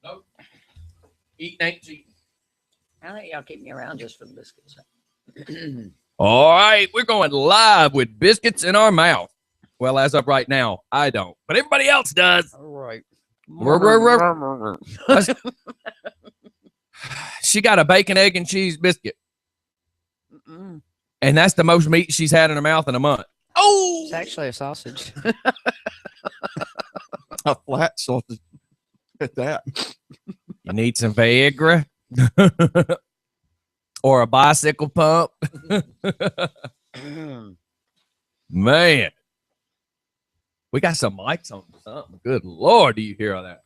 Nope. Eating ain't cheating. I think y'all keep me around just for the biscuits. All right, we're going live with biscuits in our mouth. Well, as of right now, I don't, but everybody else does. All right. She got a bacon, egg, and cheese biscuit. Mm-mm. And that's the most meat she's had in her mouth in a month. Oh! It's actually a sausage. A flat sausage. At that. You need some Viagra or a bicycle pump. Man. We got some mics on something. Good Lord, do you hear all that?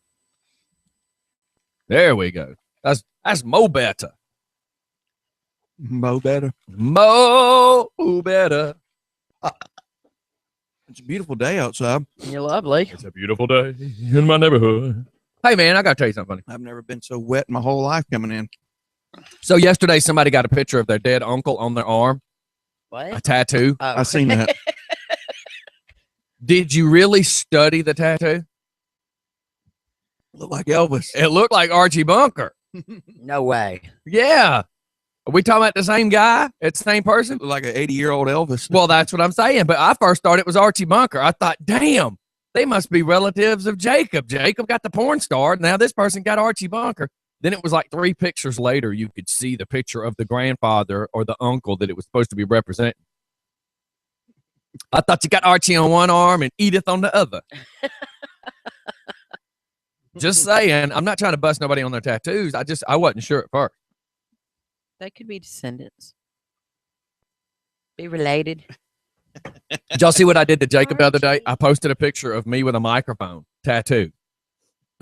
There we go. That's Mo better. Mo better. Mo better. It's a beautiful day outside. You're lovely. It's a beautiful day in my neighborhood. Hey, man, I got to tell you something funny. I've never been so wet in my whole life coming in. So yesterday, somebody got a picture of their dead uncle on their arm, a What? tattoo. Oh. I seen that. Did you really study the tattoo? Look like Elvis. It looked like Archie Bunker. No way. Yeah. Are we talking about the same guy? It's the same person? Look like an 80-year-old Elvis. Well, that's what I'm saying. But I first thought it was Archie Bunker. I thought, damn, they must be relatives of Jacob. Jacob got the porn star. Now this person got Archie Bunker. Then it was like 3 pictures later, you could see the picture of the grandfather or the uncle that it was supposed to be representing. I thought you got Archie on one arm and Edith on the other. Just saying. I'm not trying to bust nobody on their tattoos. I wasn't sure at first. They could be descendants. Be related. Did y'all see what I did to Jacob the other day? I posted a picture of me with a microphone tattoo.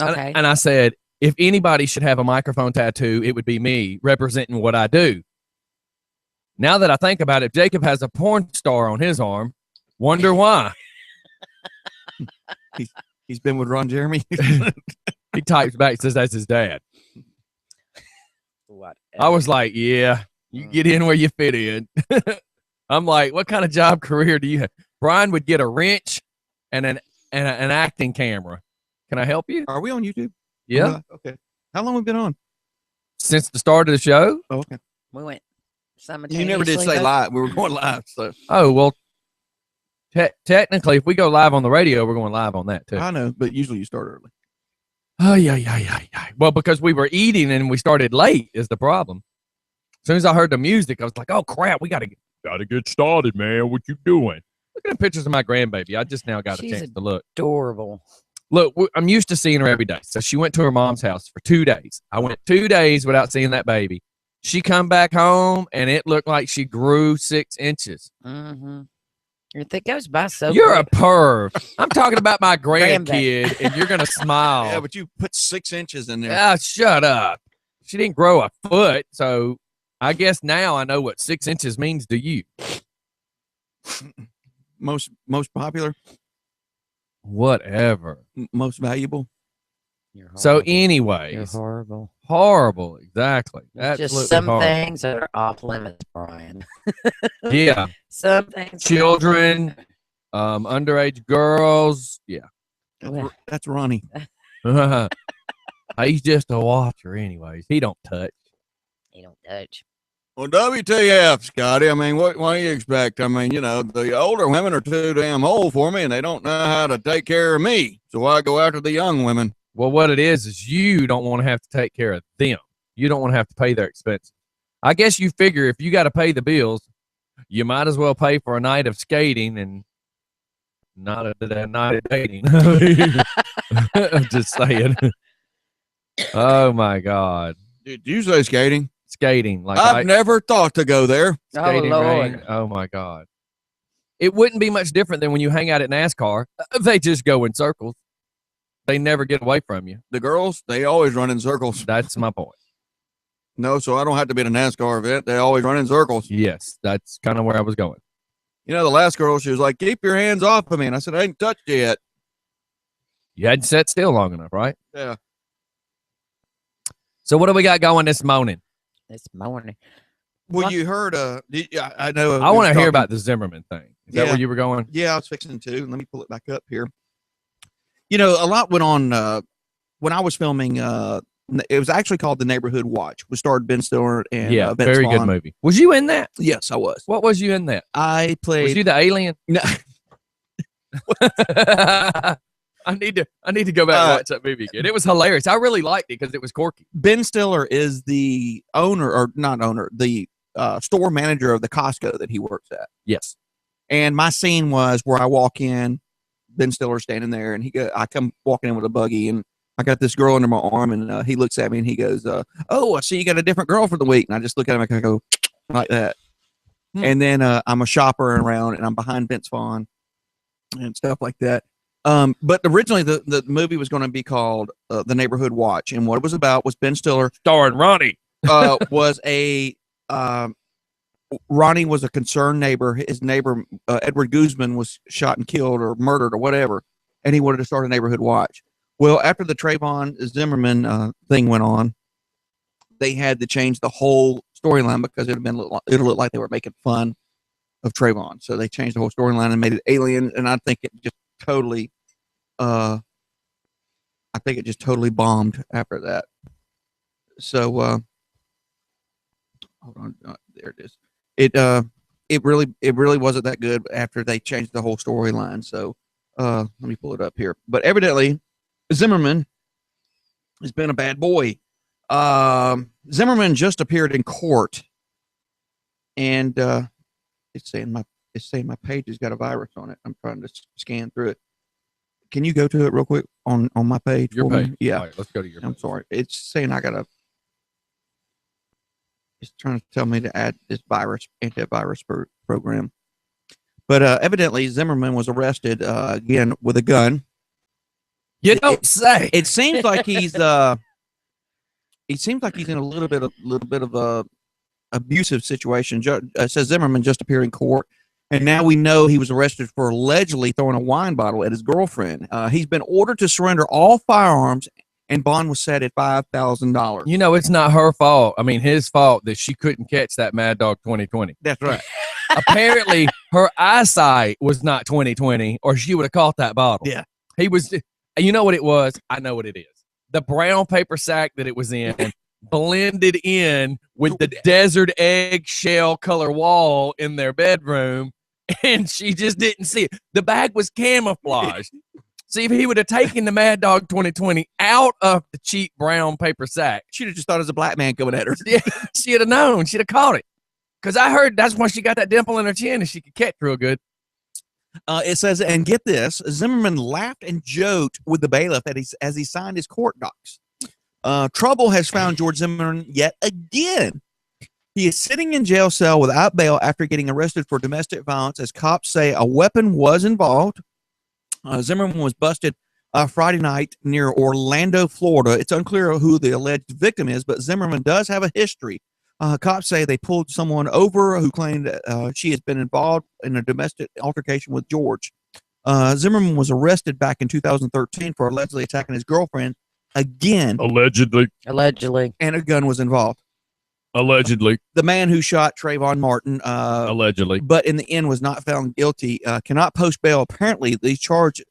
Okay. And I said, if anybody should have a microphone tattoo, it would be me representing what I do. Now that I think about it, Jacob has a porn star on his arm. Wonder why. He's been with Ron Jeremy. He types back, says that's his dad. What? I was like, yeah, you get in where you fit in. I'm like, what kind of job career do you have? Brian would get a wrench and an acting camera. Can I help you? Are we on YouTube? Yeah. Okay. How long have we been on? Since the start of the show? Oh, okay. We went simultaneously. You never did say though? live. We were going live. So Oh, well, technically, if we go live on the radio, we're going live on that too. I know, but usually you start early. Oh, yeah. Well, because we were eating and we started late is the problem. As soon as I heard the music, I was like, oh, crap, we got to get started, man. What you doing? Look at the pictures of my grandbaby. I just now got a She's chance to look. Adorable. Look, I'm used to seeing her every day. So she went to her mom's house for 2 days. I went 2 days without seeing that baby. She come back home, and it looked like she grew 6 inches. Mm-hmm. You think goes by so You're a quick. perv. I'm talking about my Grandbaby. grandkid, and you're going to smile. Yeah, but you put 6 inches in there. Ah, shut up. She didn't grow a foot, so I guess now I know what 6 inches means to you. Most popular, Whatever. most valuable. You're So horrible. You're anyways, horrible. horrible. Exactly. There's Absolutely just some horrible. things that are off limits, Brian. Yeah. Some things. Children, underage girls. Yeah. That's Ronnie. He's just a watcher anyways. He don't touch. You don't touch. Well, WTF, Scotty. I mean, what do you expect? I mean, you know, the older women are too damn old for me, and they don't know how to take care of me. So I go after the young women. Well, what it is you don't want to have to take care of them. You don't want to have to pay their expenses. I guess you figure if you got to pay the bills, you might as well pay for a night of skating and not a night of dating. I'm just saying. Oh, my God. Did you say skating? Skating. Like I've never thought to go there. skating Oh, ring. Lord. Oh, my God. It wouldn't be much different than when you hang out at NASCAR. They just go in circles. They never get away from you. The girls, they always run in circles. That's my point. No, so I don't have to be at a NASCAR event. They always run in circles. Yes, that's kind of where I was going. You know, the last girl, she was like, keep your hands off of me. And I said, I ain't touched you yet. You hadn't sat still long enough, right? Yeah. So what do we got going this morning? This morning. Well, What? you heard, I know. I want to hear about the Zimmerman thing. Is that Yeah. where you were going? Yeah, I was fixing to. Let me pull it back up here. You know, a lot went on when I was filming, it was actually called The Neighborhood Watch, which starred Ben Stiller and Yeah, Vince very good Vaughn. movie. Was you in that? Yes, I was. What was you in that? I Was played. you the alien? No, I need to go back and watch that movie again. It was hilarious. I really liked it because it was quirky. Ben Stiller is the owner, or not owner, the store manager of the Costco that he works at. Yes. And my scene was where I walk in, Ben Stiller standing there, and I come walking in with a buggy, and I got this girl under my arm, and he looks at me and he goes, "Oh, I see you got a different girl for the week." And I just look at him and I go like that. And then I'm a shopper around, and I'm behind Vince Vaughn and stuff like that. But originally the movie was going to be called The Neighborhood Watch, and what it was about was Ben Stiller Starring Ronnie. was Ronnie was a concerned neighbor. His neighbor, Edward Guzman, was shot and killed or murdered or whatever, and he wanted to start a neighborhood watch. Well, after the Trayvon Zimmerman thing went on, they had to change the whole storyline because it'll look like they were making fun of Trayvon. So they changed the whole storyline and made it alien, and I think it just totally bombed after that. So hold on, there it is. It really wasn't that good after they changed the whole storyline. So let me pull it up here. But evidently, Zimmerman has been a bad boy. Zimmerman just appeared in court, and it's saying my page has got a virus on it. I'm trying to scan through it. Can you go to it real quick on my page? Your page. Yeah. All right, let's go to your I'm page. sorry. It's saying it's trying to tell me to add this antivirus program. But evidently Zimmerman was arrested again with a gun. You don't say. It seems like he's in a little bit of a abusive situation. It says Zimmerman just appeared in court, and now we know he was arrested for allegedly throwing a wine bottle at his girlfriend. He's been ordered to surrender all firearms, and bond was set at $5,000. You know, it's not her fault. I mean, his fault that she couldn't catch that Mad Dog 2020. That's right. Apparently, her eyesight was not 2020, or she would have caught that bottle. Yeah. He was. You know what it was? I know what it is. The brown paper sack that it was in blended in with the desert eggshell color wall in their bedroom, and she just didn't see it. The bag was camouflaged. See, if he would have taken the Mad Dog 2020 out of the cheap brown paper sack, She'd have just thought it was a black man coming at her. she'd have known. She'd have caught it. Because I heard that's why she got that dimple in her chin and she could catch real good. It says, and get this, Zimmerman laughed and joked with the bailiff as he signed his court docs. Trouble has found George Zimmerman yet again. He is sitting in jail cell without bail after getting arrested for domestic violence, as cops say a weapon was involved. Zimmerman was busted Friday night near Orlando, Florida. It's unclear who the alleged victim is, but Zimmerman does have a history. Cops say they pulled someone over who claimed she has been involved in a domestic altercation with George. Zimmerman was arrested back in 2013 for allegedly attacking his girlfriend again. Allegedly. And a gun was involved. Allegedly. The man who shot Trayvon Martin, Allegedly. but in the end was not found guilty, cannot post bail. Apparently, these charges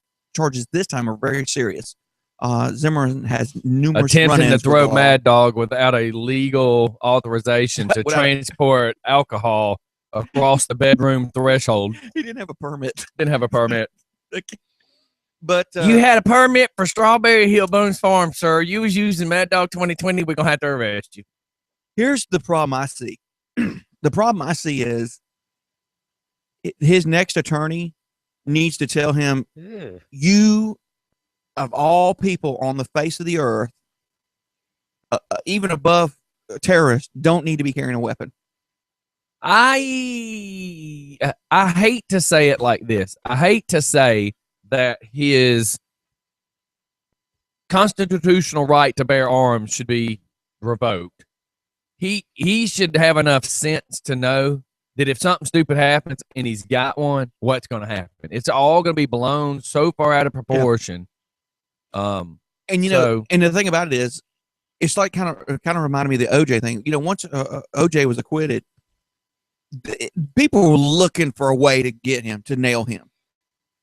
this time are very serious. Zimmerman has numerous attempting to throw with Mad Dog without a legal auzation to transport alcohol across the bedroom threshold. He didn't have a permit. Didn't have a permit. But you had a permit for Strawberry Hill Bones Farm, sir. You was using Mad Dog 2020. We're gonna have to arrest you. Here's the problem I see. The problem I see is his next attorney needs to tell him, you, of all people on the face of the earth, even above terrorists, don't need to be carrying a weapon. I hate to say it like this. I hate to say that his constitutional right to bear arms should be revoked. He should have enough sense to know that if something stupid happens and he's got one, what's going to happen? It's all going to be blown so far out of proportion. Yeah. And and the thing about it is, it's like kind of reminded me of the OJ thing. You know, once OJ was acquitted, people were looking for a way to get him, to nail him.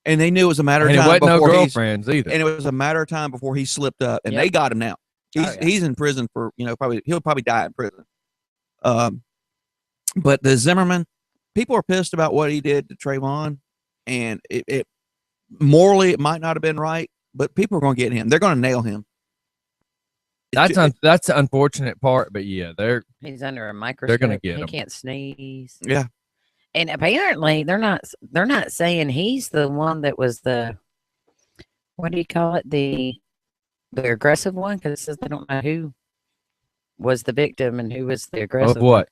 And they knew it was a matter of And it time wasn't no before girlfriends either. and it was a matter of time before he slipped up, and Yep. they got him now. Oh, yeah. He's in prison for he'll probably die in prison. But the Zimmerman, people are pissed about what he did to Trayvon, and it morally it might not have been right, but people are going to get him. They're going to nail him. That's the unfortunate part, but yeah, He's under a microscope. get He him. can't sneeze. Yeah. And apparently they're not saying he's the one that was the, what do you call it? The aggressive one, because it says they don't know who was the victim and who was the aggressive of what?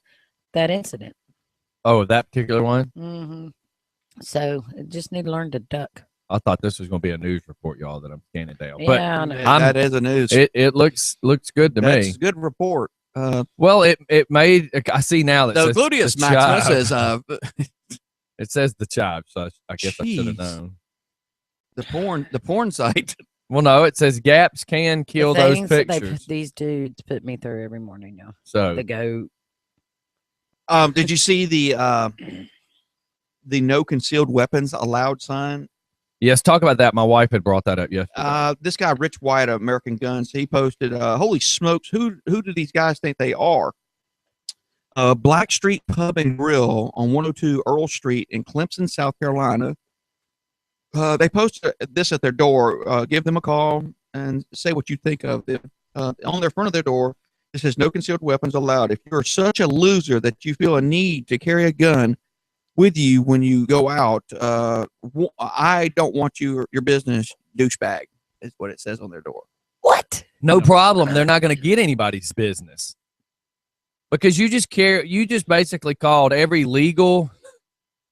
that incident. Oh, that particular one. Mm-hmm. So just need to learn to duck. I thought this was going to be a news report, y'all, that I'm scanning down. But Yeah, I know. That is a news. it looks good to That's me. a good report. Well, it made. I see now that The says gluteus the maximus chive. is It says the chive, so I guess I should have Jeez. known. the porn site. Well, no, it says gaps can kill The those things that pictures. these dudes put me through every morning now. So The goat. Did you see the no concealed weapons allowed sign? yes, talk about that. My wife had brought that up yesterday. This guy Rich White of American Guns, he posted, "Holy smokes, who do these guys think they are?" Black Street Pub and Grill on 102 Earl Street in Clemson, South Carolina. They posted this at their door. Give them a call and say what you think of them. On their front of their door, it says no concealed weapons allowed. If you're such a loser that you feel a need to carry a gun with you when you go out, I don't want your business, douchebag, is what it says on their door. What? No problem. They're not going to get anybody's business because you just basically called every legal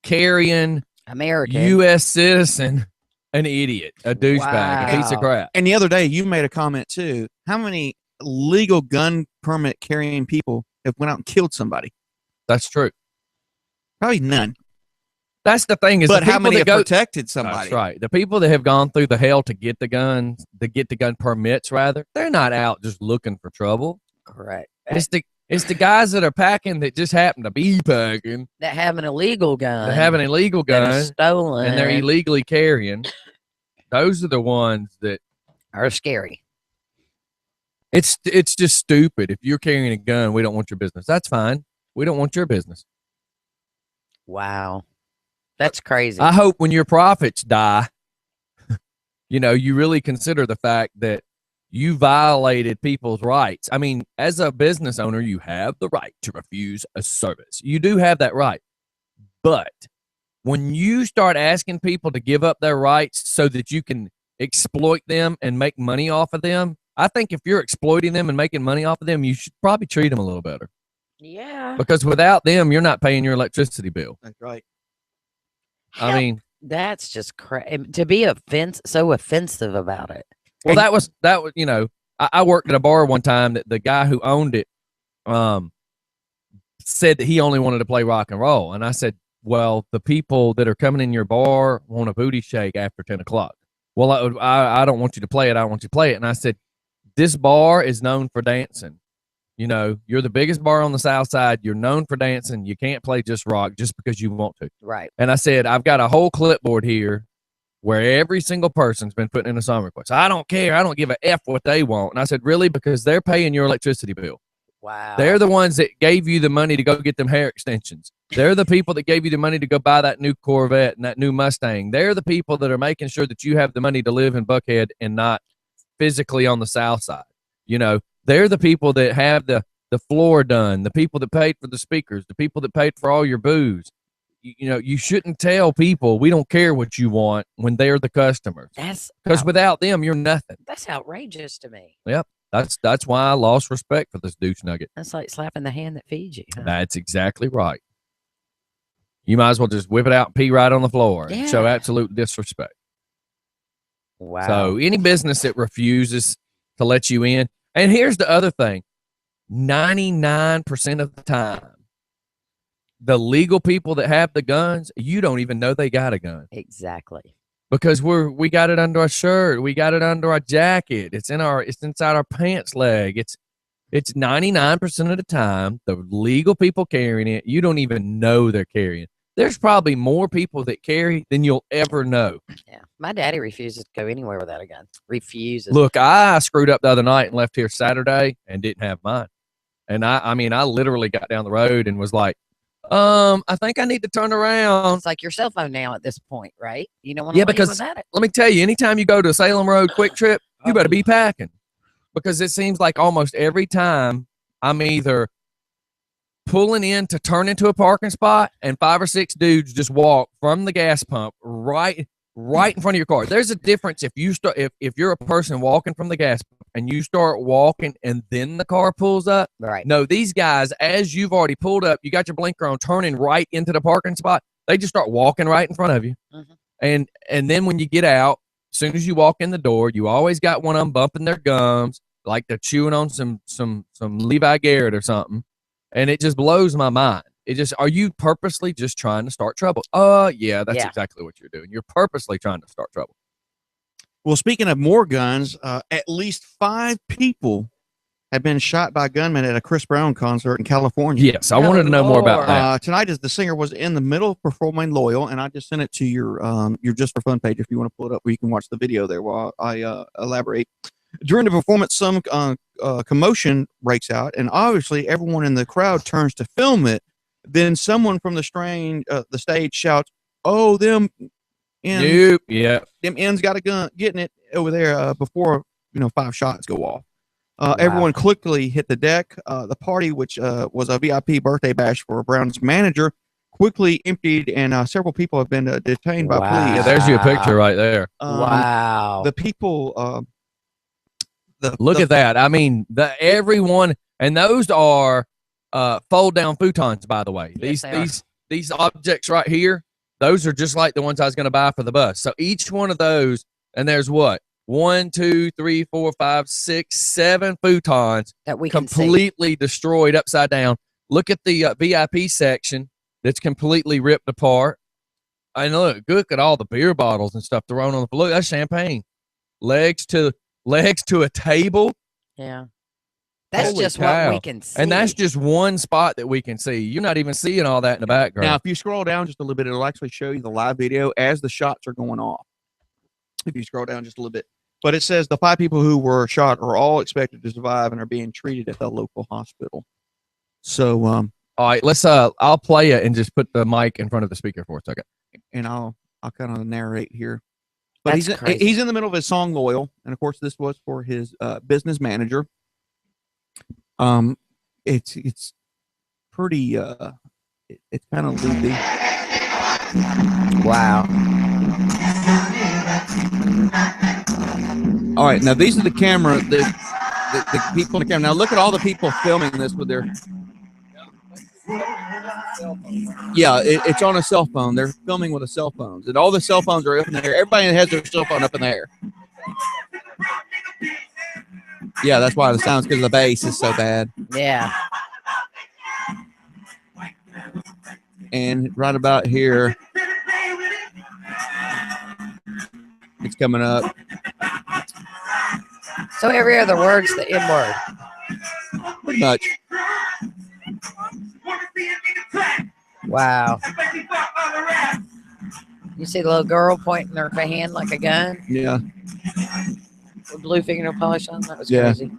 carrying American. U.S. citizen an idiot, a douchebag, a piece of Wow. crap. And the other day, you made a comment too. How many legal gun permit carrying people have went out and killed somebody? That's true. Probably none. That's the thing is, But the how people many that have go, protected somebody? That's right. The people that have gone through the hell to get the guns, to get the gun permits, rather, they're not out just looking for trouble. Correct. It's the guys that are packing that just happen to be packing, That have an illegal gun. that have an illegal that gun, is stolen. and they're illegally carrying. Those are the ones that are scary. it's just stupid. If you're carrying a gun, we don't want your business. That's fine. We don't want your business. Wow. That's crazy. I hope when your profits die, you really consider the fact that you violated people's rights. I mean, as a business owner, you have the right to refuse a service. You do have that right. But when you start asking people to give up their rights so that you can exploit them and make money off of them, I think if you're exploiting them and making money off of them, you should probably treat them a little better. yeah. Because without them, you're not paying your electricity bill. That's right. I mean, That's just crazy. To be so offensive about it. well, that was, I worked at a bar one time that the guy who owned it said that he only wanted to play rock and roll. And I said, well, the people that are coming in your bar want a booty shake after 10 o'clock. Well, I don't want you to play it. I don't want you to play it. And I said, this bar is known for dancing. You're the biggest bar on the South Side. You're known for dancing. You can't play just rock just because you want to. Right. And I said, I've got a whole clipboard here where every single person's been putting in a song request. I don't care. I don't give a F what they want. And I said, really? Because they're paying your electricity bill. Wow. They're the ones that gave you the money to go get them hair extensions. They're the people that gave you the money to go buy that new Corvette and that new Mustang. They're the people that are making sure that you have the money to live in Buckhead and not physically on the South Side. They're the people that have the floor done, the people that paid for the speakers, the people that paid for all your booze. You shouldn't tell people we don't care what you want when they're the customers. Because without them, you're nothing. That's outrageous to me. That's why I lost respect for this douche nugget. That's like slapping the hand that feeds you. Huh? That's exactly right. You might as well just whip it out and pee right on the floor and show Yeah. absolute disrespect. Wow. So any business that refuses to let you in, and here's the other thing, 99% of the time, the legal people that have the guns, you don't even know they got a gun Exactly. because we got it under our shirt, we got it under our jacket, it's inside our pants leg. It's 99% of the time the legal people carrying it, you don't even know they're carrying. there's probably more people that carry than you'll ever know. Yeah. My daddy refuses to go anywhere without a gun. Refuses. Look, I screwed up the other night and left here Saturday and didn't have mine. And I mean, I literally got down the road and was like, I think I need to turn around. It's like your cell phone now at this point, right? You don't want to Yeah, because without it. let me tell you, anytime you go to Salem Road Quick Trip, you better be packing, because it seems like almost every time I'm either pulling in to turn into a parking spot and 5 or 6 dudes just walk from the gas pump right in front of your car. There's a difference if you start if you're a person walking from the gas pump and you start walking and then the car pulls up. Right. No, these guys, as you've already pulled up, you got your blinker on, turning right into the parking spot. They just start walking right in front of you. Mhm. And then when you get out, as soon as you walk in the door, you always got one of them bumping their gums like they're chewing on some Levi Garrett or something. And it just blows my mind. It just, are you purposely just trying to start trouble? Yeah, that's exactly what you're doing. You're purposely trying to start trouble. Well, speaking of more guns, at least 5 people have been shot by gunmen at a Chris Brown concert in California. Yes, I wanted to know more about that. Tonight, as the singer was in the middle of performing "Loyal," and I just sent it to your Just for Fun page if you want to pull it up, where you can watch the video there while I elaborate. During the performance, some commotion breaks out, and obviously everyone in the crowd turns to film it. Then someone from the stage shouts, "Oh, them ends, them ends got a gun, getting it over there before 5 shots go off." Everyone quickly hit the deck. The party, which was a VIP birthday bash for Brown's manager, quickly emptied, and several people have been detained by police. Yeah, there's your picture right there. Wow. The people. Look at that. I mean, everyone, and those are fold down futons, by the way. Yes, These objects right here, those are just like the ones I was going to buy for the bus. So each one of those, and there's what? 1, 2, 3, 4, 5, 6, 7 futons that we can completely destroyed upside down. Look at the VIP section that's completely ripped apart. And look at all the beer bottles and stuff thrown on the floor. That's champagne. Legs to a table. Yeah. That's Holy just cow. what we can see. And that's just one spot that we can see. You're not even seeing all that in the background. Now, if you scroll down just a little bit, it'll actually show you the live video as the shots are going off. If you scroll down just a little bit. But it says the 5 people who were shot are all expected to survive and are being treated at the local hospital. So, all right, let's I'll play it and just put the mic in front of the speaker for a second. And I'll kind of narrate here. But That's crazy. he's in the middle of his song "Loyal," and of course this was for his business manager. It's pretty it's kind of loopy. Wow. All right, now these are the camera, the people in the camera. Now look at all the people filming this with their. Yeah, it's on a cell phone. They're filming with a cell phone, and all the cell phones are up in the air. Everybody has their cell phone up in the air. Yeah, that's why the sounds, because the bass is so bad. Yeah. And right about here, it's coming up. So every other word's the N word. Pretty much. Wow. You see the little girl pointing her hand like a gun Yeah. with blue fingernail polish on? That was Yeah. crazy.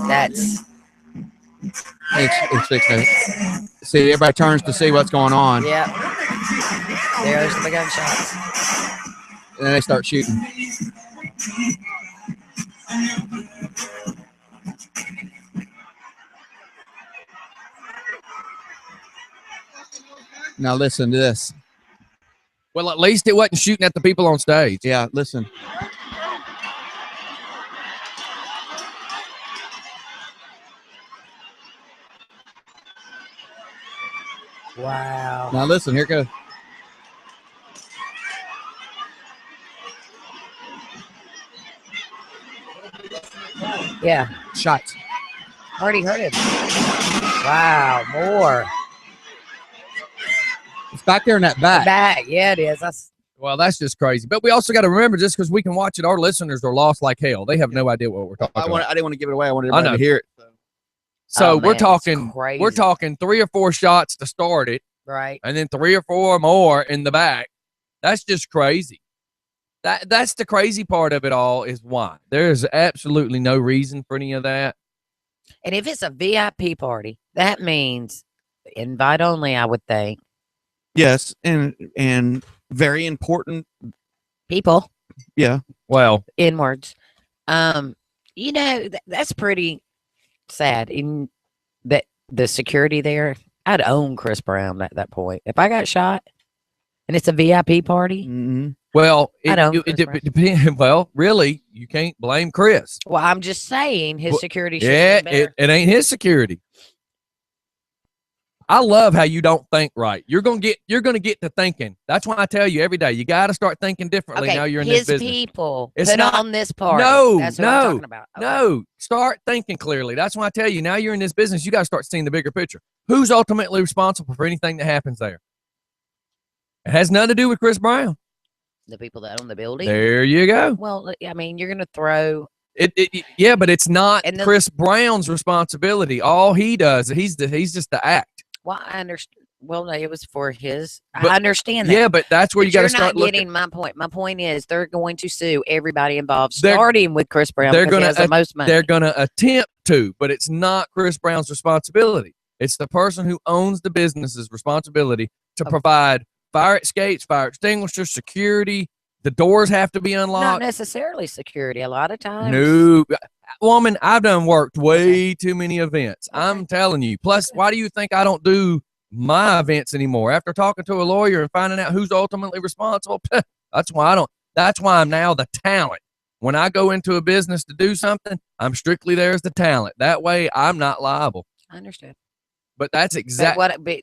That's It's fixing it. See, everybody turns to see what's going on, yeah. There's the gunshots. and then they start shooting. Now listen to this. Well, at least it wasn't shooting at the people on stage. Yeah, listen. Wow. Now listen, here goes. Yeah. Shots. Already heard it. Wow. More. It's back there in that back. Back. Yeah, it is. That's Well, that's just crazy. But we also got to remember, just because we can watch it, our listeners are lost like hell. They have no idea what we're talking about. I didn't want to give it away. I wanted I everybody know. to hear it. So Oh, we're man, it's talking, we're crazy. talking 3 or 4 shots to start it, Right. and then 3 or 4 more in the back. That's just crazy. That's the crazy part of it all is why. There is absolutely no reason for any of that. And if it's a VIP party, that means invite only, I would think. Yes, and very important. People Yeah, Well, inwards. You know, that's pretty sad. In that the security there, I'd own Chris Brown at that point. If I got shot and it's a VIP party, mhm. well, I don't, it Chris Brown. depends. Well, really, you can't blame Chris. well, I'm just saying his Well, security should Yeah, have been better. it ain't his security. I love how you don't think right. You're gonna get to thinking. That's why I tell you every day, you got to start thinking differently. Okay, Now you're in his this business. people It's put not- on this party. No, That's what no, I'm talking about. Okay. No, start thinking clearly. That's why I tell you, now you're in this business, you got to start seeing the bigger picture. Who's ultimately responsible for anything that happens there? It has nothing to do with Chris Brown. The people that own the building. There you go. Well, I mean, you're gonna throw. Yeah, but it's not And the- Chris Brown's responsibility. All he does, he's just the act. Well, I understand. Well, no, it was for his. But- I understand that. Yeah, but that's where But you got to you're start not looking. getting my point. My point is they're going to sue everybody involved, They're- starting with Chris Brown. they're Because he gonna has the most money. They're going to attempt to, but it's not Chris Brown's responsibility. It's the person who owns the business's responsibility to Okay. provide fire escapes, fire extinguishers, security. The doors have to be Not unlocked. necessarily security. A lot of times. No, woman, I've done worked way too many events. I'm telling you. Plus, why do you think I don't do my events anymore? After talking to a lawyer and finding out who's ultimately responsible, that's why I don't. That's why I'm now the talent. When I go into a business to do something, I'm strictly there as the talent. That way, I'm not liable. I understand. But that's But exactly. what? But,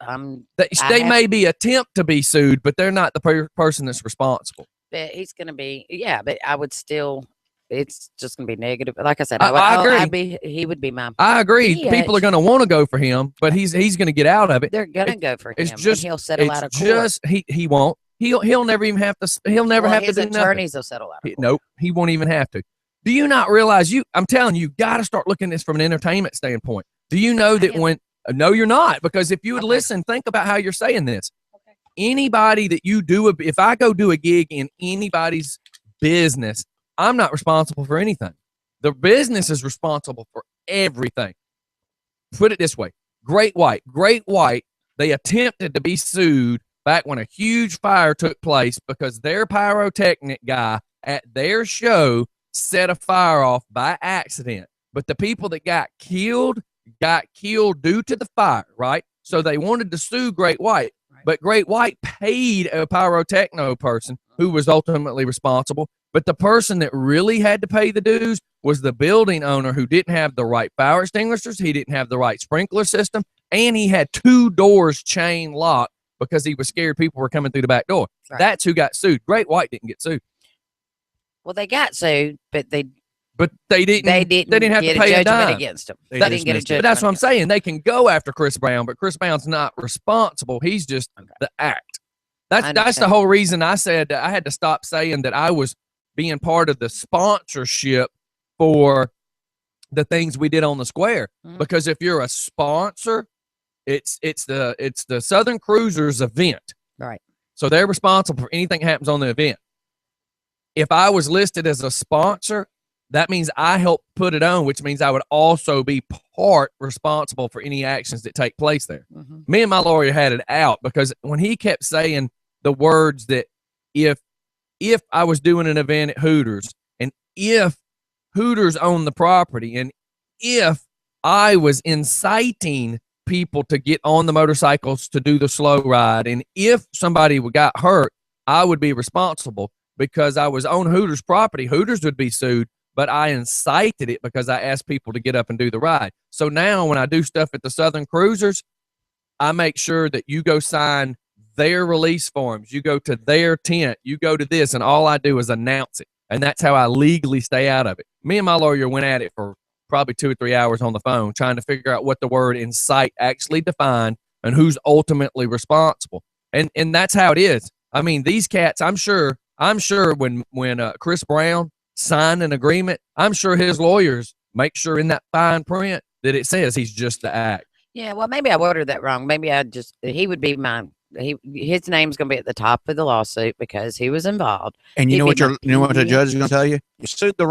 I'm. They I may be attempt to be sued, but they're not the person that's responsible. But he's going to be. Yeah, but I would still. It's just going to be negative. Like I said, I agree. I'd be. He would be my. I agree. Yeah, People are going to want to go for him, but he's going to get out of it. They're going to go for him. it's and just- he'll settle It's out of court. just he won't. He'll never even have to. He'll never Well, have to his do nothing. attorneys will settle out. Of court. Nope, he won't even have to. Do you not realize I'm telling you, got to start looking at this from an entertainment standpoint. Do you know that am. when? No, you're not, because if you would Okay. listen, think about how you're saying this. Okay. Anybody that you do, if I go do a gig in anybody's business, I'm not responsible for anything. The business is responsible for everything. Put it this way: Great White, they attempted to be sued back when a huge fire took place because their pyrotechnic guy at their show set a fire off by accident. But the people that got killed due to the fire, right? So they wanted to sue Great White, but Great White paid a pyrotechno person who was ultimately responsible. But the person that really had to pay the dues was the building owner who didn't have the right fire extinguishers, he didn't have the right sprinkler system, and he had 2 doors chain locked because he was scared people were coming through the back door. Right. That's who got sued. Great White didn't get sued, Well, they got sued, but they they didn't have get to pay a a judgment dime. against them. They They didn't get a dismissed it. But judgment. that's what I'm against them. saying. They can go after Chris Brown, but Chris Brown's not responsible. He's just Okay. the act. I That's the understand. whole reason I said that I had to stop saying that I was being part of the sponsorship for the things we did on the square. Mhm. Because if you're a sponsor, it's the Southern Cruisers event. Right. So they're responsible for anything that happens on the event. If I was listed as a sponsor, that means I helped put it on, which means I would also be part responsible for any actions that take place there. Mhm. Me and my lawyer had it out because when he kept saying the words that if I was doing an event at Hooters and if Hooters owned the property and if I was inciting people to get on the motorcycles to do the slow ride and if somebody got hurt, I would be responsible because I was on Hooters property. Hooters would be sued, but I incited it because I asked people to get up and do the ride. So now when I do stuff at the Southern Cruisers, I make sure that you go sign their release forms, you go to their tent, you go to this, and all I do is announce it. And that's how I legally stay out of it. Me and my lawyer went at it for probably 2 or 3 hours on the phone trying to figure out what the word incite actually defined and who's ultimately responsible. And that's how it is. I mean, these cats, I'm sure when Chris Brown signed an agreement, I'm sure his lawyers make sure in that fine print that it says he's just the act. Yeah, well, maybe I worded that wrong. Maybe he would be his name's going to be at the top of the lawsuit because he was involved. And you He'd know what be you know what the judge is going to tell you? You sued the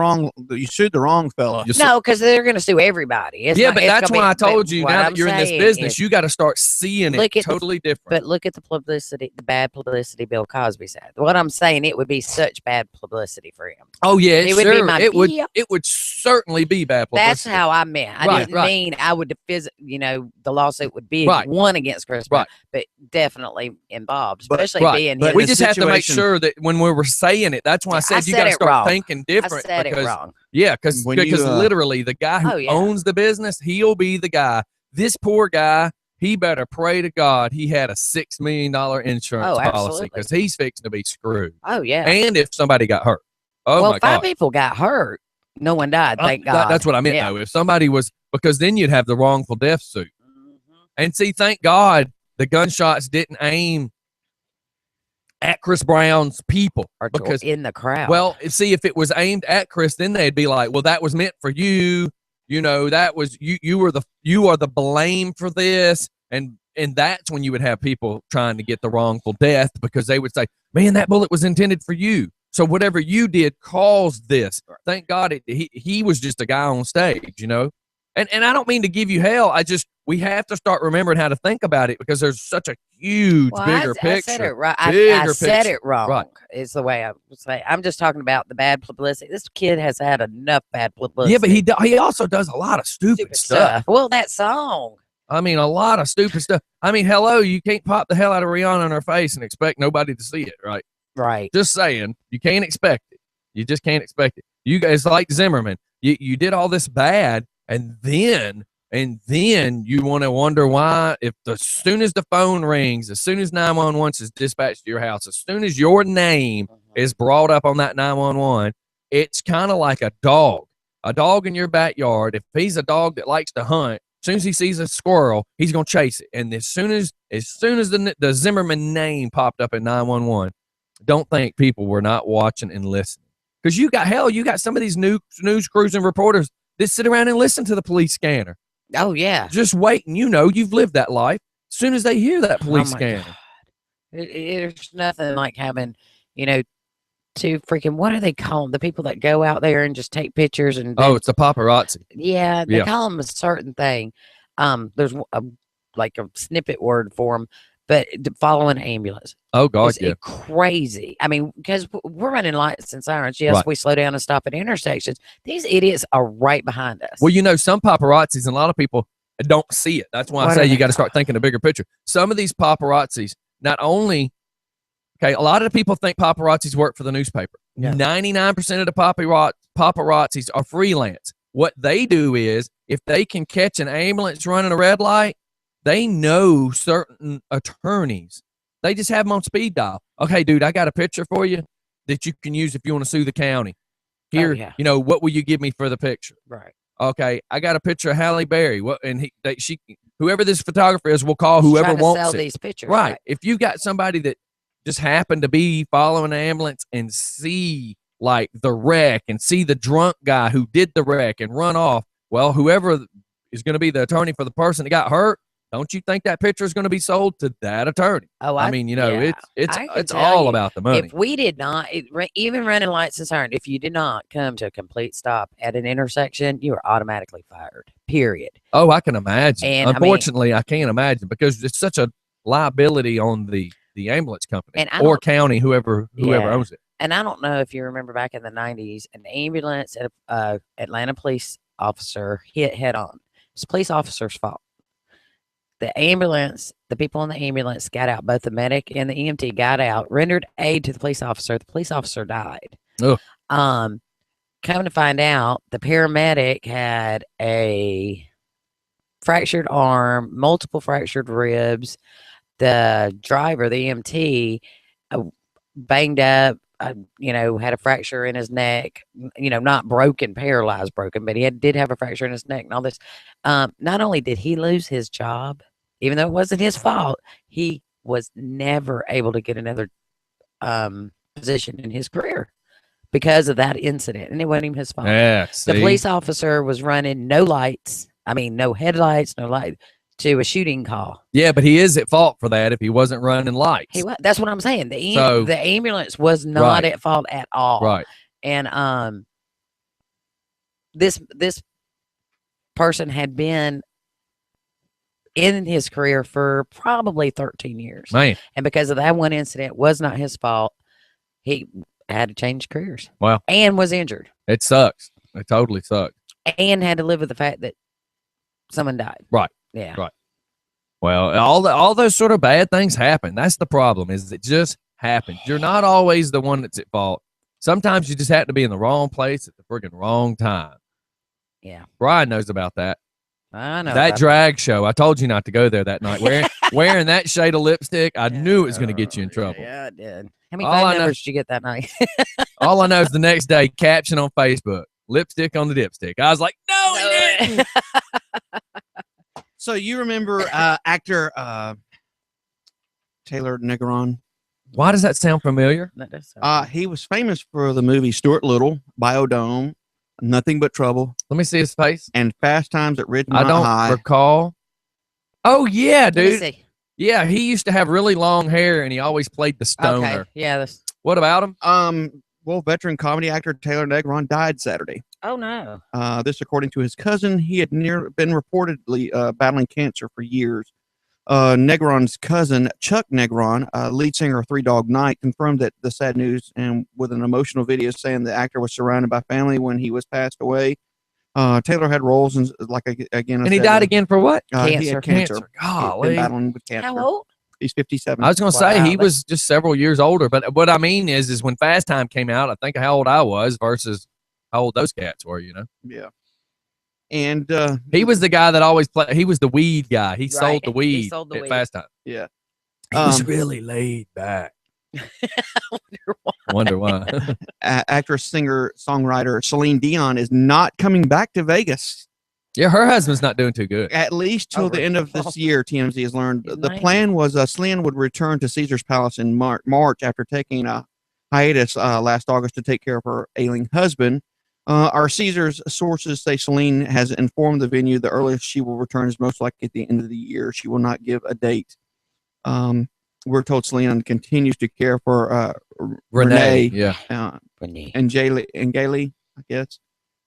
wrong fella. No, because they're going to sue everybody. But that's why I told you, now that you're in this business, you got to start seeing it totally different. But look at the publicity, the bad publicity Bill Cosby said. What I'm saying, it would be such bad publicity for him. Oh yeah, it would be my it would certainly be bad publicity. That's how I meant. I didn't mean I would the lawsuit would be one against Chris Brown, but definitely involved, especially being him. We just have to make sure that when we were saying it, that's why I said you got to start thinking different. I said it wrong. Yeah, because literally the guy who owns the business, he'll be the guy. This poor guy, he better pray to God he had a $6 million insurance policy because he's fixing to be screwed. Oh yeah, and if somebody got hurt. Oh my God. 5 people got hurt. No one died. Thank God. That's what I meant though. If somebody was, because then you'd have the wrongful death suit. And see, thank God the gunshots didn't aim at Chris Brown's people because in the crowd. Well, see, if it was aimed at Chris, then they'd be like, well, that was meant for you. You know, that was you are the blame for this. And that's when you would have people trying to get the wrongful death because they would say, man, that bullet was intended for you. So whatever you did caused this. Thank God he was just a guy on stage, you know. And I don't mean to give you hell. We have to start remembering how to think about it because there's such a huge, bigger picture. I said it right. I said it wrong. Right. Is the way I would say. I'm just talking about the bad publicity. This kid has had enough bad publicity. Yeah, but he also does a lot of stupid stuff. Well, that song. I mean, a lot of stupid stuff. I mean, hello, you can't pop the hell out of Rihanna in her face and expect nobody to see it, right? Right. Just saying, you can't expect it. You just can't expect it. You guys like Zimmerman. You did all this bad, and then you want to wonder why. If as soon as the phone rings, as soon as 911 is dispatched to your house, as soon as your name is brought up on that 911, it's kind of like a dog in your backyard. If he's a dog that likes to hunt, as soon as he sees a squirrel, he's gonna chase it. And as soon as the Zimmerman name popped up in 911. Don't think people were not watching and listening. Because you got some of these news crews and reporters that sit around and listen to the police scanner. Oh, yeah. Just waiting. You know, you've lived that life. As soon as they hear that police scanner. There's nothing like having, two freaking, what do they call them? The people that go out there and just take pictures. It's the paparazzi. Yeah, they call them a certain thing. There's a snippet word for them. But following an ambulance. Oh, God, it's crazy. I mean, because we're running lights and sirens. Yes, we slow down and stop at intersections. These idiots are right behind us. Well, some paparazzis, and a lot of people don't see it. That's why I say you got to start thinking a bigger picture. Some of these paparazzis, not only, a lot of the people think paparazzis work for the newspaper. Yeah. 99% of the paparazzis are freelance. What they do is, if they can catch an ambulance running a red light, they know certain attorneys. They just have them on speed dial. Okay, dude, I got a picture for you that you can use if you want to sue the county. Here, what will you give me for the picture? Right. Okay, I got a picture of Halle Berry. Whoever this photographer is will call whoever wants sell it. These pictures. Right. If you got somebody that just happened to be following an ambulance and see like the wreck and see the drunk guy who did the wreck and run off, well, whoever is going to be the attorney for the person that got hurt, don't you think that picture is going to be sold to that attorney? Oh, it's all about the money. If we did not, even running lights and sirens, if you did not come to a complete stop at an intersection, you are automatically fired. Period. Oh, I can imagine. And, unfortunately, I can't imagine because it's such a liability on the ambulance company or county, whoever owns it. And I don't know if you remember back in the 90s, an ambulance at Atlanta police officer hit head on. It's a police officer's fault. The people in the ambulance got out, both the medic and the EMT got out, rendered aid to the police officer. The police officer died. Oh. Coming to find out, the paramedic had a fractured arm, multiple fractured ribs. The driver, the EMT, banged up, had a fracture in his neck, not broken, paralyzed, broken, but he did have a fracture in his neck and all this. Not only did he lose his job, even though it wasn't his fault, he was never able to get another position in his career because of that incident, and it wasn't even his fault. Yeah, The see? police officer was running no lights. I mean, no headlights, no light to a shooting call. Yeah, but he is at fault for that if he wasn't running lights. He was. That's what I'm saying. So- The ambulance was not Right. at fault at all. Right. And this person had been in his career for probably 13 years, Man. and because of that one incident, was not his fault. He had to change careers. Wow. And was injured, It sucks. It totally sucks. and had to live with the fact that someone died. Right. Yeah. Right. Well, all those sort of bad things happen. That's the problem, is it just happens. You're not always the one that's at fault. Sometimes you just have to be in the wrong place at the friggin' wrong time. Yeah. Brian knows about that. I know That about drag show. I told you not to go there that night. Wearing that shade of lipstick, I Yeah. knew it was going to get you in trouble. Yeah, it did. How many All phone I know- numbers did you get that night? All I know is the next day, caption on Facebook, lipstick on the dipstick. I was like, no, it didn't. So you remember actor Taylor Negron? Why does that sound familiar? That does sound He was famous for the movie Stuart Little, Biodome, Nothing But Trouble, Let me see his face. and Fast Times at Ridgemont I don't High. recall. Oh, yeah, Let me dude. see. Yeah, he used to have really long hair and he always played the stoner. Okay. Yeah. That's, What about him? Well, veteran comedy actor Taylor Negron died Saturday. oh no. This, according to his cousin, he had been reportedly battling cancer for years. Negron's cousin, Chuck Negron, lead singer of Three Dog Night, confirmed that the sad news, and with an emotional video saying the actor was surrounded by family when he was passed away. Taylor had roles in, again, I And he said, died again for what? He had cancer. He'd been Golly. battling with cancer. How old? He's 57. I was going to say Wow, he was just several years older, but what I mean is when Fast Time came out, I think how old I was versus how old those cats were, you know? Yeah. And He was the guy that always played. He was the weed guy. He sold Right. the He weed sold the at weed. Fast Time. yeah. He was Um, really laid back. Wonder why. Wonder why. Actress, singer, songwriter Celine Dion is not coming back to Vegas. Yeah, her husband's not doing too good. At least till the end of this year, TMZ has learned. He's The 90. plan was Celine would return to Caesar's Palace in March after taking a hiatus last August to take care of her ailing husband. Our Caesar's sources say Celine has informed the venue the earliest she will return is most likely at the end of the year. She will not give a date. We're told Celine continues to care for Renee Yeah. and Gailey, I guess.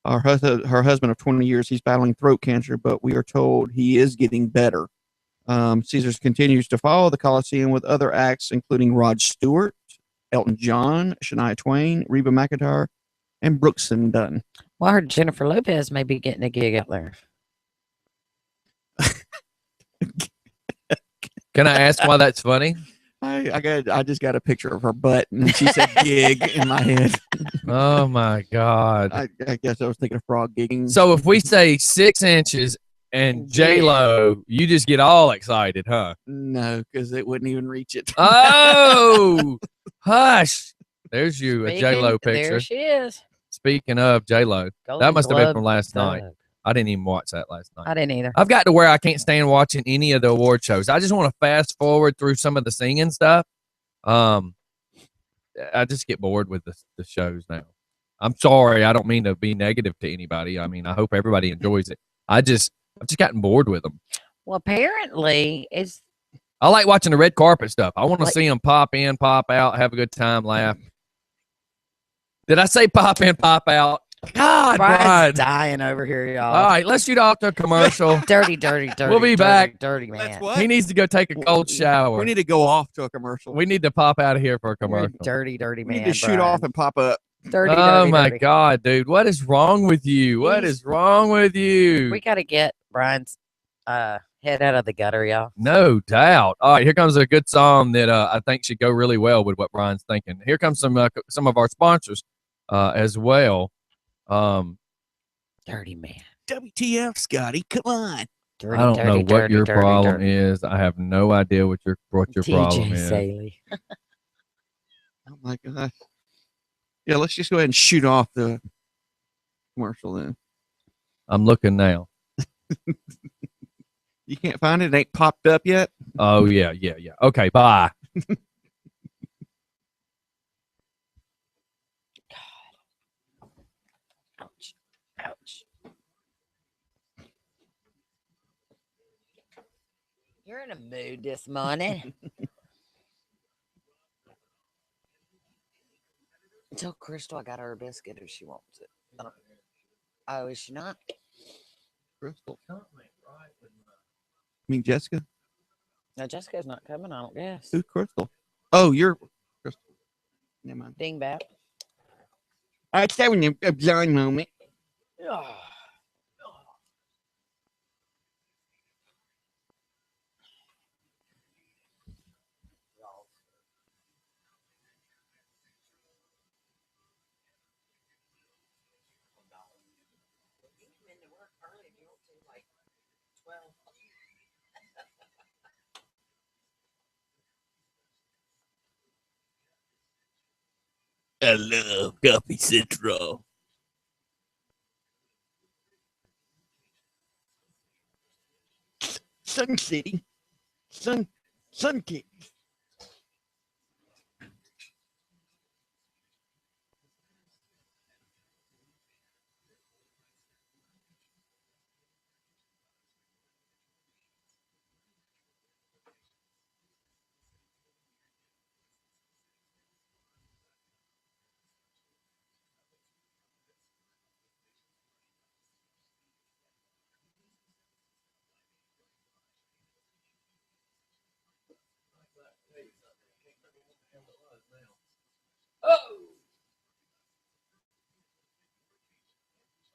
Her husband of 20 years, he's battling throat cancer, but we are told he is getting better. Caesars continues to follow the Coliseum with other acts, including Rod Stewart, Elton John, Shania Twain, Reba McEntire, and Brooks and Dunn. Well, I heard Jennifer Lopez may be getting a gig out there. Can I ask why that's funny? I just got a picture of her butt, and she said "gig" in my head. Oh my God. I guess I was thinking of frog gigging. So if we say 6 inches and J Lo, you just get all excited, huh? No, because it wouldn't even reach it. Oh, hush. There's you, a J Lo Speaking- picture. There she is. Speaking of J Lo, that Golden must have been Globe from last night. dub. I didn't even watch that last night. I didn't either. I've got to where I can't stand watching any of the award shows. I just want to fast forward through some of the singing stuff. I just get bored with the shows now. I'm sorry. I don't mean to be negative to anybody. I mean, I hope everybody enjoys it. I've just gotten bored with them. Well, apparently, it's I like watching the red carpet stuff. I want to Like- see them pop in, pop out, have a good time, laugh. Did I say pop in, pop out? God, Brian's Brian. dying over here, y'all. All right, let's shoot off to a commercial. Dirty, dirty, dirty. We'll be dirty, back. Dirty That's man. what? He needs to go take a cold shower. We need to go off to a commercial. We need to pop out of here for a You're a commercial. dirty, dirty We man. need to shoot Brian. off and pop up. Dirty, Oh dirty, my dirty. God, dude. What is wrong with you? What He's- is wrong with you? We got to get Brian's head out of the gutter, y'all. No doubt. All right, here comes a good song that I think should go really well with what Brian's thinking. Here comes some of our sponsors as well. Dirty man. WTF, Scotty? Come on. Dirty, I don't dirty, know what dirty, your dirty, problem dirty. is. I have no idea what your problem TJ is. Saley. Oh my gosh. Yeah, let's just go ahead and shoot off the commercial then. I'm looking now. You can't find it? It ain't popped up yet? Oh yeah. Okay, bye. this morning. Tell Crystal I got her a biscuit if she wants it. Oh, is she not? Crystal. I mean, Jessica. No, Jessica's not coming, I don't guess. Who's Crystal? Oh, you're Crystal. Never mind. Dingbat. I was having a blind moment. I love Coffee Central. Sun City. Sun Kick. I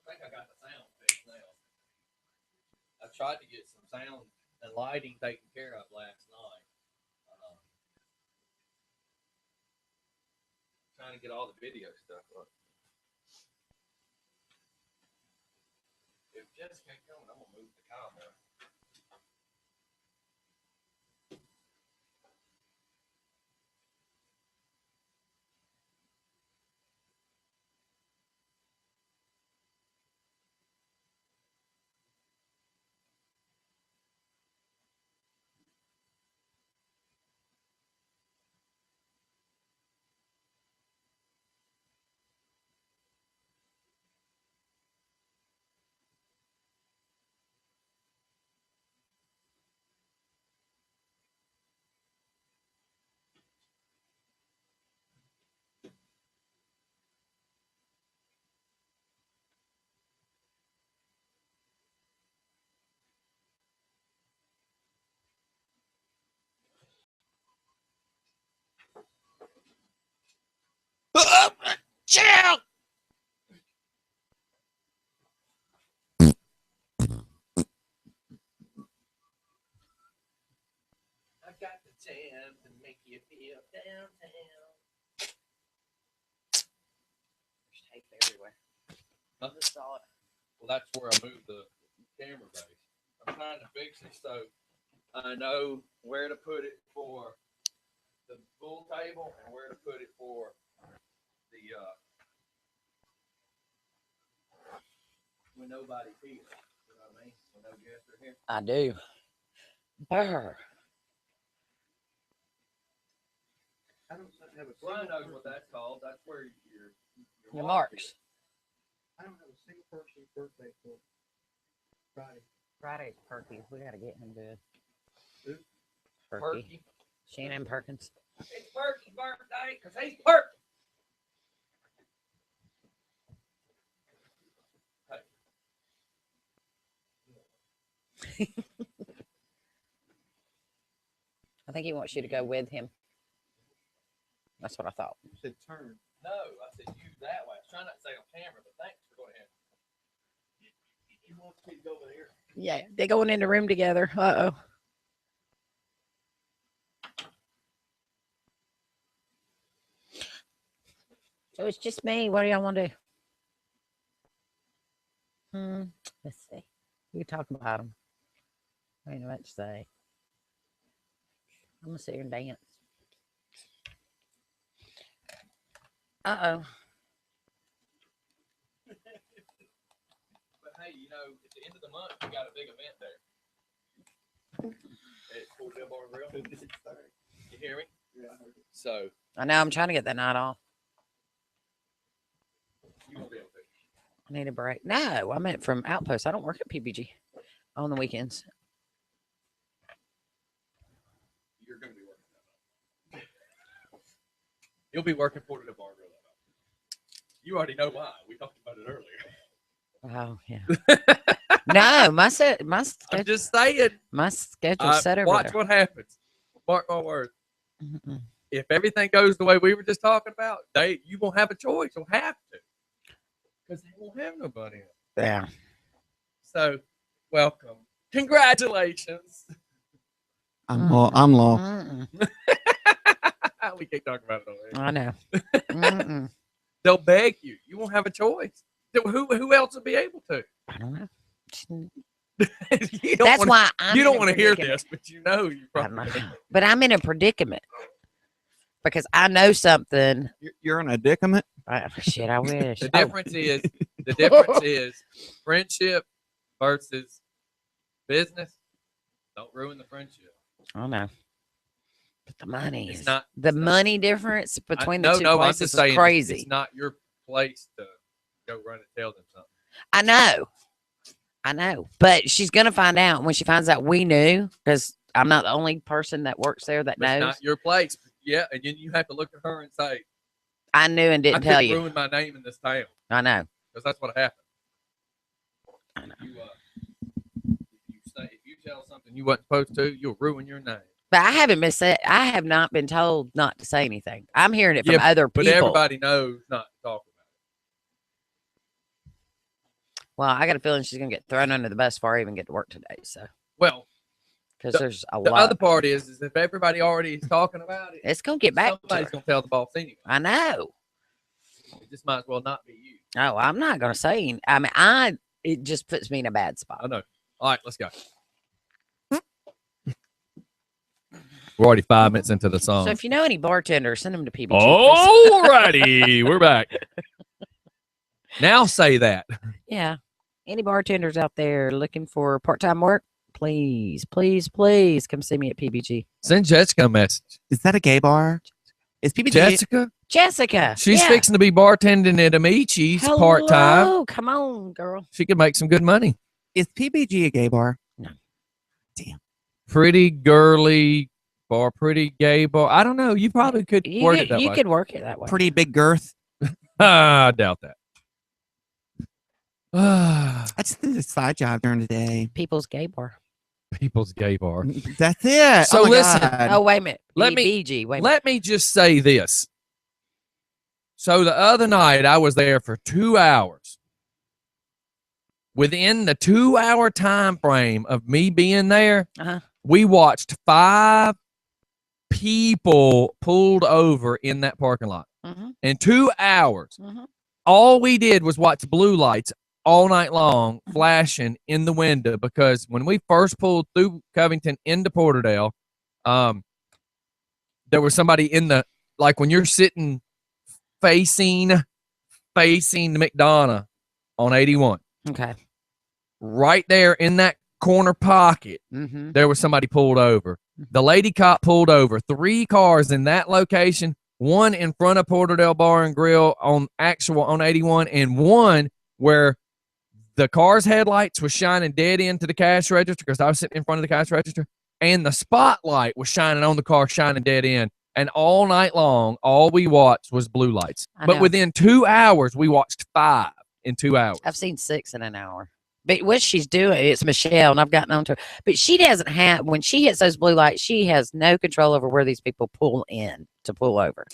think I got the sound fixed now. I tried to get some sound and lighting taken care of last night. Trying to get all the video stuff up. If Jessica ain't coming, I'm gonna move the camera. Chill. I got the jam to make you feel downtown. There's tape everywhere. I just saw it. Well, that's where I moved the camera base. I'm trying to fix it so I know where to put it for the pool table and where to put it for the when nobody's here. You know what I mean? When no guests are here. I do. Brr. I don't have a Brian knows what that's called. That's where Your marks. I don't have a single person's birthday for Friday. Friday's Perky. We gotta get him good. Who? Perky. Perky. Shannon Perkins. It's Perky's birthday because he's Perky. I think he wants you to go with him. That's what I thought. You said turn. No, I said use that way. I was trying not to say on camera, but thanks for going ahead. You want me to go over here? Yeah, they're going in the room together. Uh-oh. So it's just me. What do y'all want to do? Let's see. We can talk about them. I ain't much to say. I'm gonna sit here and dance. Uh-oh. But hey, you know, at the end of the month, we got a big event there. At School Bill Bar Grill. You hear me? Yeah, I heard it. So I know. I'm trying to get that night off. you won't be able to. I need a break. No, I meant from Outpost. I don't work at PBG on the weekends. He'll be working for the bar. You already know why. We talked about it earlier. Oh yeah. No, my I'm schedule, just saying. my schedule's set over Watch there. what happens. Mark my words. Mm-mm. If everything goes the way we were just talking about, you won't have a choice. You'll have to, because they won't have nobody else. Yeah. So, welcome. Congratulations. I'm lost. Mm-mm. We can't talk about it already. I know. Mm-mm. They'll beg you. You won't have a choice. Who else will be able to? I don't know. You don't That's wanna- why I'm you don't in a want to hear predicament. this, but you know you I don't probably. know. But I'm in a predicament because I know something. You're in a predicament. Shit, I wish. The Oh, difference is friendship versus business. Don't ruin the friendship. I know. But the money It's is not the money difference between the two I'm places just is saying crazy. It's not your place to go run and tell them something. I know. But she's gonna find out when she finds out we knew, because I'm not the only person that works there that But it's knows. not your place. Yeah, and then you have to look at her and say, I knew and "I didn't tell could you. ruin my name in this town," I know. because that's what happened. I know. If you tell something you wasn't supposed to, you'll ruin your name. But I haven't been said. I have not been told not to say anything. I'm hearing it from Yeah, other But people. everybody knows not to talk about Well, I got a feeling she's gonna get thrown under the bus before I even get to work today. So it. Well, because there's a the lot. other part is if everybody already is talking about it, It's gonna get back to somebody's her. gonna tell the boss anyway. I know. It just might as well not be you. Oh, I'm not gonna say. I mean, it just puts me in a bad I spot. know. All right, let's go. We're already 5 minutes into the song. So if you know any bartenders, send them to PBG. All righty, we're back. Now say that. Yeah. Any bartenders out there looking for part-time work? Please, please, please come see me at PBG. Send Jessica a message. Is that a gay bar? Is PBG? Jessica, Jessica. she's yeah. fixing to be bartending at Amici's part time. Hello, come on, girl. She could make some good money. Is PBG a gay bar? Pretty girly bar, pretty gay bar. I don't know. You probably could You word could, it that you way. could work it that way. Pretty big girth. I doubt that. I just did a side job during the day. People's gay bar. People's gay bar. That's it. So oh my listen, God. Oh, wait a minute. Let me- PBG. Wait a minute. Let me just say this. So the other night I was there for 2 hours. Within the 2 hour time frame of me being there, Uh-huh. we watched 5 people pulled over in that parking lot Mhm, in 2 hours. mhm. All we did was watch blue lights all night long flashing in the window, because when we first pulled through Covington into Porterdale, there was somebody in the, like when you're sitting facing the McDonough on 81, Okay. right there in that corner pocket, Mm-hmm. there was somebody pulled over. The lady cop pulled over 3 cars in that location, one in front of Porterdale Bar and Grill on 81, and one where the car's headlights was shining dead into the cash register, because I was sitting in front of the cash register, and the spotlight was shining on the car, shining dead in. And all night long, all we watched was blue lights. I But know. within 2 hours, we watched 5 in 2 hours. I've seen 6 in an hour. But what she's doing, it's Michelle, and I've gotten on to her. But she doesn't have, when she hits those blue lights, she has no control over where these people pull in to pull over.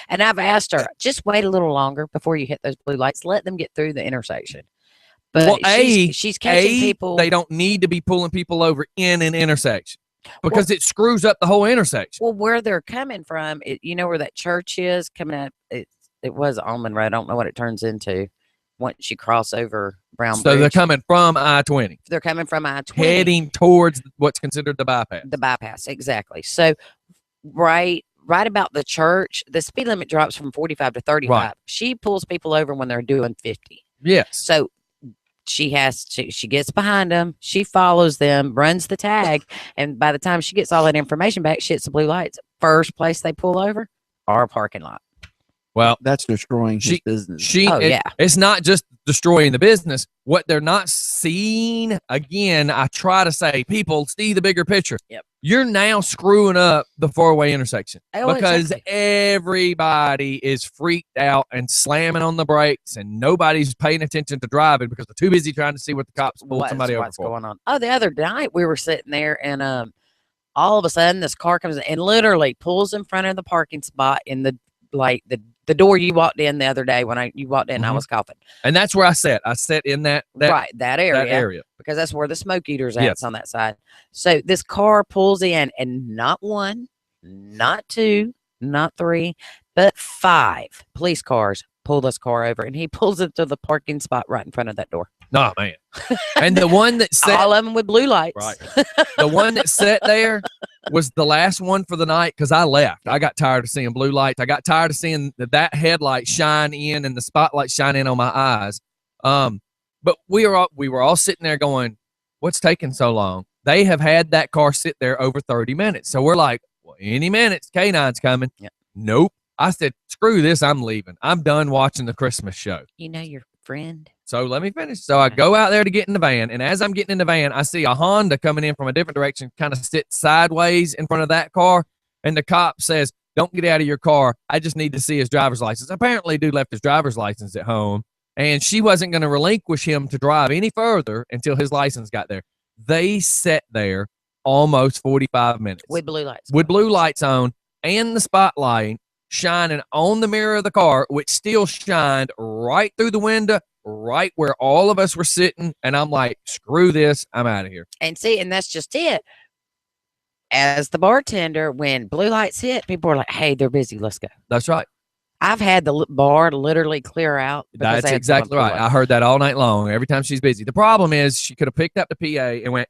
And I've asked her, just wait a little longer before you hit those blue lights. Let them get through the intersection. But Well, she's catching people. They don't need to be pulling people over in an intersection, because it screws up the whole intersection. Well, where they're coming from, you know where that church is coming up. It was Almond Road. I don't know what it turns into once you cross over Brown So Bridge. they're coming from I-20, They're coming from I-20. heading towards what's considered the bypass. The bypass, exactly. So right about the church, the speed limit drops from 45 to 35. Right. She pulls people over when they're doing 50. Yes. So she gets behind them, she follows them, runs the tag, and by the time she gets all that information back, she hits the blue lights. First place they pull over, our parking lot. Well, That's destroying his business. Oh, yeah. It's not just destroying the business. What they're not seeing, again, I try to say, people see the bigger picture. Yep. You're now screwing up the four-way intersection Oh, because exactly. everybody is freaked out and slamming on the brakes, and nobody's paying attention to driving because they're too busy trying to see what the cops pulled somebody over What's for. going on? Oh, the other night we were sitting there and all of a sudden this car comes in and literally pulls in front of the parking spot in the door you walked in the other day when you walked in. I Mhm. was coughing. And that's where I sat. I sat in that That area. area. Because that's where the smoke eaters at. Yes. It's on that side. So this car pulls in, and not one, not two, not three, but 5 police cars pull this car over, and he pulls it to the parking spot right in front of that door. No, man. And the one that sat All of them with blue lights. Right. The one that sat there was the last one for the night because I left. I got tired of seeing blue lights. I got tired of seeing that headlight shine in and the spotlight shine in on my eyes. But we were all sitting there going, "What's taking so long?" They have had that car sit there over 30 minutes. So we're like, "Well, any minute, K9's coming." Yep. Nope. I said, "Screw this. I'm leaving. I'm done watching the Christmas show." You know your friend. So let me finish. So I go out there to get in the van, and as I'm getting in the van, I see a Honda coming in from a different direction, kind of sit sideways in front of that car, and the cop says, "Don't get out of your car. I just need to see his driver's license." Apparently, dude left his driver's license at home, and she wasn't going to relinquish him to drive any further until his license got there. They sat there almost 45 minutes With blue lights. with blue lights on and the spotlight shining on the mirror of the car, which still shined right through the window, right where all of us were sitting. And I'm like, screw this. I'm out of here. And see, and that's just it. As the bartender, when blue lights hit, people are like, "Hey, they're busy. Let's go." That's right. I've had the bar literally clear out. because That's they had someone exactly pull right. up. I heard that all night long. Every time she's busy. The problem is she could have picked up the PA and went,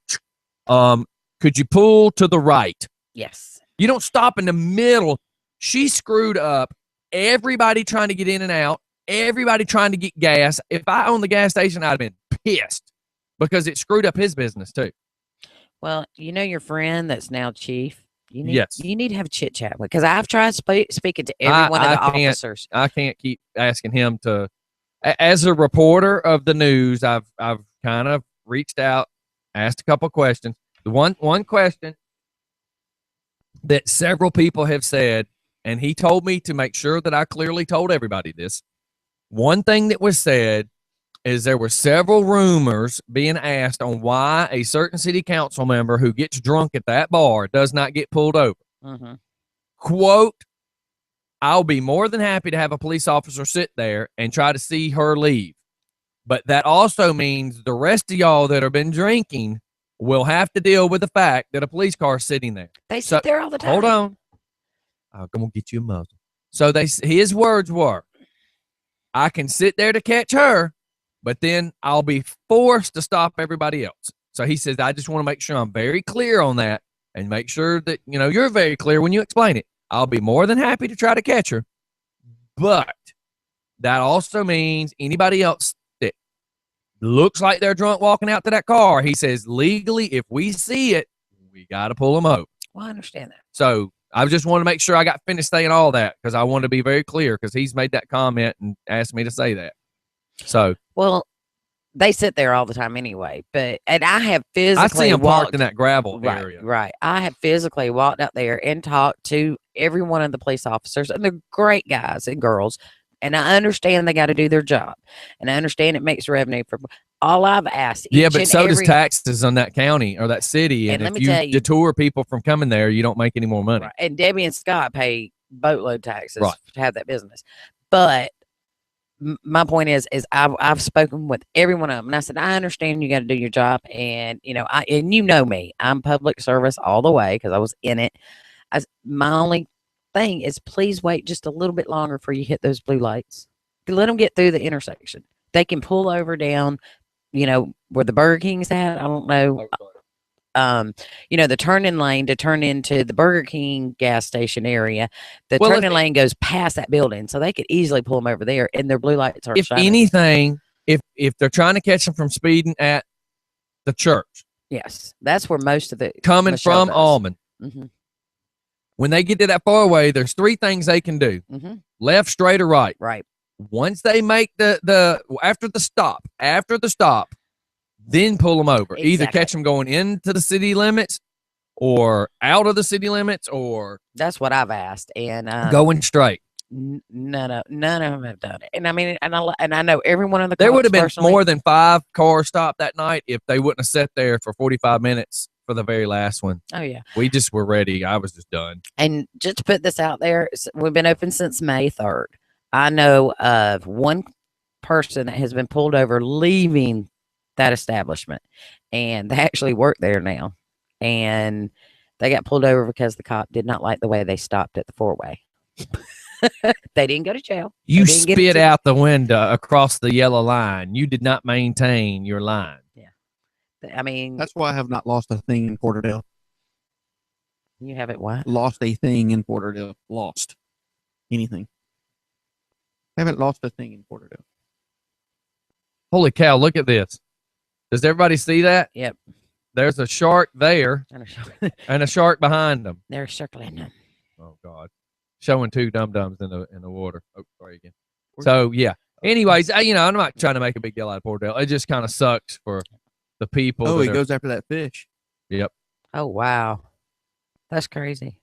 could you pull to the right? Yes. You don't stop in the middle. She screwed up everybody trying to get in and out, everybody trying to get gas. If I owned the gas station, I'd have been pissed because it screwed up his business too. Well, you know your friend that's now chief. Yes. You need to have a chit chat with, because I've tried speaking to every one of the I can't. officers. I can't keep asking him to. As a reporter of the news, I've kind of reached out, asked a couple questions. The one question that several people have said, and he told me to make sure that I clearly told everybody this. One thing that was said is there were several rumors being asked on why a certain city council member who gets drunk at that bar does not get pulled over. Mm-hmm. Quote, "I'll be more than happy to have a police officer sit there and try to see her leave. But that also means the rest of y'all that have been drinking will have to deal with the fact that a police car is sitting there." They So- sit there all the time. Hold on. I'm going to get you a muzzle. So his words were, "I can sit there to catch her, but then I'll be forced to stop everybody else." So he says, "I just want to make sure I'm very clear on that and make sure that, you're very clear when you explain it. I'll be more than happy to try to catch her. But that also means anybody else that looks like they're drunk walking out to that car," he says, "legally, if we see it, we got to pull them over." Well, I understand that. So I just want to make sure I got finished saying all that because I want to be very clear because he's made that comment and asked me to say that. So Well, they sit there all the time anyway. And I have I physically see him walked parked in that gravel right, area. right. I have physically walked out there and talked to every one of the police officers, and they're great guys and girls. And I understand they got to do their job, and I understand it makes revenue for. All I've asked, Yeah, each but and so does every- taxes on that county or that city. And And let if me tell you you- detour people from coming there, you don't make any more money. Right. And Debbie and Scott pay boatload taxes Right. to have that business. But my point is I've spoken with every one of them, and I said, I understand you got to do your job, and and you know me, I'm public service all the way because I was in it. My only thing is, please wait just a little bit longer before you hit those blue lights. Let them get through the intersection. They can pull over down, where the Burger King's at. I don't know. The turn-in lane to turn into the Burger King gas station area. The Well, turn-in lane goes past that building, so they could easily pull them over there, and their blue lights are If shining. anything, if they're trying to catch them from speeding at the church, Yes, that's where most of it coming Michelle from does. Almond, Mhm, when they get to that four-way, there's 3 things they can do. mhm. left, straight, or right. Right. Once they make after the stop, then pull them over. Either Exactly. catch them going into the city limits or out of the city limits or That's what I've asked, and going straight. none of them have done it. And I mean, and I know every one of the There cops would have been personally. more than 5 cars stopped that night if they wouldn't have sat there for 45 minutes for the very last one. Oh yeah. We just were ready. I was just done. And just to put this out there, we've been open since May 3rd. I know of one person that has been pulled over leaving that establishment, and they actually work there now. And they got pulled over because the cop did not like the way they stopped at the 4-way. They didn't go to jail. You They didn't get spit into- out the window across the yellow line. You did not maintain your line. I mean, That's why I have not lost a thing in Porterdale. you have it what? Lost a thing in Porterdale. Lost anything. Haven't lost a thing in Porterdale. Holy cow, look at this. Does everybody see that? Yep. There's a shark there and a shark behind them. They're circling them. Oh God, showing 2 dum-dums in the water. Oh, sorry again. So yeah. Anyways, I'm not trying to make a big deal out of Porterdale. It just kind of sucks for the people. Oh, that he are- goes after that fish. Yep. Oh wow, that's crazy.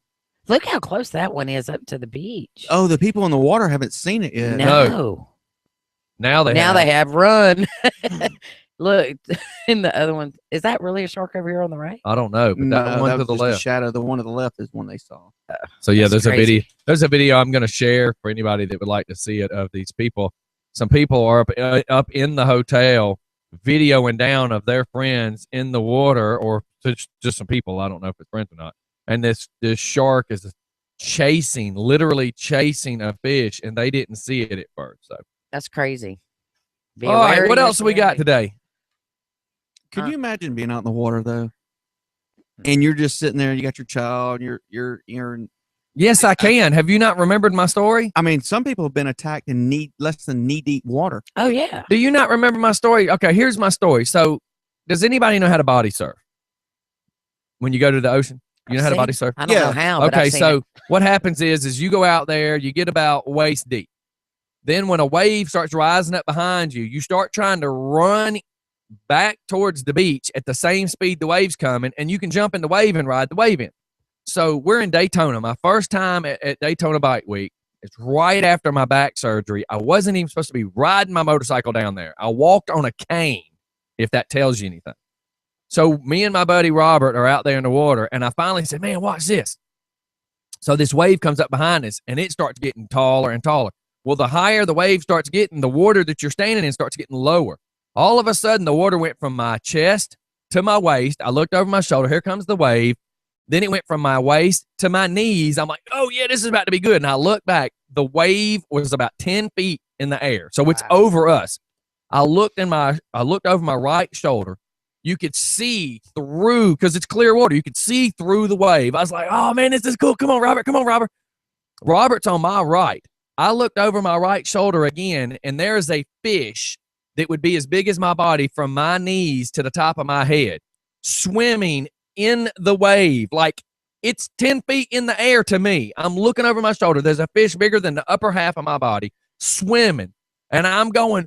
Look how close that one is up to the beach. Oh, the people in the water haven't seen it yet. no. Now they Now have. they have run. Look, and the other one, is that really a shark over here on the right? I don't know, but that No, one that to was the just a left. shadow. The one to the left is one they saw. So yeah, That's there's a crazy. video. There's a video I'm going to share for anybody that would like to see it of these people. Some people are up in the hotel videoing down of their friends in the water, or just some people. I don't know if it's friends or not. And this shark is literally chasing a fish, and they didn't see it at first. So That's crazy. Be all right, aware what of else we got your today? Could Huh. you imagine being out in the water though? And you're just sitting there, you got your child, you're Yes, I can. Have you not remembered my story? I mean, some people have been attacked in less than knee deep water. Oh yeah. Do you not remember my story? Okay, here's my story. So, does anybody know how to body surf? When you go to the ocean, you know how to I've body seen- surf? I don't Yeah. know how. But Okay, I've seen so it. what happens is you go out there, you get about waist deep. Then when a wave starts rising up behind you, you start trying to run back towards the beach at the same speed the wave's coming, and you can jump in the wave and ride the wave in. So we're in Daytona. My first time at Daytona Bike Week. It's right after my back surgery. I wasn't even supposed to be riding my motorcycle down there. I walked on a cane, if that tells you anything. So me and my buddy Robert are out there in the water, and I finally said, man, watch this. So this wave comes up behind us, and it starts getting taller and taller. Well, the higher the wave starts getting, the water that you're standing in starts getting lower. All of a sudden, the water went from my chest to my waist. I looked over my shoulder. Here comes the wave. Then it went from my waist to my knees. I'm like, oh, yeah, this is about to be good. And I looked back. The wave was about 10 feet in the air. So it's Wow. over us. I looked over my right shoulder. You could see through, because it's clear water. You could see through the wave. I was like, oh, man, this is cool. Come on, Robert. Come on, Robert. Robert's on my right. I looked over my right shoulder again, and there's a fish that would be as big as my body from my knees to the top of my head, swimming in the wave. Like it's 10 feet in the air to me. I'm looking over my shoulder. There's a fish bigger than the upper half of my body swimming. And I'm going,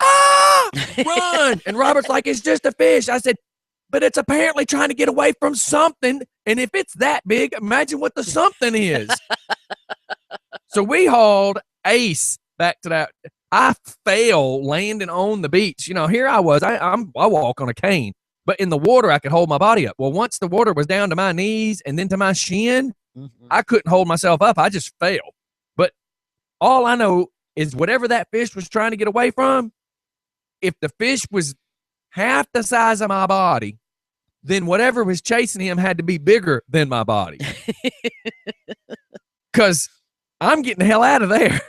ah, run. And Robert's like, it's just a fish. I said, but it's apparently trying to get away from something. And if it's that big, imagine what the something is. So we hauled Ace back to that. I fell landing on the beach. You know, here I was. I walk on a cane, but in the water I could hold my body up. Well, once the water was down to my knees and then to my shin, Mhm. I couldn't hold myself up. I just fell. But all I know is whatever that fish was trying to get away from, if the fish was half the size of my body, then whatever was chasing him had to be bigger than my body. Because I'm getting the hell out of there.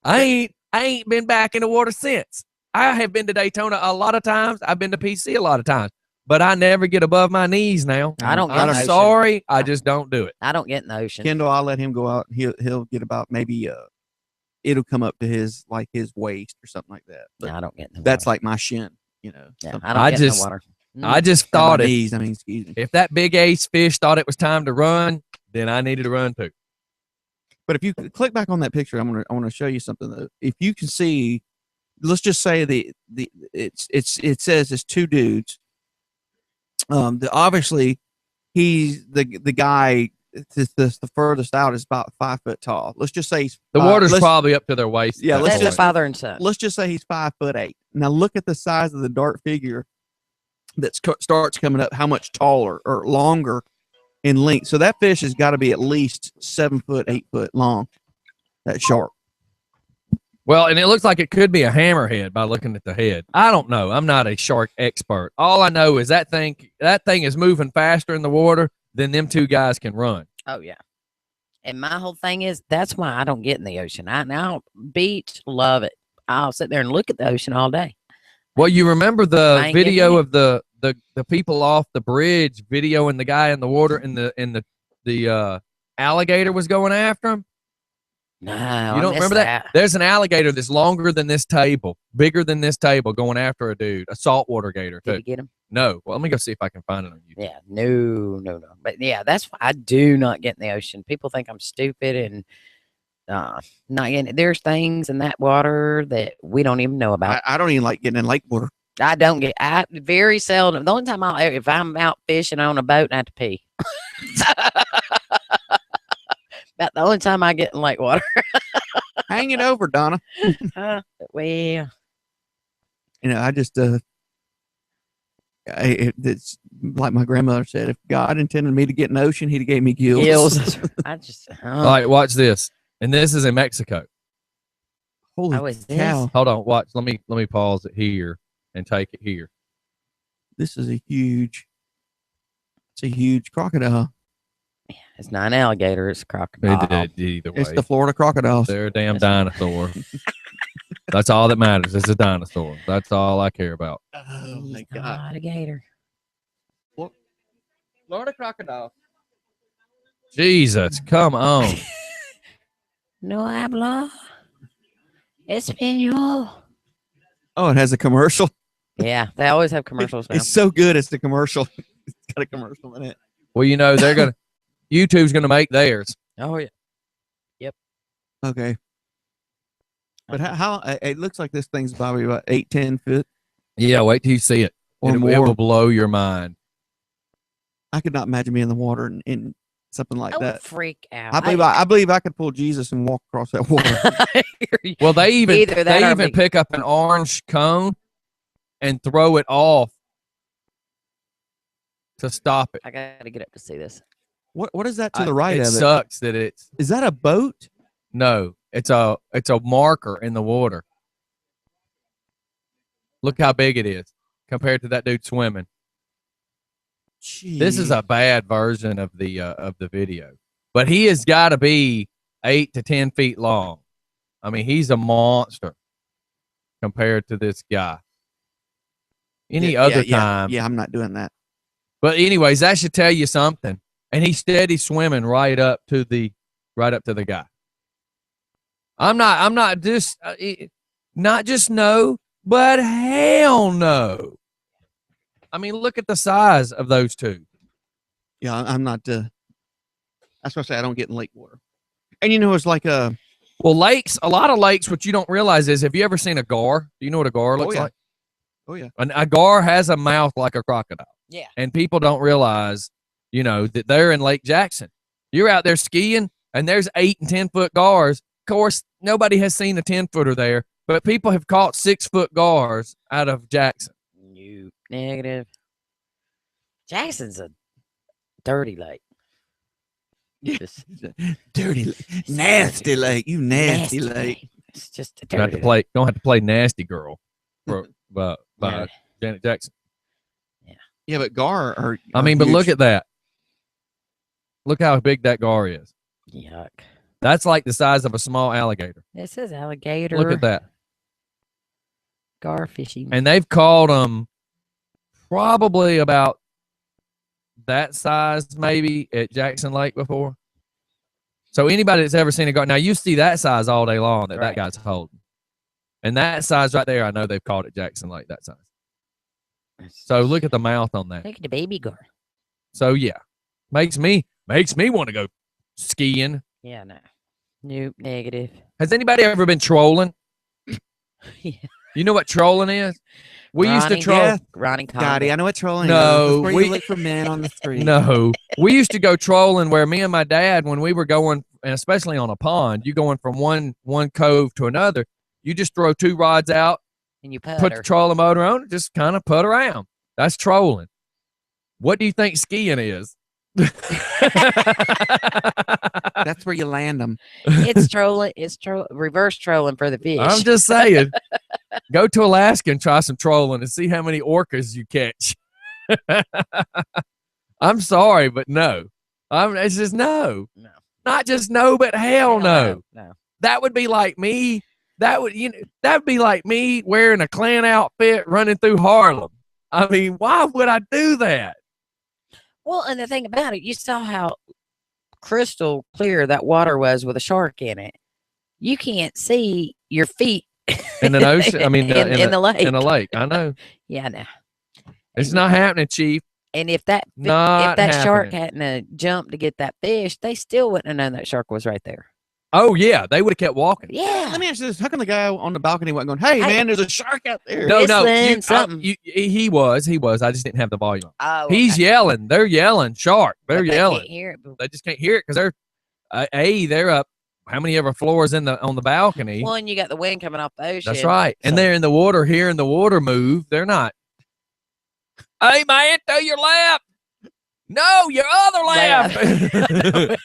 I ain't been back in the water since. I have been to Daytona a lot of times. I've been to PC a lot of times, but I never get above my knees now. I don't get in the I'm ocean. sorry. I just don't do it. I don't get in the ocean. Kendall, I'll let him go out. He'll get about maybe it'll come up to his waist or something like that. But No, I don't get in the that's water. like my shin, you know. Yeah, something I don't I get in just- the water. I just on my thought knees. I mean, excuse me. if that big ace fish thought it was time to run, then I needed to run too. But if you click back on that picture, I want to show you something. Though. If you can see, let's just say it says it's two dudes. Obviously, he's the guy. The furthest out is about 5 foot tall. Let's just say The water's probably up to their waist. Yeah, at that let's That's the point. father and son. let's just say he's 5'8". Now look at the size of the dark figure that starts coming up. How much taller or longer in length? So that fish has got to be at least 7 foot, 8 foot long. That shark. Well, and it looks like it could be a hammerhead by looking at the head. I don't know. I'm not a shark expert. All I know is that thing is moving faster in the water than them two guys can run. Oh yeah. And my whole thing is that's why I don't get in the ocean. Now beach, love it. I'll sit there and look at the ocean all day. Well, you remember I the ain't getting video in of the people off the bridge videoing the guy in the water and the alligator was going after him? No, You don't remember that? There's an alligator that's longer than this table, bigger than this table, going after a dude, a saltwater gator Did too. you get him? No. Well, let me go see if I can find it on YouTube. Yeah, no. But yeah, that's why I do not get in the ocean. People think I'm stupid and not getting. There's things in that water that we don't even know about. I don't even like getting in lake water. I don't get. I very seldom. The only time if I'm out fishing on a boat and I have to pee. About the only time I get in lake water. Hang it over, Donna. Well, You know, I just it's like my grandmother said. If God intended me to get in the ocean, He'd have gave me gills. gills. I just. All right, watch this. And this is in Mexico. Holy Oh, is cow! Hold on, watch. Let me pause it here and take it here. This is a huge. It's a huge crocodile. It's not an alligator. It's a crocodile. Either way, It's the Florida crocodiles. they're a damn dinosaur. That's all that matters. It's a dinosaur. That's all I care about. Oh He's my God! not a gator. Florida crocodile. Jesus, come on. No habla español. Oh, it has a commercial. Yeah, they always have commercials now. It's so good. It's the commercial. It's got a commercial in it. Well, you know, YouTube's gonna make theirs. Oh yeah. Okay. But how it looks like this thing's probably about 8-10 feet Yeah, wait till you see it. or It more. will blow your mind. I could not imagine being in the water in something like Don't that. freak out. I believe I could pull Jesus and walk across that water. I hear you. Well, they even Either that or me. pick up an orange cone and throw it off to stop it. I gotta get up to see this. What is that to the right it of it? sucks that it's Is that a boat? no. It's a marker in the water. Look how big it is compared to that dude swimming. This is Jeez. a bad version of the video, but he has got to be 8 to 10 feet long. I mean, he's a monster compared to this guy. Any other time, Yeah, I'm not doing that. But anyways, that should tell you something. And he's steady swimming right up to the guy. I'm not just not just no, but hell no. I mean, look at the size of those two. Yeah, I'm not. That's why I say I don't get in lake water. And you know, it's like a. Well, lakes, a lot of lakes, what you don't realize is, have you ever seen a gar? Do you know what a gar looks yeah. like? Oh yeah. A gar has a mouth like a crocodile. Yeah. And people don't realize, you know, that they're in Lake Jackson. You're out there skiing, and there's 8 and 10 foot gars. Of course, nobody has seen a 10 footer there, but people have caught 6 foot gars out of Jackson. You negative. Jackson's a dirty lake. Yeah. Just Dirty, nasty lake. You nasty lake. It's just a Don't have dirty to play. Don't have to play nasty girl, by Yeah. Janet Jackson. Yeah, but gar. I mean, but look at that. Look how big that gar is. Yuck. That's like the size of a small alligator. It says alligator. Look at that. Gar fishing. And they've caught them probably about that size, maybe at Jackson Lake before. So anybody that's ever seen a gar, now you see that size all day long that Right. guy's holding, and that size right there, I know they've caught at Jackson Lake that size. So look at the mouth on that. Look at the baby gar. So yeah, makes me want to go skiing. Yeah, no. Nope, negative. Has anybody ever been trolling? Yeah. You know what trolling is? We used to Ronnie- troll. Yeah. Ronnie Scotty, I Condon. know what trolling No, is. It's where we- you look for men on the street. No, we used to go trolling where me and my dad, when we were going, and especially on a pond, you going from one cove to another, you just throw 2 rods out, And you put putter. the trolling motor on, and just kind of put around. That's trolling. What do you think skiing is? That's where you land them. It's trolling. It's reverse trolling for the fish. I'm just saying. Go to Alaska and try some trolling and see how many orcas you catch. I'm sorry, but no. It's just no. No. Not just no, but hell no. No. That would be like me. That would be like me wearing a Klan outfit running through Harlem. I mean, why would I do that? Well, and the thing about it, you saw how crystal clear that water was with a shark in it. You can't see your feet In an ocean, I mean, in the lake. in a lake. I know Yeah, I know. it's not happening, Chief. And if that Not shark happening. hadn't jumped to get that fish, they still wouldn't have known that shark was right there. Oh yeah, they would have kept walking. Yeah. Let me ask you this: how come the guy on the balcony wasn't going, "Hey, Hey. man, there's a shark out there"? No, Whistling, something. he was. I just didn't have the volume. Oh, He's okay. yelling. They're yelling. Shark. They're But they yelling. can't hear it, but- They just can't hear it because they're up. How many ever floors on the balcony? Well, and you got the wind coming off the ocean. That's right. And so- they're in the water, hearing the water move. They're not. Hey man, to your left. No, your other left.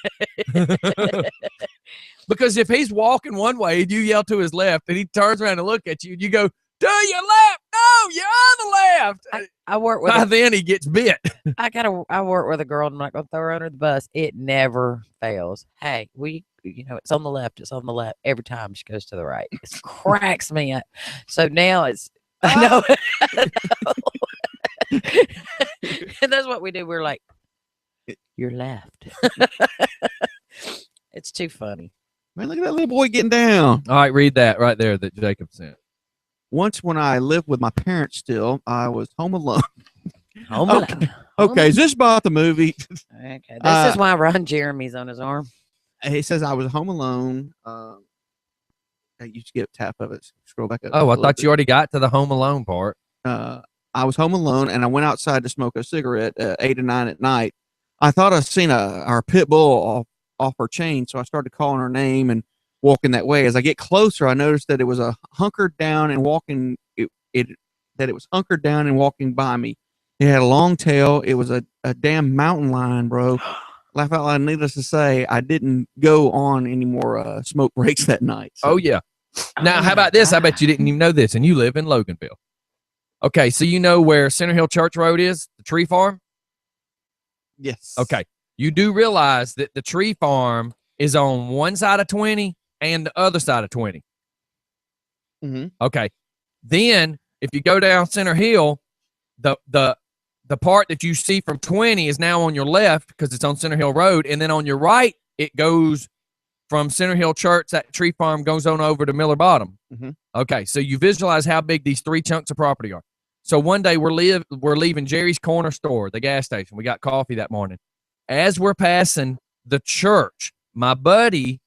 Because if he's walking one way and you yell to his left and he turns around and look at you and you go, to your left, no, your other left. I work with By then he gets bit. I work with a girl. I'm not gonna throw her under the bus. It never fails. Hey, it's on the left. It's on the left every time she goes to the right. It cracks me up. So now it's I know. And that's what we do. We're like, you're left. It's too funny. Man, look at that little boy getting down. All right, read that right there that Jacob sent. Once, when I lived with my parents, still, I was home alone. Home Okay. Alone. Okay, is this about the movie? Okay. This is why Ron Jeremy's on his arm. He says I was home alone. You skip tap of it. Scroll back up. Oh, I a little thought bit. you already got to the Home Alone part. I was home alone and I went outside to smoke a cigarette at 8 or 9 at night. I thought I seen our pit bull off her chain, so I started calling her name and walking that way. As I get closer, I noticed that it was hunkered down and walking. That it was hunkered down and walking by me. It had a long tail. It was a damn mountain lion, bro. Laugh out loud. Needless to say, I didn't go on any more smoke breaks that night. So. Oh yeah. Now, Oh how my about this? I bet God. you didn't even know this, and you live in Loganville. Okay, so you know where Center Hill Church Road is, the tree farm? Yes. Okay. You do realize that the tree farm is on one side of 20 and the other side of 20. Mhm. Okay. Then if you go down Center Hill, the part that you see from 20 is now on your left because it's on Center Hill Road, and then on your right it goes from Center Hill Church. That tree farm goes on over to Miller Bottom. Mhm. Okay, so you visualize how big these 3 chunks of property are. So one day we're leaving Jerry's Corner Store, the gas station. We got coffee that morning. As we're passing the church, my buddy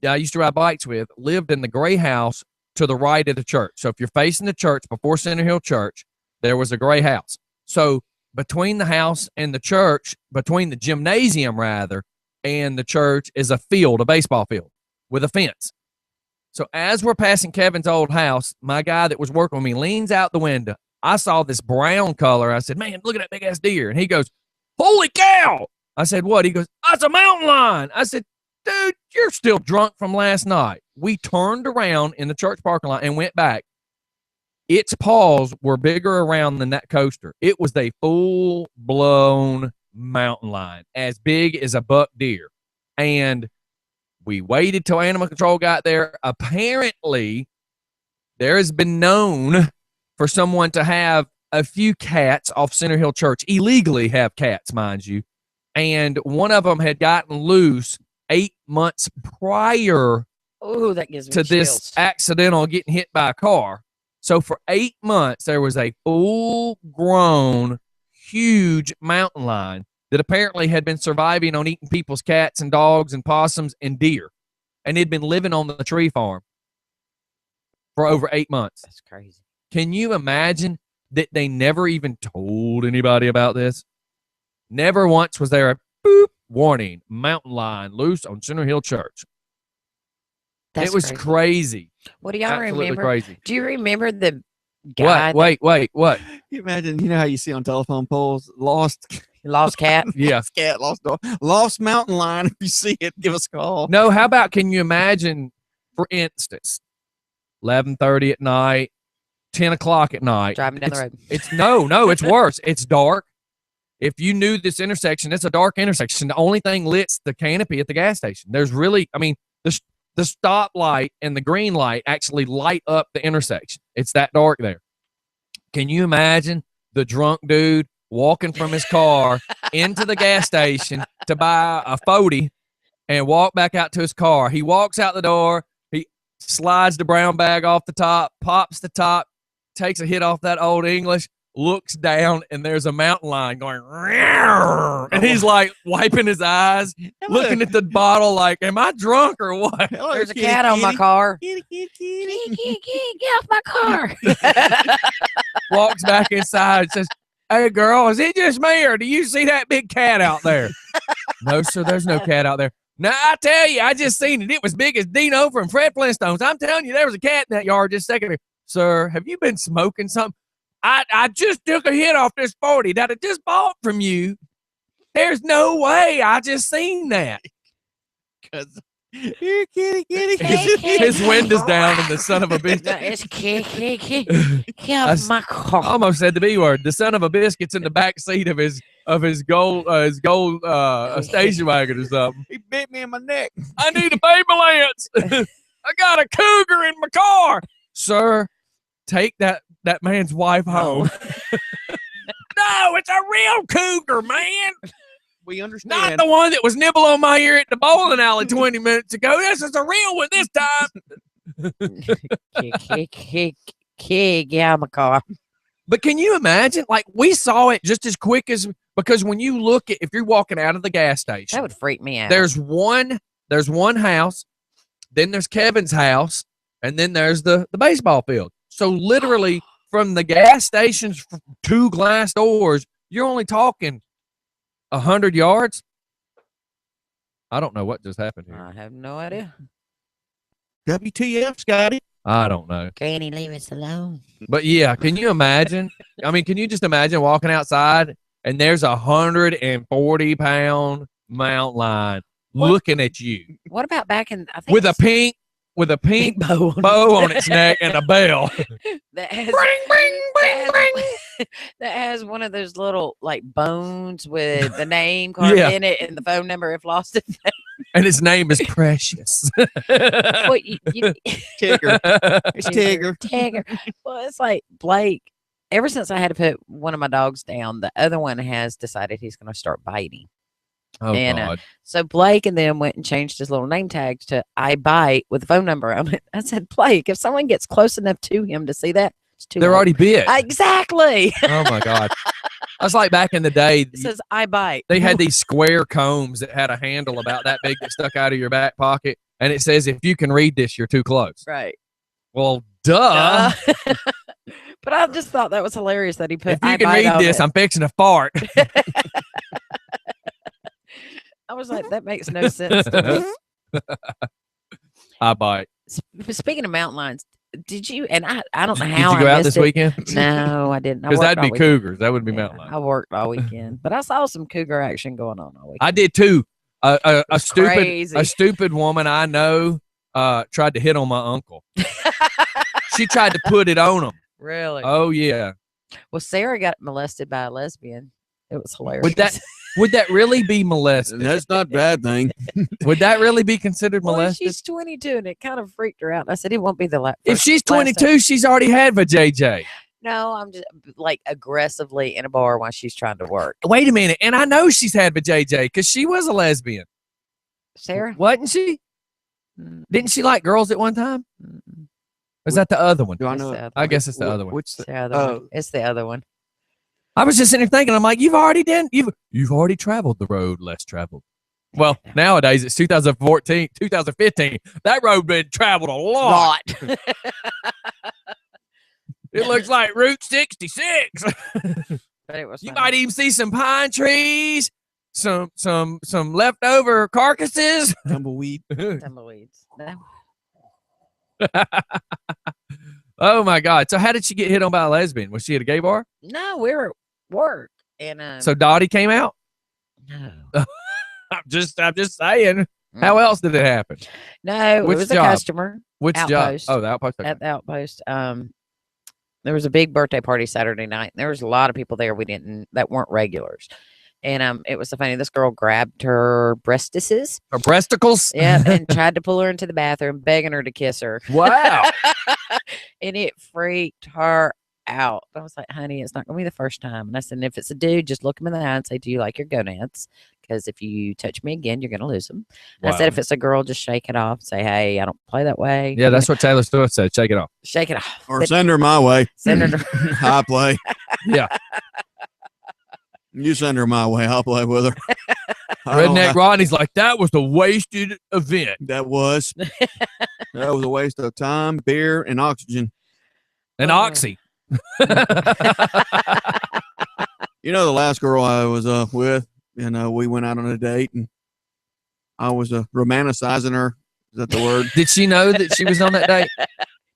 I used to ride bikes with lived in the gray house to the right of the church. So if you're facing the church before Center Hill Church, there was a gray house. So between the house and the church, between the gymnasium rather, and the church is a field, a baseball field with a fence. So as we're passing Kevin's old house, my guy that was working with me leans out the window. I saw this brown color. I said, man, look at that big ass deer. And he goes, holy cow. I said, what? He goes, that's a mountain lion. I said, dude, you're still drunk from last night. We turned around in the church parking lot and went back. Its paws were bigger around than that coaster. It was a full-blown mountain lion, as big as a buck deer. And we waited till animal control got there. Apparently, there has been known for someone to have a few cats off Center Hill Church, illegally have cats, mind you. And one of them had gotten loose 8 months prior Oh, that gives me to this chills. accidental getting hit by a car. So for 8 months, there was a full-grown, huge mountain lion that apparently had been surviving on eating people's cats and dogs and possums and deer. and he'd been living on the tree farm for over 8 months. That's crazy. Can you imagine that they never even told anybody about this? Never once was there a boop warning, mountain lion loose on Center Hill Church. That's it was crazy. What do y'all Absolutely remember? crazy. Do you remember the guy What? What? You imagine, you know how you see on telephone poles, lost that lost cat? Yeah. cat, lost dog, lost mountain lion. If you see it, give us a call. No, how about, can you imagine, for instance, 11:30 at night, 10 o'clock at night. Driving down the road. It's no, it's worse. It's dark. If you knew this intersection, it's a dark intersection. The only thing lit's the canopy at the gas station. There's really, I mean, the stoplight and the green light actually light up the intersection. It's that dark there. Can you imagine the drunk dude walking from his car into the gas station to buy a 40 and walk back out to his car? He walks out the door. He slides the brown bag off the top, pops the top, takes a hit off that Old English, looks down, and there's a mountain lion going, "Meow," and he's like wiping his eyes, looking at the bottle like, am I drunk or what? Hello, There's a kitty, cat on my kitty. car. Kitty, kitty, kitty. Get off my car. Walks back inside and says, hey, girl, is it just me or do you see that big cat out there? No, sir, there's no cat out there. Now, I tell you, I just seen it. It was big as Dino from Fred Flintstones. I'm telling you, there was a cat in that yard just a second ago. Sir, have you been smoking something? I just took a hit off this 40 that I just bought from you. There's no way. I just seen that. Here, kitty, kitty. His windows down and the son of a bitch. No, it's get off my car. I almost said the B word. The son of a biscuit's in the back seat of his gold station wagon or something. He bit me in my neck. I need a baby Lance. I got a cougar in my car. Sir, take that man's wife home. No, it's a real cougar, man. We Not understand. the one that was nibble on my ear at the bowling alley 20 minutes ago. This is a real one this time. Get out of my car. But can you imagine? Like, we saw it just as quick as, because when you look at, if you're walking out of the gas station, That would freak me out. there's one house, then there's Kevin's house, and then there's the baseball field. So literally from the gas station's 2 glass doors, you're only talking 100 yards. I don't know what just happened here. I have no idea. WTF, Scotty? I don't know. Can he leave us alone? But yeah, can you imagine? I mean, can you just imagine walking outside and there's 140-pound mountain lion looking at you What about back in? I think with a it's pink big bow. bow on its neck and a bell. That has, Bring, bring, bring, bring. that has one of those little like bones with the name carved Yeah. in it and the phone number if lost. It. And his name is Precious. Well, you, Tigger. It's Tigger. Tagger. Well, it's like Blake. Ever since I had to put one of my dogs down, the other one has decided he's going to start biting. Oh, And, God. So Blake and them went and changed his little name tag to I bite with a phone number on it. I said, Blake, if someone gets close enough to him to see that, it's too They're late. already bit. Exactly. Oh, my God. That's like back in the day. It says I bite. They had these square combs that had a handle about that big that stuck out of your back pocket. And it says, if you can read this, you're too close. Right. Well, duh. But I just thought that was hilarious that he put If you I can bite read on this, it. I'm fixing to fart. I was like, that makes no sense to me. I bite. Speaking of mountain lions, did you? And I don't know Did how you go I out missed this it. weekend? No, I didn't. I Because worked that'd all be weekend. cougars. That wouldn't be Yeah, mountain I lions. worked all weekend, but I saw some cougar action going on all weekend. I did too. A Crazy. stupid woman I know tried to hit on my uncle. She tried to put it on him. Really? Oh yeah. Well, Sarah got molested by a lesbian. It was hilarious. Would that really be molested? That's not a bad thing. Would that really be considered Well, molested? she's 22, and it kind of freaked her out. I said, it won't be the last. If she's 22, she's already had vajayjay. No, I'm just like aggressively in a bar while she's trying to work. Wait a minute, and I know she's had vajayjay because she was a lesbian, Sarah? wasn't she? Mm, Didn't she like girls at one time? mm, Was that the other one? Do I it's know? the other I one. guess it's the other one. Which It's the other one. It's the other one. I was just sitting there thinking, I'm like, you've already traveled the road less traveled. Well, nowadays it's 2014, 2015. That road been traveled a lot. Lot. It looks like Route 66. But it was You funny. might even see some pine trees, some leftover carcasses. Tumbleweed. Tumbleweeds. No. Oh my God! So how did she get hit on by a lesbian? Was she at a gay bar? No, we were at work. And So Dottie came out. no. I'm just saying. How else did it happen? No, Which it was job? a customer Which Outpost. job? Oh, the outpost. Okay. at the Outpost. There was a big birthday party Saturday night. There was a lot of people there that weren't regulars. And it was so funny. This girl grabbed her breastises, Her breasticles. yeah, and tried to pull her into the bathroom, begging her to kiss her. Wow. And it freaked her out. I was like, honey, it's not gonna be the first time. And I said, if it's a dude, just look him in the eye and say, do you like your gonads? Because if you touch me again, you're gonna lose them. I said, Wow. if it's a girl, just shake it off. Say, hey, I don't play that way. Yeah, that's what Taylor Swift said. Shake it off. Shake it off. Or But send her my way. send her to I play. Yeah. You send her my way. I'll play with her. I don't Redneck have- Rodney's like, that was a wasted event. That was a waste of time, beer, and oxygen. And Oh. Oxy. You know, the last girl I was with, and we went out on a date, and I was romanticizing her. Is that the word? Did she know that she was on that date?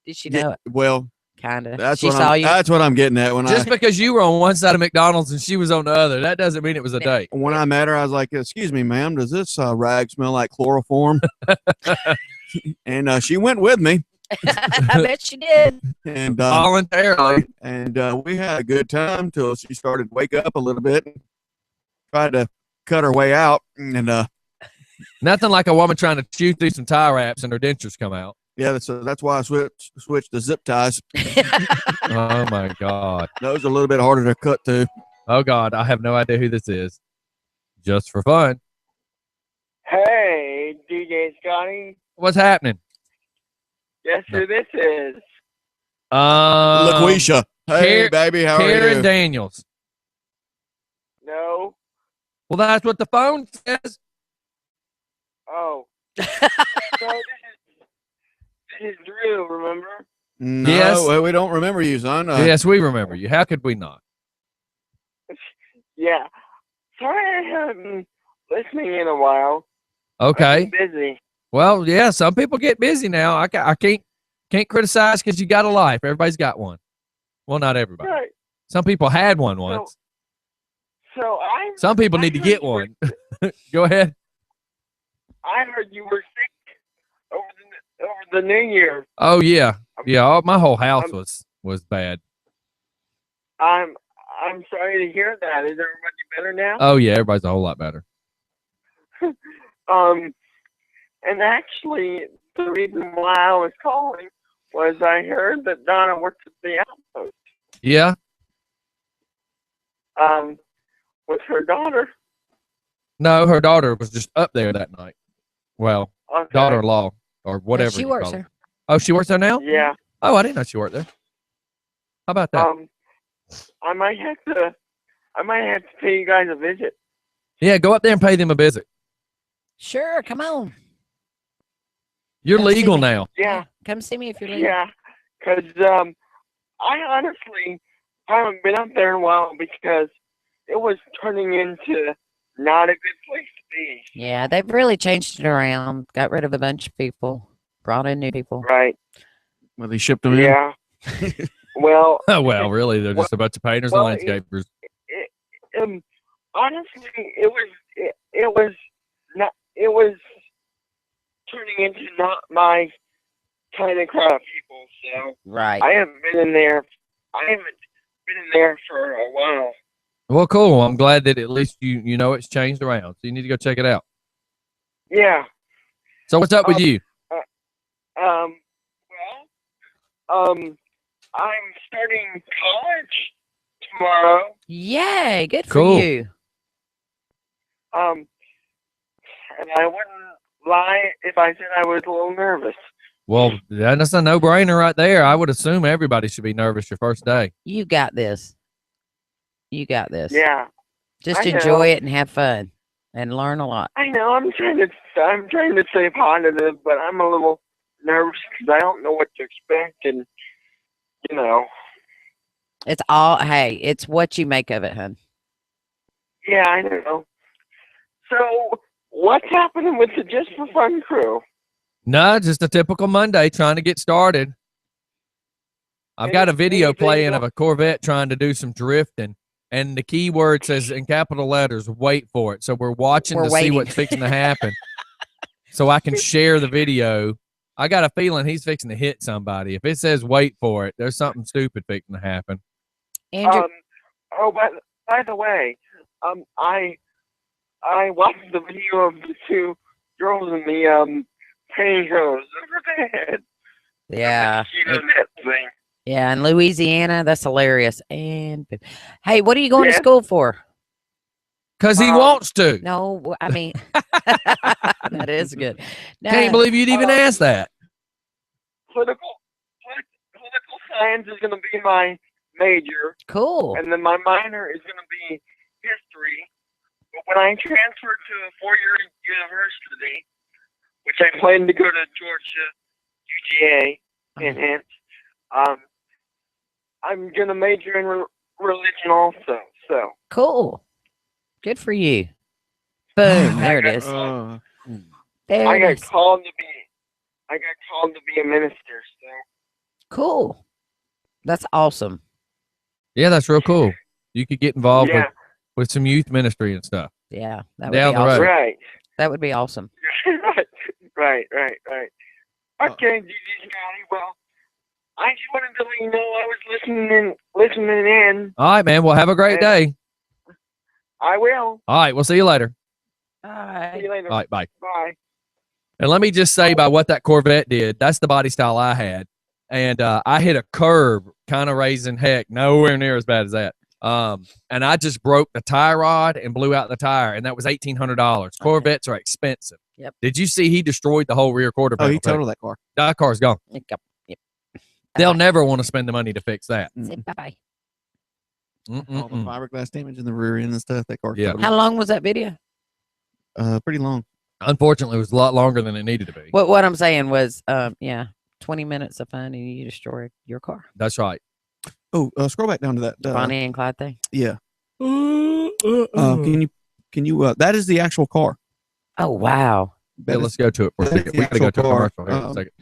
Did she know it? Well, Kind of. that's She what saw I'm, you. that's what I'm getting at. Just because you were on one side of McDonald's and she was on the other, that doesn't mean it was a date. When I met her, I was like, "Excuse me, ma'am, does this rag smell like chloroform?" And she went with me, I bet she did. and Voluntarily. we had a good time till she started to wake up a little bit and tried to cut her way out. And Nothing like a woman trying to chew through some tie wraps and her dentures come out. yeah, that's why I switched to zip ties. Oh my God. Those are a little bit harder to cut to. Oh God. I have no idea who this is. Just for fun. Hey, DJ Scotty. What's happening? Guess who this is? LaQuisha, hey Car- baby, how are Karen you? Daniels. No. Well, that's what the phone says. Oh. So this is Drew, remember? No, Yes. well, we don't remember you, son. Yes, we remember you. How could we not? Yeah. Sorry I haven't been listening in a while. Okay. I've been busy. Well, yeah, some people get busy now. I can't criticize because you got a life. Everybody's got one. Well, not everybody. Right. Some people had one once. So Some people need to get one. Go ahead. I heard you were sick over the New Year. Oh yeah, yeah. My whole house was bad. I'm sorry to hear that. Is everybody better now? Oh yeah, everybody's a whole lot better. And actually, the reason why I was calling was I heard that Donna works at the Outpost. Yeah. With her daughter. No, her daughter was just up there that night. Well, Okay. daughter-in-law or whatever. She you works call it. there. Oh, she works there now? Yeah. Oh, I didn't know she worked there. How about that? I might have to pay you guys a visit. Yeah, go up there and pay them a visit. Sure, come on. You're Come see legal me. now. Yeah. Come see me if you're leaving. Yeah. Because I honestly haven't been up there in a while because it was turning into not a good place to be. Yeah, they've really changed it around. Got rid of a bunch of people, brought in new people. Right. Well, they shipped them in. Yeah. Well, Oh, well, really, they're just a bunch of painters well, and landscapers. honestly, it was turning into not my kind of crowd of people. So Right. I haven't been in there. For a while. Well, cool. I'm glad that at least you know it's changed around. So you need to go check it out. Yeah. So what's up with Um, you? I'm starting college tomorrow. Yay, good for Cool. you. And I wouldn't lie if I said I was a little nervous. Well, that's a no-brainer right there. I would assume everybody should be nervous your first day. You got this. You got this. Yeah. Just I know. enjoy it and have fun. and learn a lot. I know I'm trying to stay positive, but I'm a little nervous because I don't know what to expect, and you know, It's all, hey, it's what you make of it, hun. yeah, I know. So what's happening with the Just for Fun crew? No, just a typical Monday trying to get started. I've got a video Anything playing else? of a Corvette trying to do some drifting, and the key word says in capital letters, wait for it. So we're watching We're to see waiting. what's fixing to happen so I can share the video. I got a feeling he's fixing to hit somebody. If it says wait for it, there's something stupid fixing to happen. Andrew, Oh, by the way, I watched the video of the two girls in the pantyhose over the head. yeah. Cute on that thing. Yeah, in Louisiana, that's hilarious. And hey, what are you going to Yeah. school for? Because he wants to. No, I mean that is good. No, Can't believe you'd even ask that. Political science is going to be my major, cool. and then my minor is going to be history. But when I transfer to a four-year university, which I plan to go to Georgia, UGA, and hence, I'm going to major in religion also. So Cool. Good for you. Boom. There it is. There I it got is. called to be a minister. So Cool. That's awesome. Yeah, that's real cool. You could get involved yeah, with some youth ministry and stuff. Yeah, that would Down be the road. awesome. right, That would be awesome. right. Okay, Gigi Scotty. Well, I just wanted to let you know I was listening in. All right, man. Well, have a great day. I will. All right, we'll see you later. All See right. you later. All right, bye. Bye. And let me just say by what that Corvette did, that's the body style I had. And I hit a curb, kind of raising heck, nowhere near as bad as that. And I just broke the tie rod and blew out the tire, and that was $1,800. Corvettes are expensive. Yep. Did you see he destroyed the whole rear quarter Oh, panel? he totaled that car. That car's gone. Yep. They'll never want to spend the money to fix that. Say bye-bye. All the Mm-mm-mm. fiberglass damage in the rear end and stuff. That car. Yeah. totaled. How long was that video? Pretty long. Unfortunately, it was a lot longer than it needed to be. What I'm saying was, 20 minutes of fun and you destroyed your car. That's right. Oh, scroll back down to that. Bonnie and Clyde thing. Yeah. Can you? That is the actual car. Oh wow. Yeah, That is- let's go to it for a that is second. the We got to go to a actual car. commercial here in a second.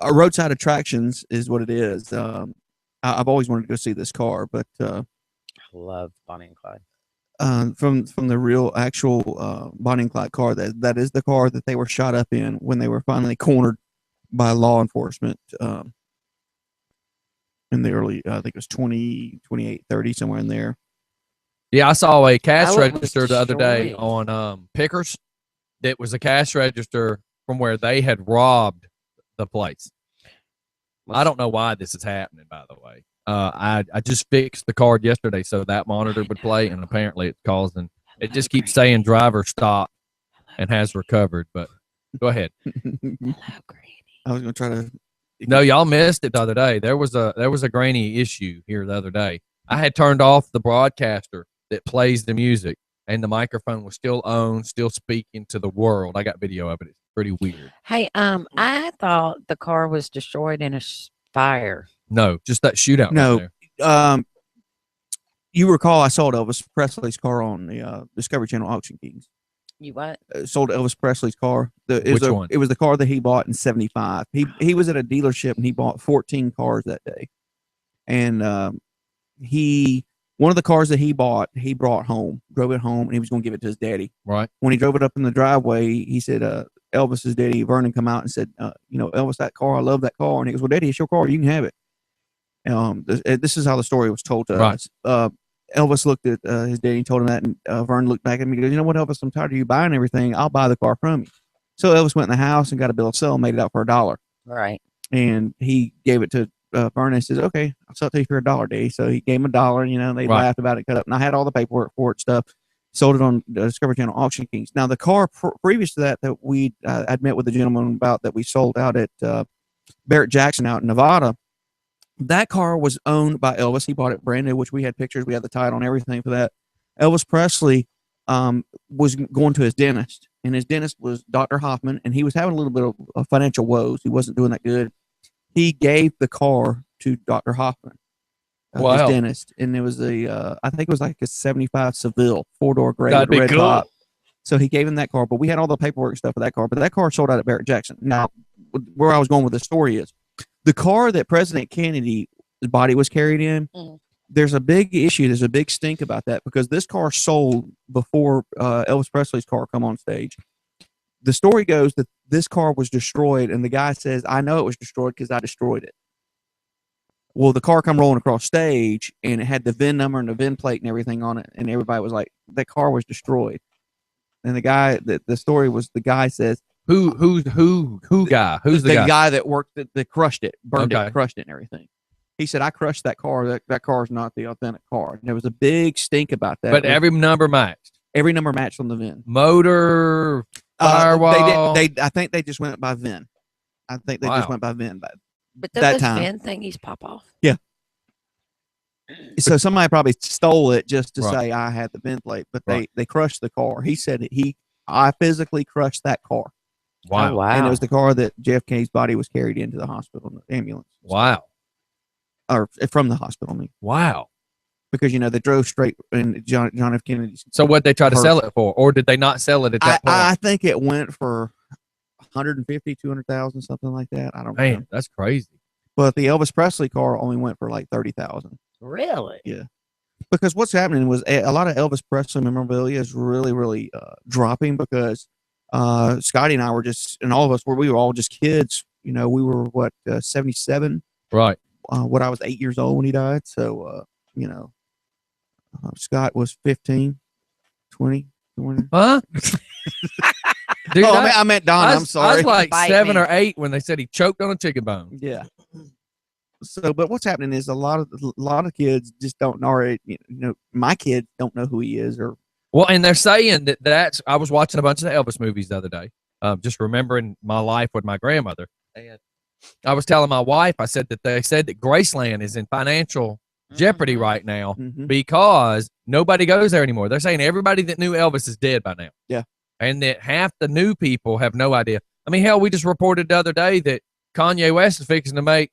A roadside attractions is what it is. I've always wanted to go see this car, but I love Bonnie and Clyde. from the real actual Bonnie and Clyde car, that is the car that they were shot up in when they were finally cornered by law enforcement in the early, I think it was 20, 28, 30, somewhere in there. Yeah, I saw a cash How it was register the other day destroyed. on Pickers. That was a cash register from where they had robbed the place. I don't know why this is happening, by the way. I just fixed the card yesterday so that monitor would play, and apparently it's causing. It just keeps saying driver stop and has recovered. But go ahead. Hello, Granny. I was going to try to. No, y'all missed it the other day. There was a grainy issue here the other day. I had turned off the broadcaster that plays the music, and the microphone was still on, still speaking to the world. I got video of it. It's pretty weird. Hey, I thought the car was destroyed in a fire. No, just that shootout. No. Right there. You recall I sold Elvis Presley's car on the Discovery Channel Auction Kings. You what? Sold Elvis Presley's car. Which one? It was the car that he bought in '75. He was at a dealership and he bought 14 cars that day. And one of the cars that he bought, he brought home, drove it home, and he was going to give it to his daddy. Right. When he drove it up in the driveway, he said, Elvis's daddy, Vernon, come out and said, Elvis, that car, I love that car. And he goes, well, Daddy, it's your car. You can have it. This is how the story was told to Right. us. Elvis looked at his daddy and told him that, and Vernon looked back at me and goes, you know what, Elvis, I'm tired of you buying everything. I'll buy the car from you. So Elvis went in the house and got a bill of sale, made it out for $1. Right. And he gave it to Vernon and says, okay, I'll sell it to you for $1, Daddy. So he gave him $1, they Right. laughed about it, cut up. And I had all the paperwork for it, stuff. Sold it on the Discovery Channel Auction Kings. Now, the car previous to that we I'd met with the gentleman about that we sold out at Barrett Jackson out in Nevada. That car was owned by Elvis. He bought it brand new, which we had pictures. We had the title and everything for that. Elvis Presley was going to his dentist, and his dentist was Dr. Hoffman, and he was having a little bit of financial woes. He wasn't doing that good. He gave the car to Dr. Hoffman, his Wow. dentist, and it was I think it was like a 75 Seville 4-door gray That'd with a be red cool. top. So he gave him that car, but we had all the paperwork and stuff for that car, but that car sold out at Barrett Jackson. Now, where I was going with the story is the car that President Kennedy's body was carried in. Mhm. There's a big issue. There's a big stink about that because this car sold before Elvis Presley's car come on stage. The story goes that this car was destroyed, and the guy says, "I know it was destroyed because I destroyed it." Well, the car come rolling across stage, and it had the VIN number and the VIN plate and everything on it, and everybody was like, "That car was destroyed." And the guy, the story was, the guy says, Who guy? Who's the guy? that worked that crushed it, burned Okay. it, crushed it, and everything. He said, "I crushed that car. That car is not the authentic car." And there was a big stink about that. But every number matched. every number matched on the VIN. Motor, firewall. They I think they just went by VIN. I think they just Wow. went by VIN. But that those time. VIN thingies pop off. So somebody probably stole it just to Right. say I had the VIN plate, but Right. they crushed the car. He said I physically crushed that car, Wow. Oh, wow. and it was the car that JFK's body was carried into the hospital in the ambulance, Wow. or from the hospital, I mean, Wow. because they drove straight in John F. Kennedy's. So what they try to Perfect. sell it for, or did they not sell it at that point? I think it went for 150, 200,000, something like that. I don't know. Man, that's crazy. But the Elvis Presley car only went for like 30,000. Really? Because what's happening was a lot of Elvis Presley memorabilia is really, really dropping because Scotty and I were just, and all of us we were all just kids. We were 77. Right. What I was 8 years old when he died. So, Scott was 15, 20. Huh? Dude, Oh, I, I meant Don. I I'm was, I sorry. was like Bite 7 me. or 8 when they said he choked on a chicken bone. Yeah. So, but what's happening is a lot of kids just don't know. Or, my kids don't know who he is, or Well, and they're saying that's. I was watching a bunch of the Elvis movies the other day, just remembering my life with my grandmother. And I was telling my wife, I said that they said that Graceland is in financial jeopardy Mhm. right now Mhm. because nobody goes there anymore. They're saying everybody that knew Elvis is dead by now. Yeah. And that half the new people have no idea. I mean, hell, we just reported the other day that Kanye West is fixing to make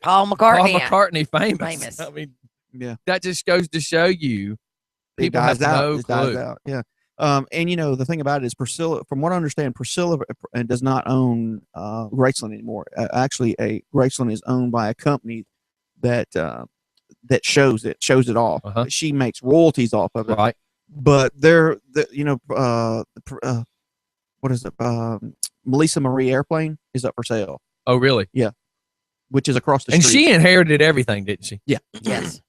Paul Paul McCartney. McCartney famous. Famous. I mean, yeah. that just goes to show you It people have dies out. no It dies clue. out. Yeah. And the thing about it is Priscilla, from what I understand, Priscilla does not own Graceland anymore. Actually, Graceland is owned by a company that shows it off. Uh-huh. She makes royalties off of it. Right. But what is it? Melissa Marie Airplane is up for sale, Oh, really? which is across the And street. she inherited everything, didn't she? Yes.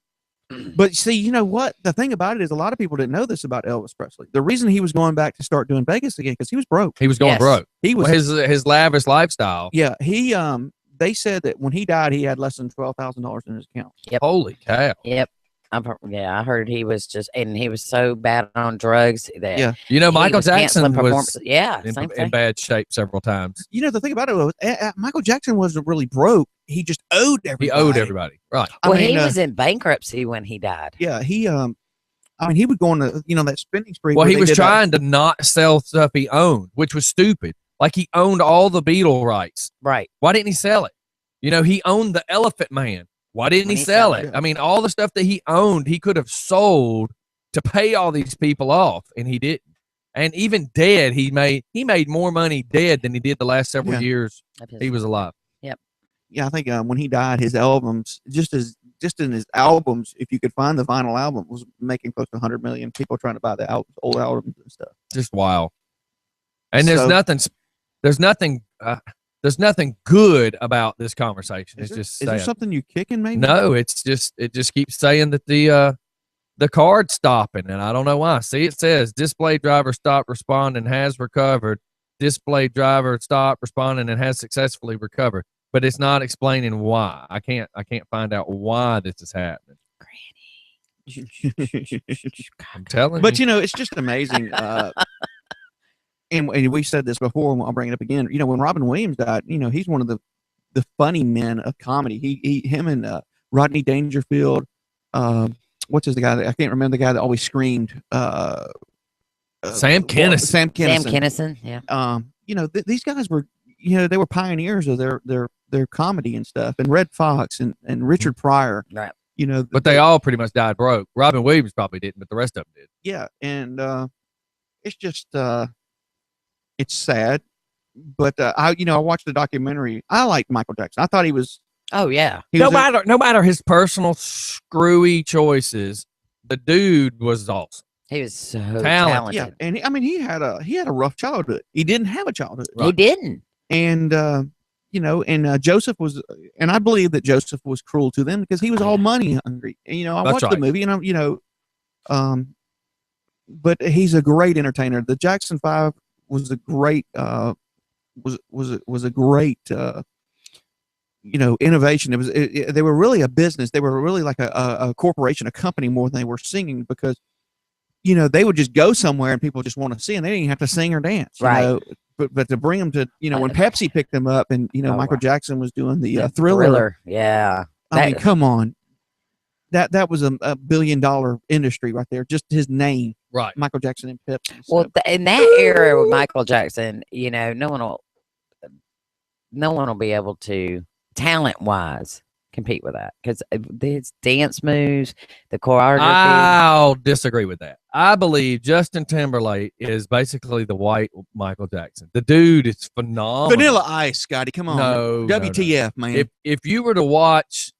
But see, you know what? The thing about it is a lot of people didn't know this about Elvis Presley. The reason he was going back to start doing Vegas again, because he was broke. He was going Yes. broke. He was, Well, his lavish lifestyle. yeah, they said that when he died, he had less than $12,000 in his account. Holy cow! Yep. I heard he was and he was so bad on drugs that Yeah. You know, he Michael was canceling Jackson was performances. Yeah, same in thing. bad shape several times. You know, the thing about it was Michael Jackson wasn't really broke. He just owed everybody. He owed everybody. Right. I Well, mean, he was in bankruptcy when he died. Yeah, he would go on that spending spree. Well, where he they was did that- trying to not sell stuff he owned, which was stupid. Like he owned all the Beatle rights. Right. Why didn't he sell it? He owned the Elephant Man. Why didn't he sell it? I mean, all the stuff that he owned, he could have sold to pay all these people off, and he didn't. And even dead, he made more money dead than he did the last several Yeah. years Of his- he was alive. Yeah, I think when he died, his albums, just in his albums, if you could find the vinyl album, was making close to 100 million people trying to buy the old albums and stuff. Just wow. And So- there's nothing good about this conversation. Is It's just is there sad. something you kicking maybe? No, it just keeps saying that the card's stopping, and I don't know why. See, it says display driver stopped responding, has recovered. Display driver stopped responding and has successfully recovered, but it's not explaining why. I can't find out why this is happening. I'm telling But you. it's just amazing. And we said this before, and I'll bring it up again. When Robin Williams died, he's one of the funny men of comedy. Him and Rodney Dangerfield. What's his the guy? I can't remember the guy that always screamed. Sam Kinison. Sam Sam Kinison. Kinison. Yeah. You know, these guys were, you know, they were pioneers of their comedy and stuff. And Red Fox and Richard Pryor. Right. You know, But they all pretty much died broke. Robin Williams probably didn't, but the rest of them did. yeah, and it's just it's sad. But I watched the documentary. I liked Michael Jackson. I thought he was. Oh yeah. He No was matter his personal screwy choices, the dude was awesome. He was so Talented. talented. yeah, and he had a rough childhood. He didn't have a childhood, He didn't. and Joseph was, and I believe that Joseph was cruel to them because he was all money hungry. And I That's watched the right. movie, and but he's a great entertainer. The Jackson 5 was a great was a great innovation. They were really a business. They were really like a corporation, a company more than they were singing, because they would just go somewhere and people just want to see, and they didn't even have to sing or dance. Right. But to bring them to when Pepsi picked them up, and Oh, Michael wow. Jackson was doing the The Thriller. Yeah. I mean, That- come on. That was a $1 billion industry right there. Just his name, Right. Michael Jackson and Pepsi. Well, So, in that era with Michael Jackson, no one will be able to, talent wise, compete with that, because his dance moves, the choreography. I'll disagree with that. I believe Justin Timberlake is basically the white Michael Jackson. The dude is phenomenal. Vanilla Ice, Scotty. Come on. No, no, no. WTF, man. If you were to watch,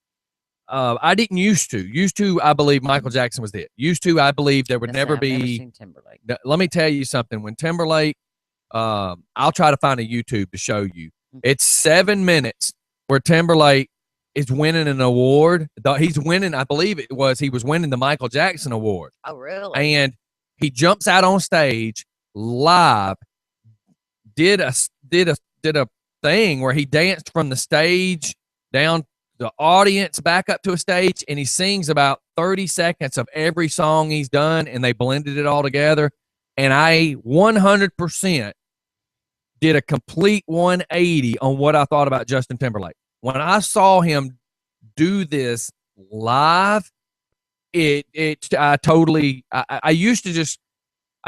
I didn't used to. I believe Michael Jackson was it. Used to, I believe there would Listen, never I've never be. seen Timberlake. Let me tell you something. When Timberlake, I'll try to find a YouTube to show you. It's 7 minutes where Timberlake is winning an award. He's winning, I believe he was winning the Michael Jackson Award. Oh, really? And he jumps out on stage live, did a thing where he danced from the stage down the audience back up to a stage, and he sings about 30 seconds of every song he's done, and they blended it all together. And I 100% did a complete 180 on what I thought about Justin Timberlake. When I saw him do this live, I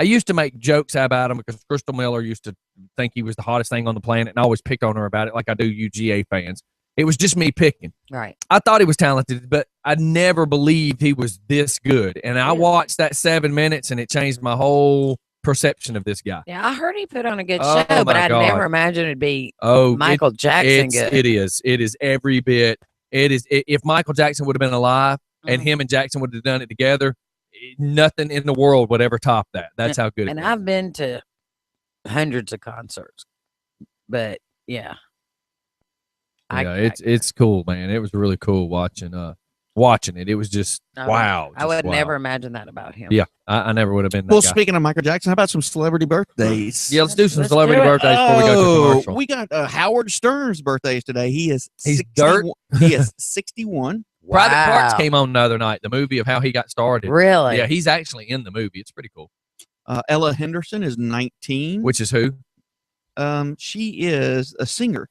used to make jokes about him because Crystal Miller used to think he was the hottest thing on the planet, and I always picked on her about it like I do UGA fans. It was just me picking. Right. I thought he was talented, but I never believed he was this good. And I watched that 7 minutes, and it changed my whole perception of this guy. Yeah, I heard he put on a good Oh, show, but my I'd God. never imagined it'd be Oh, Michael Jackson it's, good. it is. It is every bit. It is. If Michael Jackson would have been alive and Mhm. him and Jackson would have done it together, nothing in the world would ever top that. That's how good it And was. I've been to hundreds of concerts, but yeah. Yeah, it's cool, man. It was really cool watching it. It was just wow. I would just wow. never imagine that about him. Yeah, I never would have been that Well, guy. speaking of Michael Jackson, how about some celebrity birthdays? Yeah, let's do some Let's celebrity do it. birthdays before we go to commercial. We got Howard Stern's birthdays today. He's dirt. He is 61. Private Parts Wow. came on the other night. The movie of how he got started. Really? Yeah, he's actually in the movie. It's pretty cool. Ella Henderson is 19. Which is who? She is a singer.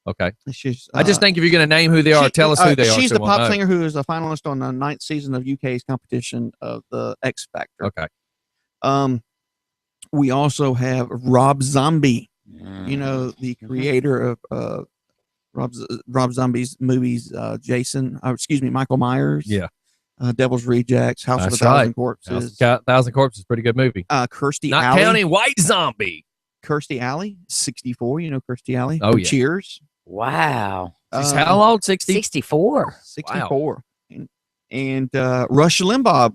Okay. She's. I just think if you're going to name who they are, tell us who they are. She's so the we'll pop know. singer who is a finalist on the 9th season of UK's competition of the X Factor. Okay. We also have Rob Zombie. Mm. You know, the creator of Rob Zombie's movies, Michael Myers. Yeah. Devil's Rejects, House of a That's Thousand right. Corpses. Thousand Corpses, pretty good movie. Kirstie Not Alley. counting White Zombie. Kirstie Alley, 64. You know Kirstie Alley? Oh, from yeah. Cheers. Wow. She's Um, how old? 60? 64. 64. And Rush Limbaugh,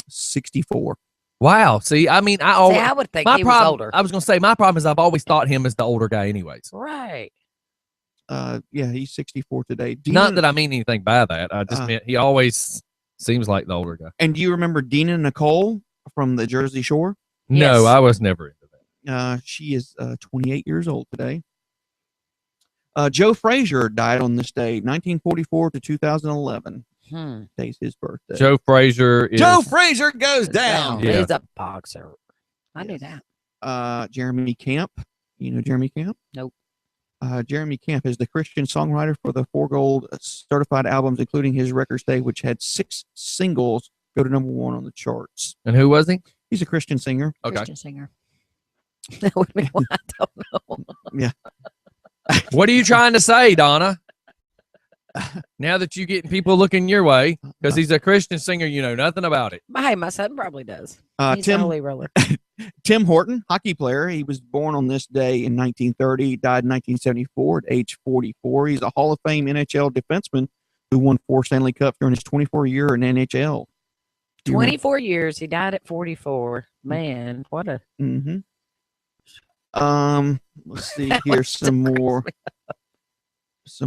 64. Wow. See, I mean, See, I would think my he was problem. older. I was going to say my problem is I've always thought him as the older guy, anyways. Right. Yeah, he's 64 today. Not that I mean anything by that. I just Uh, meant he always seems like the older guy. And do you remember Dina Nicole from the Jersey Shore? No, Yes. I was never into that. She is 28 years old today. Joe Frazier died on this day, 1944 to 2011. Today's his birthday. Joe Frazier is. Joe Frazier goes down. Yeah. He's a boxer. I knew that. Jeremy Camp. You know Jeremy Camp? Nope. Jeremy Camp is the Christian songwriter for the 4 gold certified albums, including his record stay, which had 6 singles go to #1 on the charts. And who was he? He's a Christian singer. Okay. Christian singer. That would be one I don't know. What are you trying to say, Donna? Now that you getting people looking your way, because he's a Christian singer, you know nothing about it. But hey, my son probably does. He's a Tim holy roller. Tim Horton, hockey player. He was born on this day in 1930, died in 1974 at age 44. He's a Hall of Fame NHL defenseman who won 4 Stanley Cups during his 24-year in NHL. 24 years. He died at 44. Man, what a. Mm-hmm. Let's see here. Some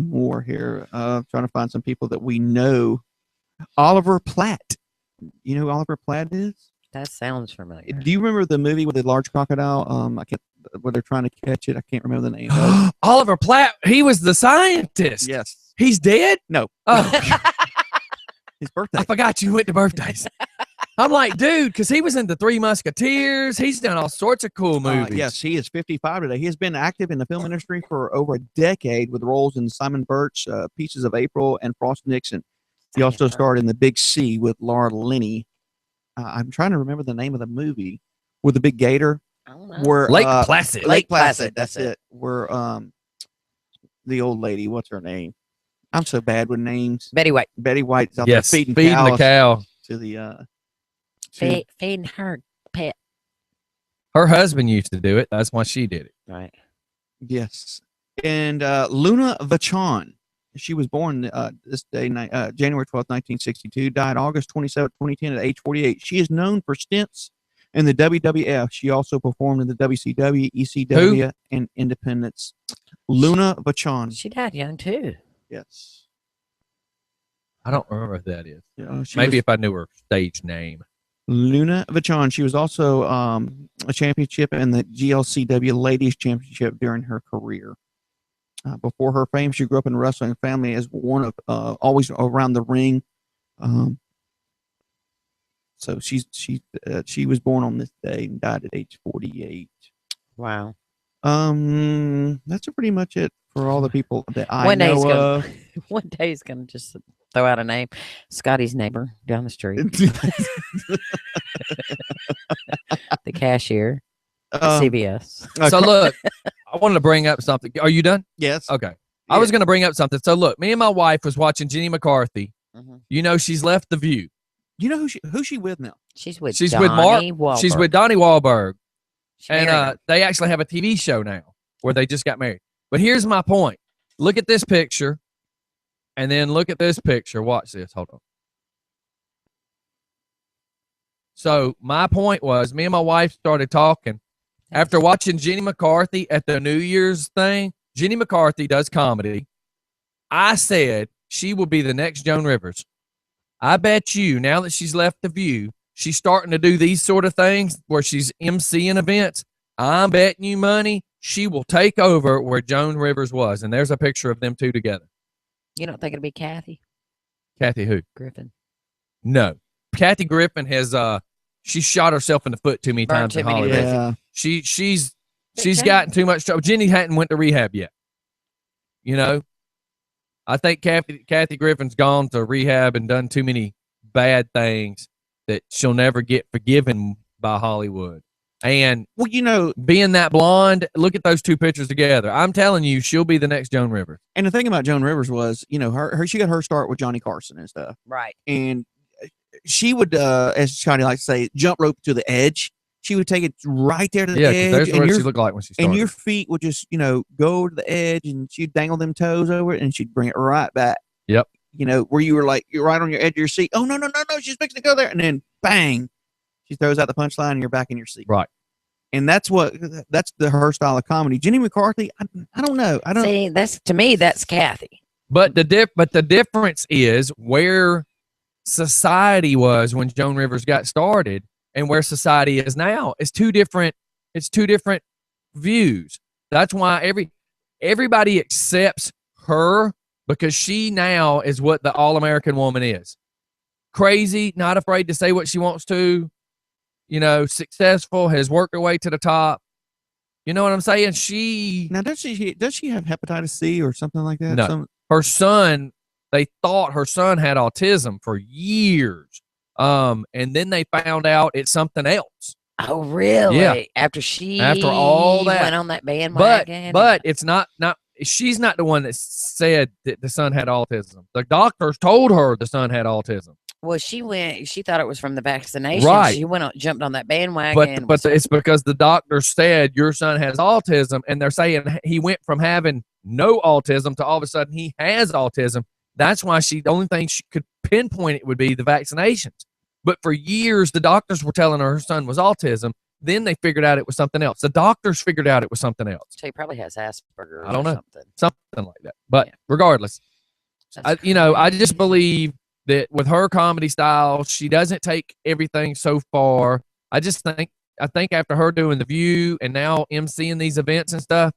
more here. Trying to find some people that we know. Oliver Platt. You know who Oliver Platt is? That sounds familiar. Do you remember the movie with the large crocodile? I can't. Where they're trying to catch it. I can't remember the name. of Oliver Platt, he was the scientist. Yes. He's dead? No. Oh, His birthday. I forgot you went to birthdays. I'm like, dude, because he was in the Three Musketeers. He's done all sorts of cool movies. Yes, he is 55 today. He has been active in the film industry for over a decade with roles in Simon Birch, Pieces of April, and Frost Nixon. He also starred in The Big C with Laura Linney. I'm trying to remember the name of the movie with the big gator. I don't know. Where Lake Placid. Lake Placid, Placid. That's that's it. Where the old lady, what's her name? I'm so bad with names. Betty White. Betty White's out Yes, there feeding feeding the cows cow. to the Feeding her pet. Her husband used to do it. That's why she did it. Right. Yes. And Luna Vachon. She was born this day, January 12th, 1962, died August 27th, 2010 at age 48. She is known for stints in the WWF. She also performed in the WCW, ECW, and Independence. Luna Vachon. She died young too. Yes. I don't remember who that is. She Maybe was if I knew her stage name. Luna Vachon. She was also a championship in the GLCW Ladies Championship during her career. Before her fame, she grew up in a wrestling family as one of always around the ring. So she was born on this day and died at age 48. Wow. That's pretty much it for all the people that I One day he's know gonna, of. one day he's gonna just throw out a name. Scotty's neighbor down the street, the cashier, at CVS. So look, I wanted to bring up something. Are you done? Yes. Okay. I was going to bring up something. So look, me and my wife was watching Jenny McCarthy. Mhm. You know, she's left The View. You know who's she with now? She's with She's with Mark. Donnie Wahlberg. She's with Donnie Wahlberg. She married him. And they actually have a TV show now where they just got married. But here's my point. Look at this picture. And then look at this picture. Watch this. Hold on. So my point was, me and my wife started talking after watching Jenny McCarthy at the New Year's thing. Jenny McCarthy does comedy. I said she will be the next Joan Rivers. I bet you now that she's left The View, she's starting to do these sort of things where she's emceeing events. I'm betting you money she will take over where Joan Rivers was. And there's a picture of them two together. You don't think it'll be Kathy Kathy who? Griffin? No. Kathy Griffin has she shot herself in the foot too many Burned times in too many Hollywood. bridges. She's Jenny- gotten too much trouble. Jenny hadn't went to rehab yet. You know? I think Kathy Griffin's gone to rehab and done too many bad things that she'll never get forgiven by Hollywood. And Well, you know, being that blonde, look at those two pictures together. I'm telling you, she'll be the next Joan Rivers. and the thing about Joan Rivers was, you know, her she got her start with Johnny Carson and stuff. Right. And she would, as Scotty likes to say, jump rope to the edge. She would take it right there to the Yeah, edge, because there's and what your, she looked like when she started. and your feet would just, you know, go to the edge, and she'd dangle them toes over it, and she'd bring it right back. Yep. You know, where you were like, you're right on your edge of your seat. Oh, no, she's fixing to go there. And then bang, she throws out the punchline, and you're back in your seat. Right. And that's her style of comedy. Jenny McCarthy, I don't know. I don't. See, to me, that's Kathy. But the difference is where society was when Joan Rivers got started and where society is now. It's two different views. That's why everybody accepts her because she now is what the all-American woman is. Crazy, not afraid to say what she wants to, you know, successful, has worked her way to the top. You know what I'm saying? Now, does she have hepatitis C or something like that? No. Her son, they thought her son had autism for years. And then they found out it's something else. Oh, really? After she all that. went on that bandwagon. But it's not she's not the one that said that the son had autism. The doctors told her the son had autism. Well, she thought it was from the vaccination. Right. She jumped on that bandwagon. But it's because the doctor said your son has autism, and they're saying he went from having no autism to all of a sudden he has autism. That's why the only thing she could pinpoint it would be the vaccinations. But for years, the doctors were telling her son was autism. Then they figured out it was something else. The doctors figured out it was something else. So he probably has Asperger's. I don't know. Something. Something like that. But regardless, I just believe that with her comedy style, she doesn't take everything so far. I think after her doing The View and now emceeing these events and stuff,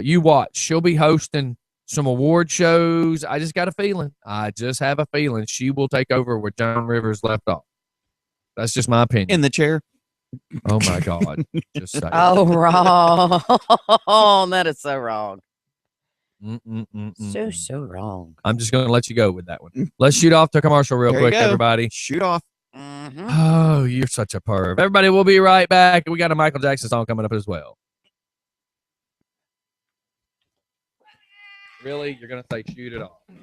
you watch. She'll be hosting some award shows. I just got a feeling. I just have a feeling she will take over where Joan Rivers left off. That's just my opinion. In the chair. Oh my God. Just say Oh, wrong. That is so wrong. So wrong. I'm just going to let you go with that one. Let's shoot off to commercial real There you quick, go. everybody. Shoot off. Mm-hmm. Oh, you're such a perv. Everybody, we'll be right back. We got a Michael Jackson song coming up as well. Really? You're going to say shoot it off? I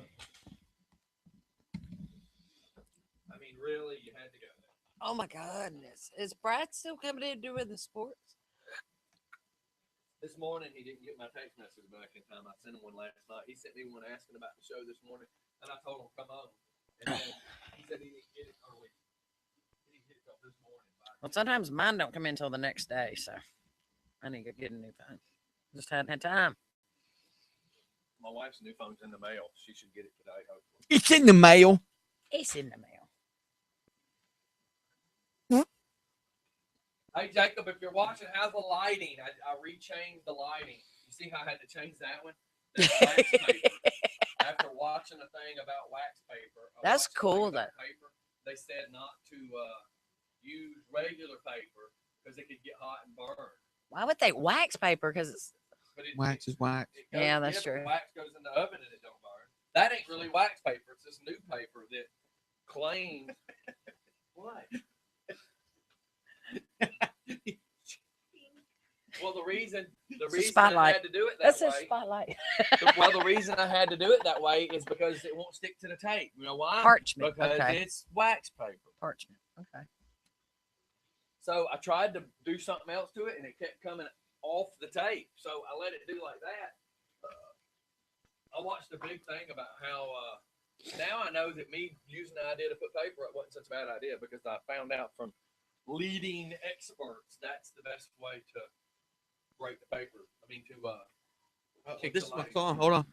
mean, really? You had to go there. Oh my goodness. Is Brad still coming in doing the sports? This morning, he didn't get my text message back in time. I sent him one last night. He sent me one asking about the show this morning, and I told him, come on. And then he said he didn't get it early. He didn't get it till this morning. Well, sometimes mine don't come in until the next day, so I need to get a new phone. Just hadn't had time. My wife's new phone's in the mail. She should get it today, hopefully. It's in the mail. It's in the mail. Hey, Jacob, if you're watching, how's the lighting? I rechanged the lighting. You see how I had to change that one? That's wax paper. After watching a thing about wax paper. That's cool, though. Paper, they said not to use regular paper because it could get hot and burn. Why would they wax paper? Because it's Wax is wax. Yeah, that's true. Wax goes in the oven and it don't burn. That ain't really wax paper. It's this new paper that claims. What? Well, the reason I had to do it that that's a way. spotlight. Well, the reason I had to do it that way is because it won't stick to the tape. You know why? Parchment. Because Okay. it's wax paper. Parchment. Okay. So I tried to do something else to it, and it kept coming off the tape. So I let it do like that. I watched a big thing about how now I know that me using the idea to put paper up wasn't such a bad idea because I found out from leading experts that's the best way to break the paper. I mean, to kick This the is my light. song. Hold on.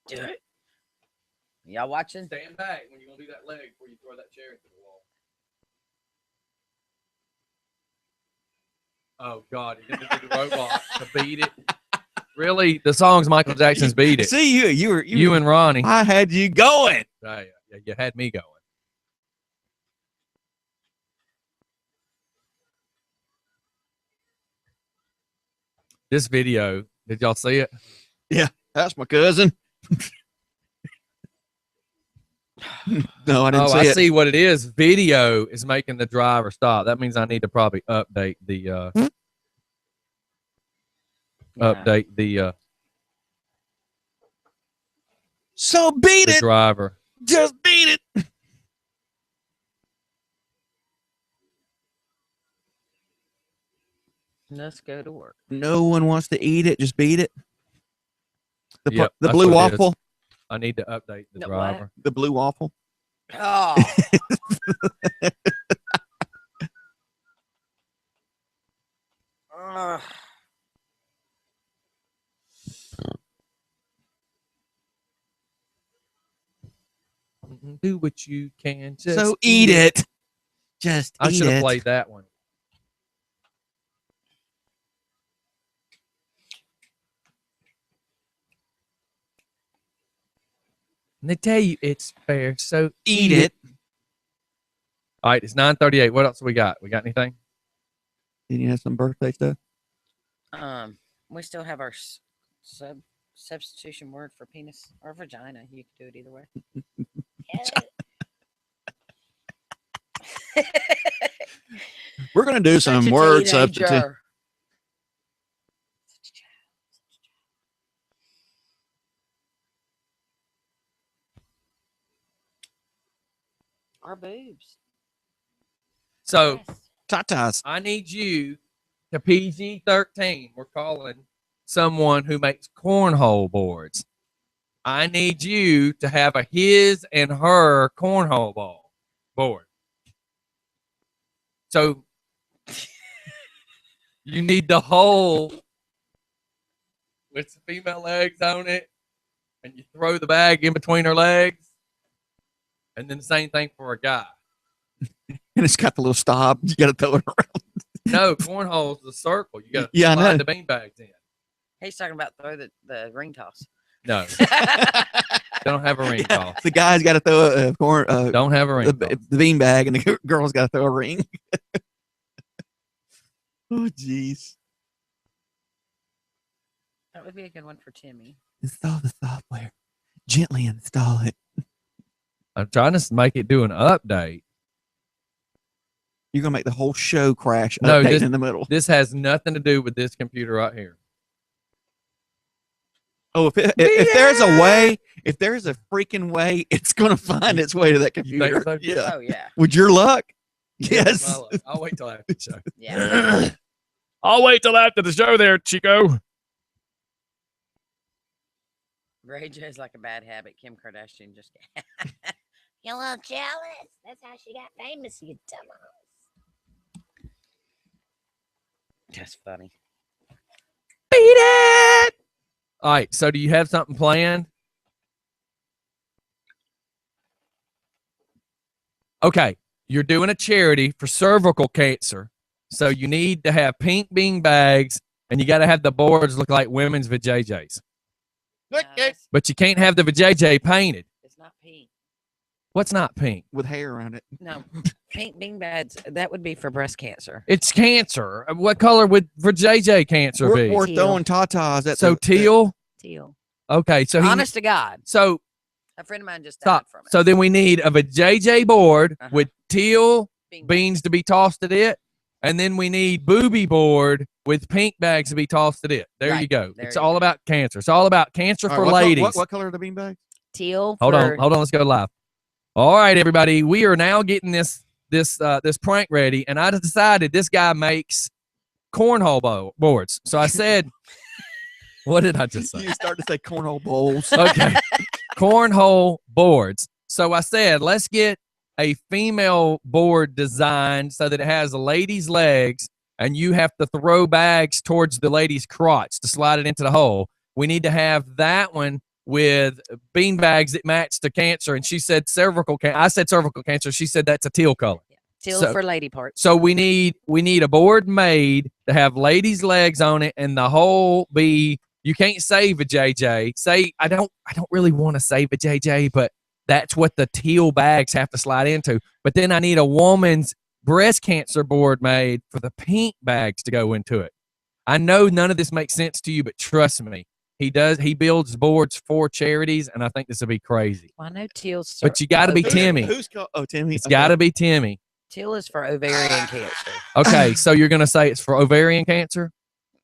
Do it. Y'all watching? Stand back when you're gonna do that leg before you throw that chair into the wall. Oh God, you're gonna do the robot to beat it. Really, the song's Michael Jackson's "Beat It." See you You and Ronnie. I had you going. Yeah, you had me going. This video, did y'all see it? That's my cousin. No, I didn't see I it. see what it is. Video is making the driver stop. That means I need to probably update the So beat the it. driver. Just beat it. Let's go to work. No one wants to eat it. Just beat it. The Yep, the that's blue what it is. waffle. I need to update the The what? driver. The blue waffle. Oh. Ugh. Do what you can. Just So eat it. Just I eat should have it. played that one. And they tell you it's fair, so Eat it. All right, it's 9:38. What else we got? We got anything? Did you have some birthday stuff? We still have our substitution word for penis or vagina. You can do it either way. We're gonna do some Such a word substitute. teenager. Our boobs. So Yes. Tatas. I need you to PG-13. We're calling someone who makes cornhole boards. I need you to have a his and her cornhole board. So you need the hole with some female legs on it, and you throw the bag in between her legs, and then the same thing for a guy. And it's got the little stop. You got to throw it around. No, cornhole's the circle. You got to Yeah, I slide know. the bean bags in. He's talking about throw the ring toss. No, don't have a ring toss. The guy's got to throw a corn, Don't have a ring toss. the bean bag, and the girl's got to throw a ring. Oh, jeez. That would be a good one for Timmy. Install the software. Gently install it. I'm trying to make it do an update. You're gonna make the whole show crash. No, Update this- in the middle. This has nothing to do with this computer right here. Oh, if there's a way, if there's a freaking way, it's gonna find its way to that You think computer. so? Yeah. Oh yeah, With your luck, yes. I'll wait till after the show. yeah. I'll wait till after the show there, Chico. Ray J's like a bad habit. Kim Kardashian just. You a little jealous? That's how she got famous, you dumbass. That's funny. Beat it! All right, so do you have something planned? Okay, you're doing a charity for cervical cancer. So you need to have pink bean bags, and you got to have the boards look like women's vajayjays. But you can't have the vajayjay painted. It's not pink. What's not pink? With hair around it. No, pink bean bags. That would be for breast cancer. It's cancer. What color would vajayjay cancer be? We're Teal. throwing tatas at So the, teal. Teal. Okay, so Honest to God, so a friend of mine just died stop. from it. So then we need a vajayjay board Uh-huh. with teal Bean beans to be tossed at it, and then we need booby board with pink bags to be tossed at it. There you Right. go. There It's you all go. about cancer. It's all about cancer All for right, ladies. What color are the beanbags? teal. Hold for, on. Let's go live. All right, everybody. We are now getting this prank ready, and I decided this guy makes cornhole boards. So I said, what did I just say? You start to say cornhole bowls. Okay, cornhole boards. So I said, let's get a female board designed so that it has a lady's legs, and you have to throw bags towards the lady's crotch to slide it into the hole. We need to have that one with bean bags that match the cancer. And she said cervical cancer. I said cervical cancer. She said that's a teal color. Teal So- for lady parts. So we need a board made to have ladies' legs on it, and the hole be. You can't save a JJ. Say I don't really want to save a JJ, but that's what the teal bags have to slide into. But then I need a woman's breast cancer board made for the pink bags to go into it. I know none of this makes sense to you, but trust me, he does. He builds boards for charities, and I think this will be crazy. Well, I know teal's. But you got to be Timmy. Who's called? Oh, Timmy. It's got to be Timmy. Teal is for ovarian cancer. Okay, so you're gonna say it's for ovarian cancer?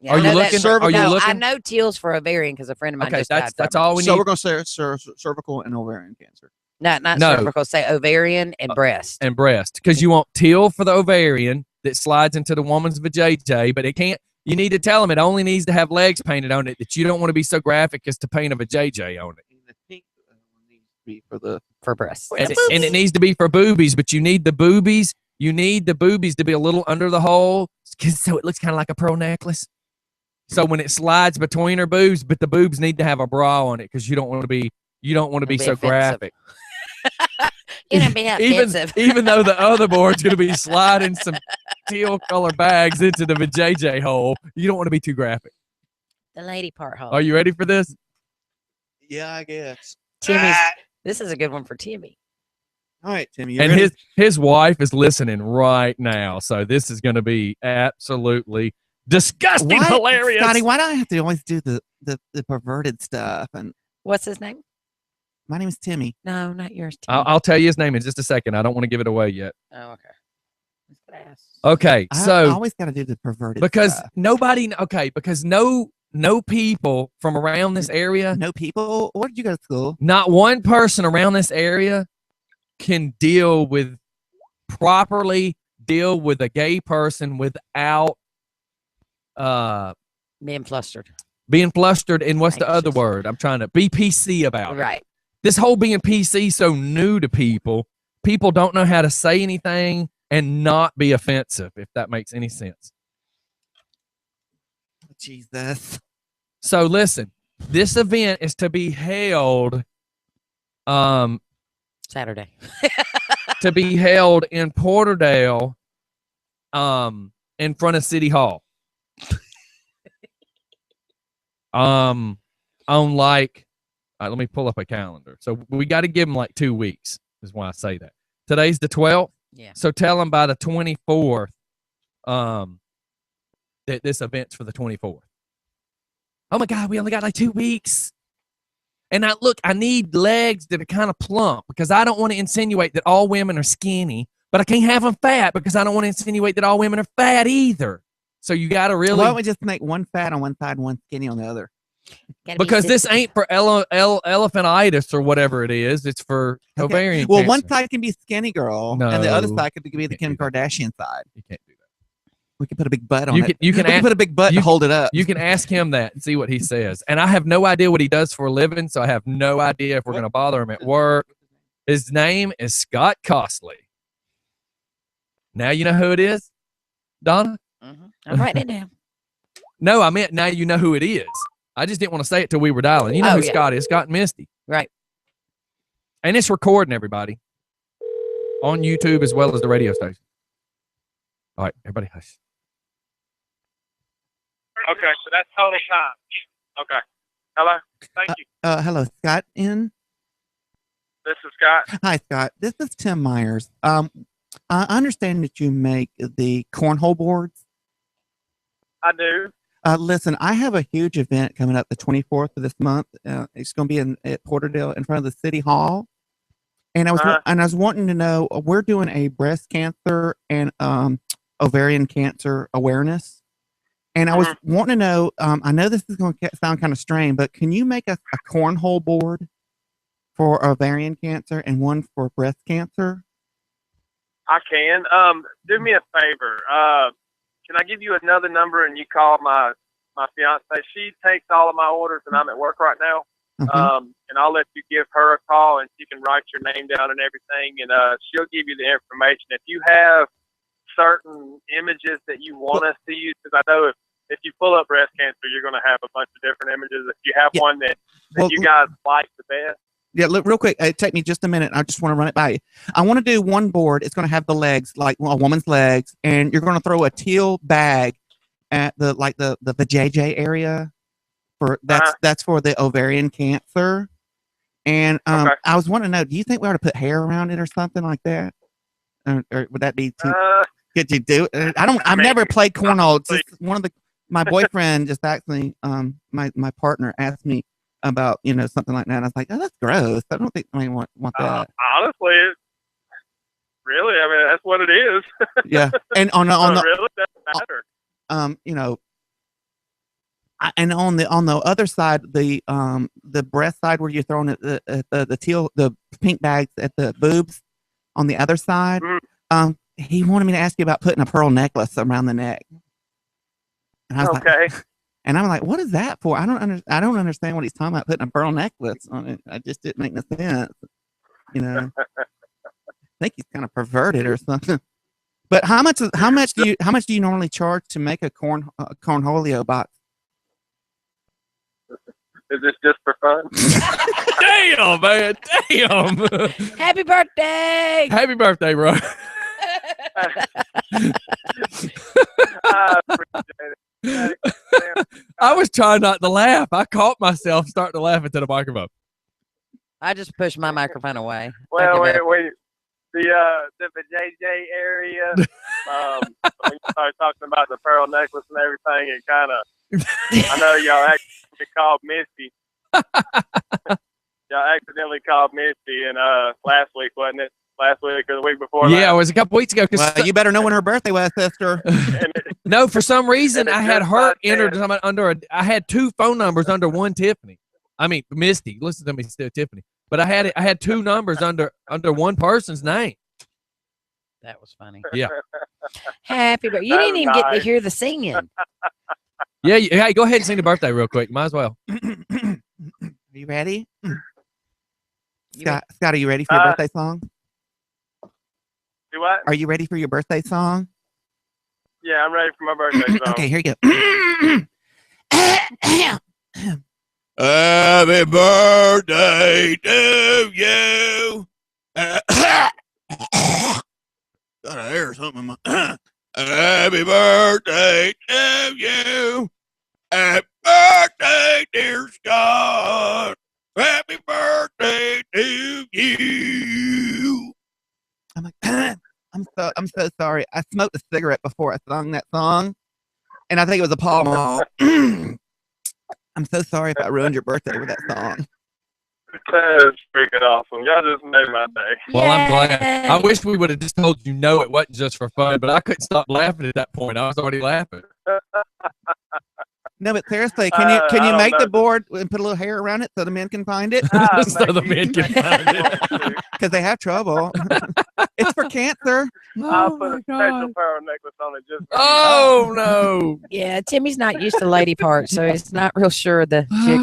Yeah, Are I you know looking? that- Are you no, I looking? know teal's for ovarian because a friend of mine Okay, just died that's from all we So need. we're gonna say cervical and ovarian cancer. it. Not No. cervical. Say ovarian and breast. And breast, because you want teal for the ovarian that slides into the woman's vajayjay, but it can't. You need to tell them it only needs to have legs painted on it. That you don't want to be so graphic as to paint a vajayjay on it, And the pink one needs to be for the. for breast. and it needs to be for boobies. But you need the boobies. You need the boobies to be a little under the hole, so it looks kind of like a pearl necklace. So when it slides between her boobs, but the boobs need to have a bra on it because you don't want to be It'll be so offensive. graphic. It'll be offensive. Even though the other board's going to be sliding some teal color bags into the vajayjay hole, you don't want to be too graphic. The lady part hole. Are you ready for this? Yeah, I guess. Timmy's. This is a good one for Timmy. All right, Timmy. You And ready? his wife is listening right now, so this is going to be absolutely disgusting, Why- hilarious. Scotty, why do I have to always do the perverted stuff? And What's his name? my name is Timmy. No, not yours. Timmy. I'll tell you his name in just a second. I don't want to give it away yet. Oh, okay. Okay, I so always got to do the perverted because stuff. because no people from around this area, No people. Where did you go to school? not one person around this area can properly deal with a gay person without Being flustered. being flustered. And what's the other Anxious. word? I'm trying to be PC about it. Right. This whole being PC so new to people. People don't know how to say anything and not be offensive, if that makes any sense. Jesus. So listen, this event is to be held Saturday. in Porterdale in front of City Hall. On like let me pull up a calendar. So we got to give them like 2 weeks is why I say that. Today's the 12th. Yeah. So tell them by the 24th that this event's for the 24th. Oh my God, we only got like 2 weeks. And I need legs that are kind of plump because I don't want to insinuate that all women are skinny, but I can't have them fat because I don't want to insinuate that all women are fat either. So you got to really. Why don't we just make one fat on one side and one skinny on the other? Because this ain't for elephantitis or whatever it is. It's for ovarian Well, cancer. one side can be skinny girl, and the other No. side could be the Kim Can't do that. Kardashian side. You can't do that. We can put a big butt on You it. can you can We can ask, put a big butt you- to hold it up. you can ask him that and see what he says. And I have no idea what he does for a living, so I have no idea if we're going to bother him at work. His name is Scott Costley. Now you know who it is, Donna? I'm writing it down. No, I meant now you know who it is. I just didn't want to say it till we were dialing. You know Oh, who yeah. Scott is, Scott and Misty. Right. And it's recording, everybody, on YouTube as well as the radio station. All right, everybody hush. Okay, so that's total time. Okay. Hello. Thank you. Hello, Scott. This is Scott. Hi, Scott. This is Tim Myers. I understand that you make the cornhole boards. I do. Listen, I have a huge event coming up the 24th of this month. It's going to be at Porterdale in front of the City Hall. And I was wanting to know, we're doing a breast cancer and ovarian cancer awareness. And I was wanting to know, I know this is going to sound kind of strange, but can you make a cornhole board for ovarian cancer and one for breast cancer? I can. Do me a favor. Can I give you another number and you call my fiance? She takes all of my orders and I'm at work right now. And I'll let you give her a call and she can write your name down and everything. And she'll give you the information. If you have certain images that you want us to use, because I know if you pull up breast cancer, you're going to have a bunch of different images. If you have one that you guys like the best. Yeah, look, real quick. It take me just a minute. I just want to run it by you. I want to do one board. It's going to have the legs, like a woman's legs, and you're going to throw a teal bag at the JJ area. That's for the ovarian cancer. And I was wanting to know, do you think we ought to put hair around it or something like that? Or would that be too? Could you do it? I've never played cornhole. It's just my boyfriend just actually my partner asked me about something like that. And I was like, oh, that's gross. I don't think I want that. Honestly, really, I mean, that's what it is. Yeah, and on the really doesn't matter. And on the other side, the breast side where you're throwing the pink bags at the boobs, on the other side, he wanted me to ask you about putting a pearl necklace around the neck. And I was like, and I'm like, what is that for? I don't understand what he's talking about putting a pearl necklace on it. I just didn't make no sense. I think he's kind of perverted or something. But how much do you normally charge to make a cornholio box? Is this just for fun? Damn, man. Damn. Happy birthday. Happy birthday, bro. I appreciate it. I was trying not to laugh. I caught myself starting to laugh into the microphone. I just pushed my microphone away. Well, wait. The JJ area, when you start talking about the pearl necklace and everything, it kind of, I know y'all actually called Misty. Y'all accidentally called Misty, and last week, wasn't it? last week or the week before. Yeah, it last. was a couple weeks ago. 'Cause Well, you better know when her birthday was, sister. And it, no, for some reason, And it I had just her got entered dead. under I had two phone numbers under one Tiffany. I mean, Misty. Listen to me, still Tiffany. But I had two numbers under one person's name. That was funny. Yeah. Happy birthday. You That didn't was even get to nice. hear the singing. Yeah. Hey, go ahead and sing the birthday real quick. Might as well. Are you ready? You Scott, are you ready for your birthday song? do what? Are you ready for your birthday song? Yeah, I'm ready for my birthday song. Okay, here you go. Happy birthday to you. Got a hair or something in my. Happy birthday to you. Happy birthday, dear Scott. Happy birthday to you. I'm like, I'm so sorry. I smoked a cigarette before I sung that song, and I think it was a Pall Mall. I'm so sorry if I ruined your birthday with that song. That is freaking awesome. Y'all just made my day. Well, I'm glad. I Yay. wish we would have just told you no, it wasn't just for fun, but I couldn't stop laughing at that point. I was already laughing. No, but seriously, can you I don't make the know. board and put a little hair around it so the men can find it? So the men can find it. Because they have trouble. It's for cancer. I'll Oh put my a special God. pearl necklace on it just for Oh no. Yeah, Timmy's not used to lady parts, so he's not real sure the chick.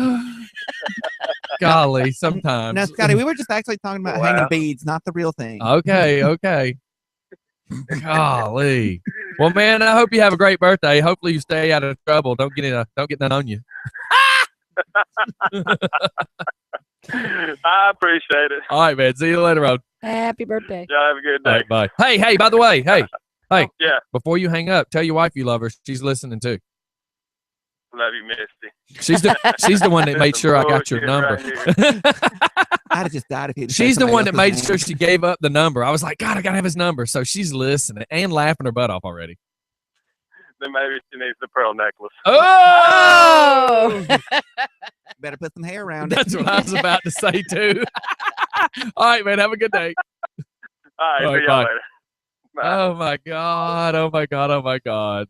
Golly, sometimes. No, Scotty, we were just actually talking about Wow. hanging beads, not the real thing. Okay. Golly. Well, man, I hope you have a great birthday. Hopefully you stay out of trouble. Don't get none on you. I appreciate it. All right, man. See you later on. Happy birthday. Y'all have a good All day. right, bye. Hey, by the way, hey, Yeah, before you hang up, tell your wife you love her. She's listening too. love you, Misty. She's the one that made Some sure I got your bullshit number. right I'd have just died if you'd She's the one that made sure she gave up the number. I was like, God, I gotta have his number. So she's listening and laughing her butt off already. Then maybe she needs the pearl necklace. Oh, better put some hair around it. that's what I was about to say too. All right, man. Have a good day. All right, All right, see y'all bye. later. Bye. Oh my God. Oh my God. Oh my God.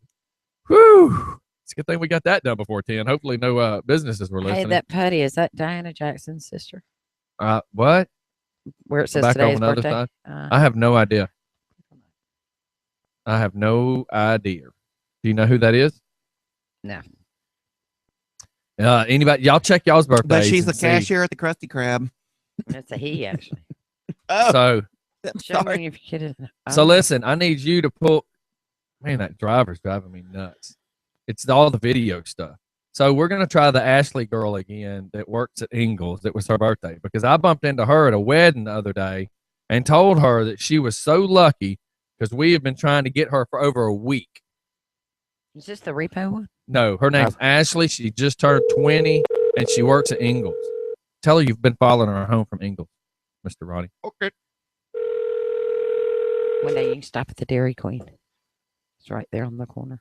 Whew. It's a good thing we got that done before 10. Hopefully no businesses were Hey, listening. that putty, is that Diana Jackson's sister? What? Where it says Back today's on the other birthday? side? Uh, I have no idea. I have no idea. Do you know who that is? No. Anybody? Y'all check y'all's birthdays. But she's the and see. cashier at the Krusty Krab. That's a he, actually. Oh, So, Show sorry. me if you get it. so listen, I need you to pull. Man, that driver's driving me nuts. It's all the video stuff. So we're gonna try the Ashley girl again that works at Ingles. That was her birthday because I bumped into her at a wedding the other day and told her that she was so lucky because we have been trying to get her for over a week. Is this the repo one? No, her name's Ashley. She just turned 20 and she works at Ingles. Tell her you've been following her home from Ingles, Mr. Roddy. Okay. One day you can stop at the Dairy Queen. It's right there on the corner.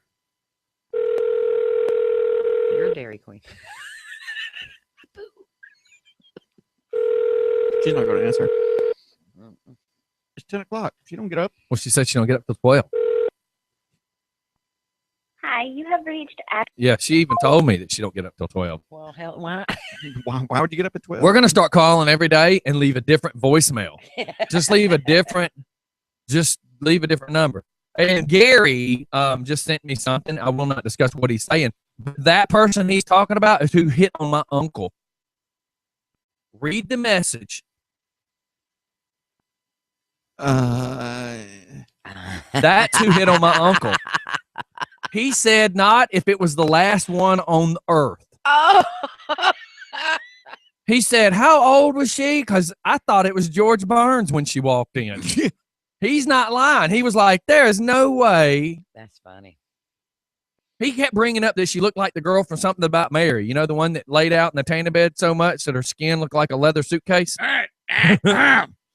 You're Dairy Queen. She's not going to answer. It's 10 o'clock. She don't get up. Well, she said she don't get up till 12. Hi, you have reached Yeah, she even told me that she don't get up till 12. Well, hell, why? Why would you get up at 12? We're gonna start calling every day and leave a different voicemail. Just leave a different number. And Gary just sent me something. I will not discuss what he's saying. That person he's talking about is who hit on my uncle. Read the message. That's who hit on my uncle. He said not if it was the last one on earth. Oh. He said, how old was she? Because I thought it was George Burns when she walked in. He's not lying. He was like, there is no way. That's funny. He kept bringing up that she looked like the girl from Something About Mary. You know, the one that laid out in the tanning bed so much that her skin looked like a leather suitcase?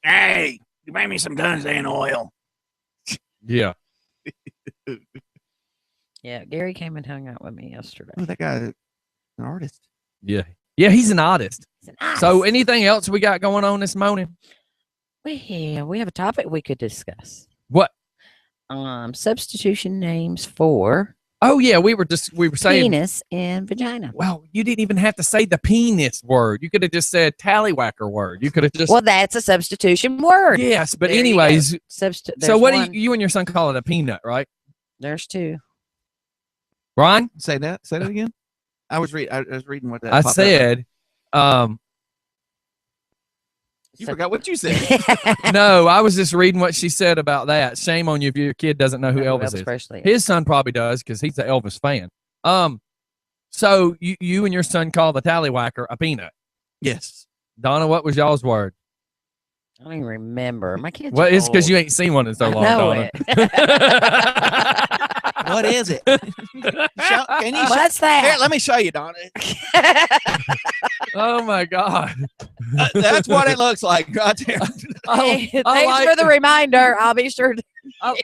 Hey, you made me some guns and oil. Yeah. Yeah, Gary came and hung out with me yesterday. Oh, that guy is an artist. Yeah. Yeah, he's an artist. He's an So artist. anything else we got going on this morning? We have a topic we could discuss. What? Substitution names for Oh yeah, we were saying. penis and vagina. Well, you didn't even have to say the penis word. You could have just said tallywhacker word. You could have just. Well, that's a substitution word. Yes, but There you go. anyways. So So what do you and your son call it? A peanut, right? There's two. Brian? Say that again. I was reading what that. I popped up. said, You forgot what you said. no, I was just reading what she said about that. Shame on you if your kid doesn't know who Elvis is. Presley. His son probably does because he's an Elvis fan. So you and your son call the tallywhacker a peanut. Yes. Donna, what was y'all's word? I don't even remember. My kids. Well, are it's because old. you ain't seen one in so I long, know Donna. What is it? Can you? What's Here, that? let me show you, Donna. Oh my God. That's what it looks like right there. Hey, I thanks like- for the reminder. I'll be sure to.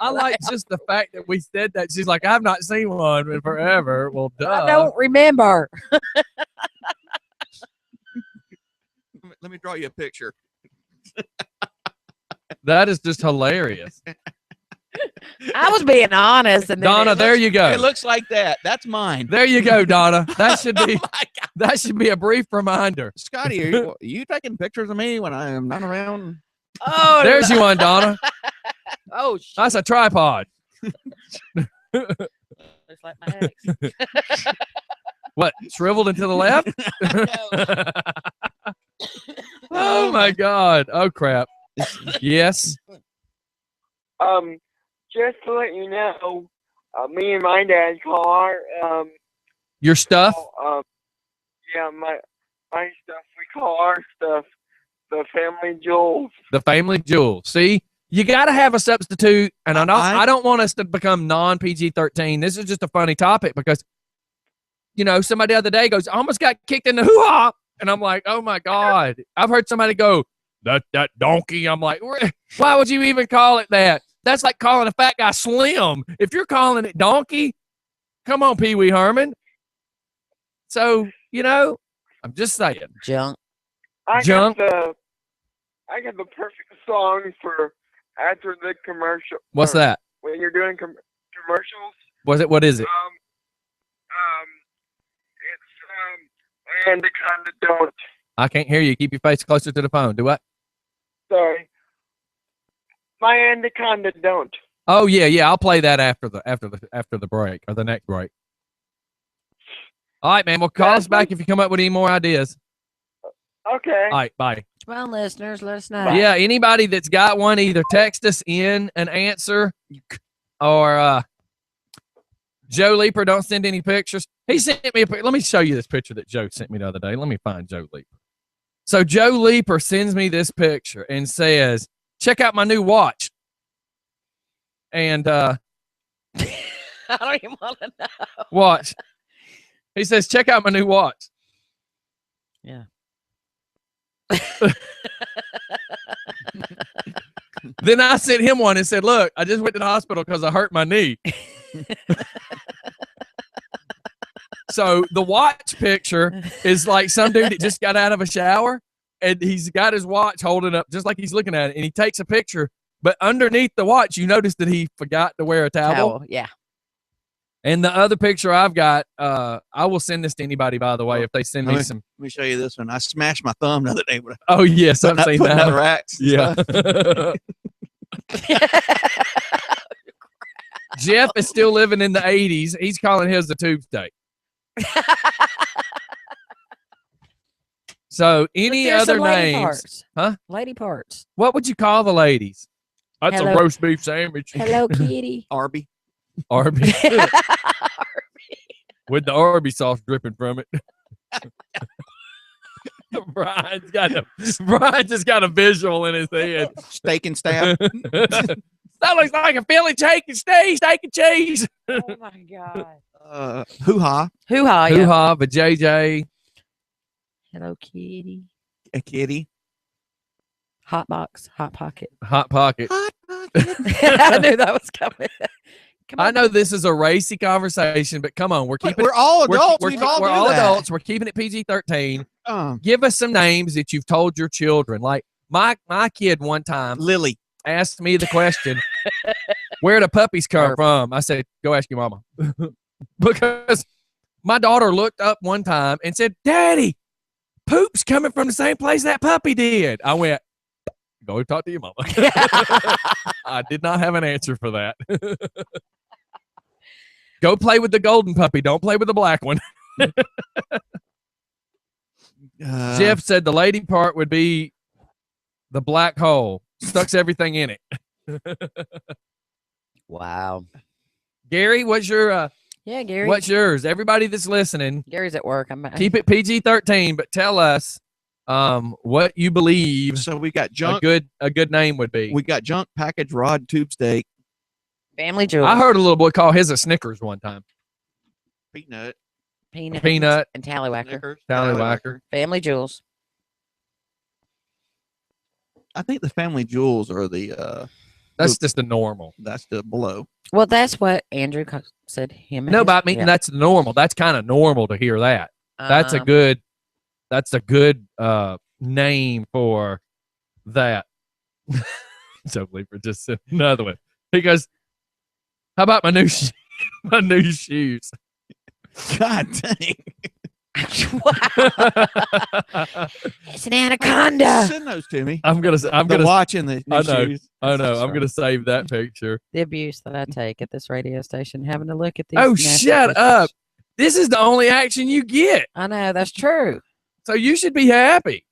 I like just the fact that we said that. She's like, I've not seen one in forever. Well, duh. I don't remember. Let me draw you a picture. That is just hilarious. I was being honest. And then Donna, there you go. It looks like that. That's mine. There you go, Donna. That should be Oh my God. that should be a brief reminder. Scotty, are you taking pictures of me when I am not around? Oh, There's you one, Donna. oh, shit. That's a tripod. Looks like my ex. What? Shriveled and to the left? Oh my God. Oh crap. Yes. Just to let you know, me and my dad call our Your stuff? yeah, my stuff. We call our stuff the family jewels. The family jewel. See? You gotta have a substitute, and I don't want us to become non PG-13. This is just a funny topic because somebody the other day goes, I almost got kicked in the hoo-ha. And I'm like, oh my God. I've heard somebody go, that donkey. I'm like, why would you even call it that? That's like calling a fat guy slim. If you're calling it donkey, come on, Pee Wee Herman. So, I'm just saying. Junk. I Junk. I got the perfect song for after the commercial. What's or that? When you're doing commercials. What is it? It's Anaconda Don't. I can't hear you. Keep your face closer to the phone. Do what? Sorry. My Anaconda Don't. Oh yeah. I'll play that after the break or the next break. All right, man. Well, call us back if you come up with any more ideas. Okay. All right, bye. Well, listeners, let us know. Yeah, anybody that's got one, either text us in an answer or Joe Leeper, don't send any pictures. He sent me a picture. Let me show you this picture that Joe sent me the other day. Let me find Joe Leeper. So Joe Leeper sends me this picture and says, check out my new watch. And I don't even want to know. watch. He says, check out my new watch. Yeah. Then I sent him one and said, look, I just went to the hospital because I hurt my knee. So the watch picture is like some dude that just got out of a shower and he's got his watch holding up just like he's looking at it, and he takes a picture, but underneath the watch you notice that he forgot to wear a towel. Yeah. And the other picture I've got, I will send this to anybody, by the way, if they send me some. Let me show you this one. I smashed my thumb the other day. Oh yes, I've seen Putting that. out racks. and Yeah. stuff. Jeff is still living in the 80s. He's calling his the tube steak. So any There's other some lady names? parts. Huh? Lady parts. What would you call the ladies? That's Hello. a roast beef sandwich. Hello, kitty. Arby. Arby. With the Arby sauce dripping from it. Brian's just got a visual in his head. Steak and stab. That looks like a Philly steak and cheese. Oh my god. Hoo-ha. Hoo-ha. Yeah. Hoo-ha, but JJ. Hello, kitty. A kitty. Hot box. Hot pocket. Hot Pocket. I knew that was coming. Come I on. know this is a racy conversation, but come on, we're keeping We're all adults. We're, We've all we're do all that. adults. We're keeping it PG-13. Um, Give us some names that you've told your children. Like My kid one time Lily. asked me the question, where do puppies come from? I said, go ask your mama. Because my daughter looked up one time and said, Daddy, poop's coming from the same place that puppy did. I went, go talk to your mama. I did not have an answer for that. Go play with the golden puppy. Don't play with the black one. Jeff said the lady part would be the black hole. Stucks everything in it. Wow. Gary, what's your Yeah, Gary. what's yours? Everybody that's listening, Gary's at work. keep it PG-13, but tell us what you believe So we got a junk. good name would be. We got junk package rod tube steak. Family Jewels. I heard a little boy call his a Snickers one time. Peanut. Peanut and Tallywhacker. Snickers. Tallywhacker. Family Jewels. I think the family jewels are the That's just the normal. that's the below. Well, that's what Andrew said. Him. and No, his- but I mean yeah. that's normal. That's kind of normal to hear that. That's a good name for that. So Leaper just said another one. He goes, how about my new my new shoes? God dang. It's an anaconda. Send those to me. I'm gonna The watch and the new I know. shoes. I know. I'm Sorry. gonna save that picture. The abuse that I take at this radio station, having to look at these. Oh, nasty shut pictures. up. This is the only action you get. I know that's true. So you should be happy.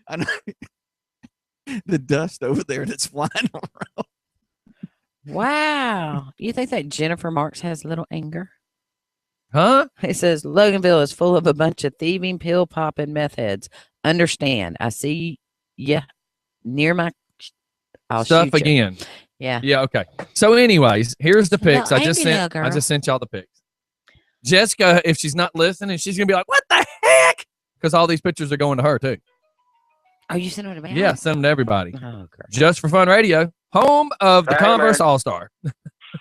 I know. The dust over there that's flying around. Wow. You think that Jennifer Marks has a little anger? Huh? It says Loganville is full of a bunch of thieving, pill popping meth heads. Understand? I see ya near my. I'll Stuff shoot ya. again. Yeah. Yeah, okay. So anyways, here's the pics. Little I just angry sent little I girl. just sent y'all the pics. Jessica, if she's not listening, she's gonna be like, what the heck? Because all these pictures are going to her too. Oh, you sent it to me? Yeah, send them to everybody. Oh, girl. Just for Fun Radio, home of the Hey, Converse man. All-Star.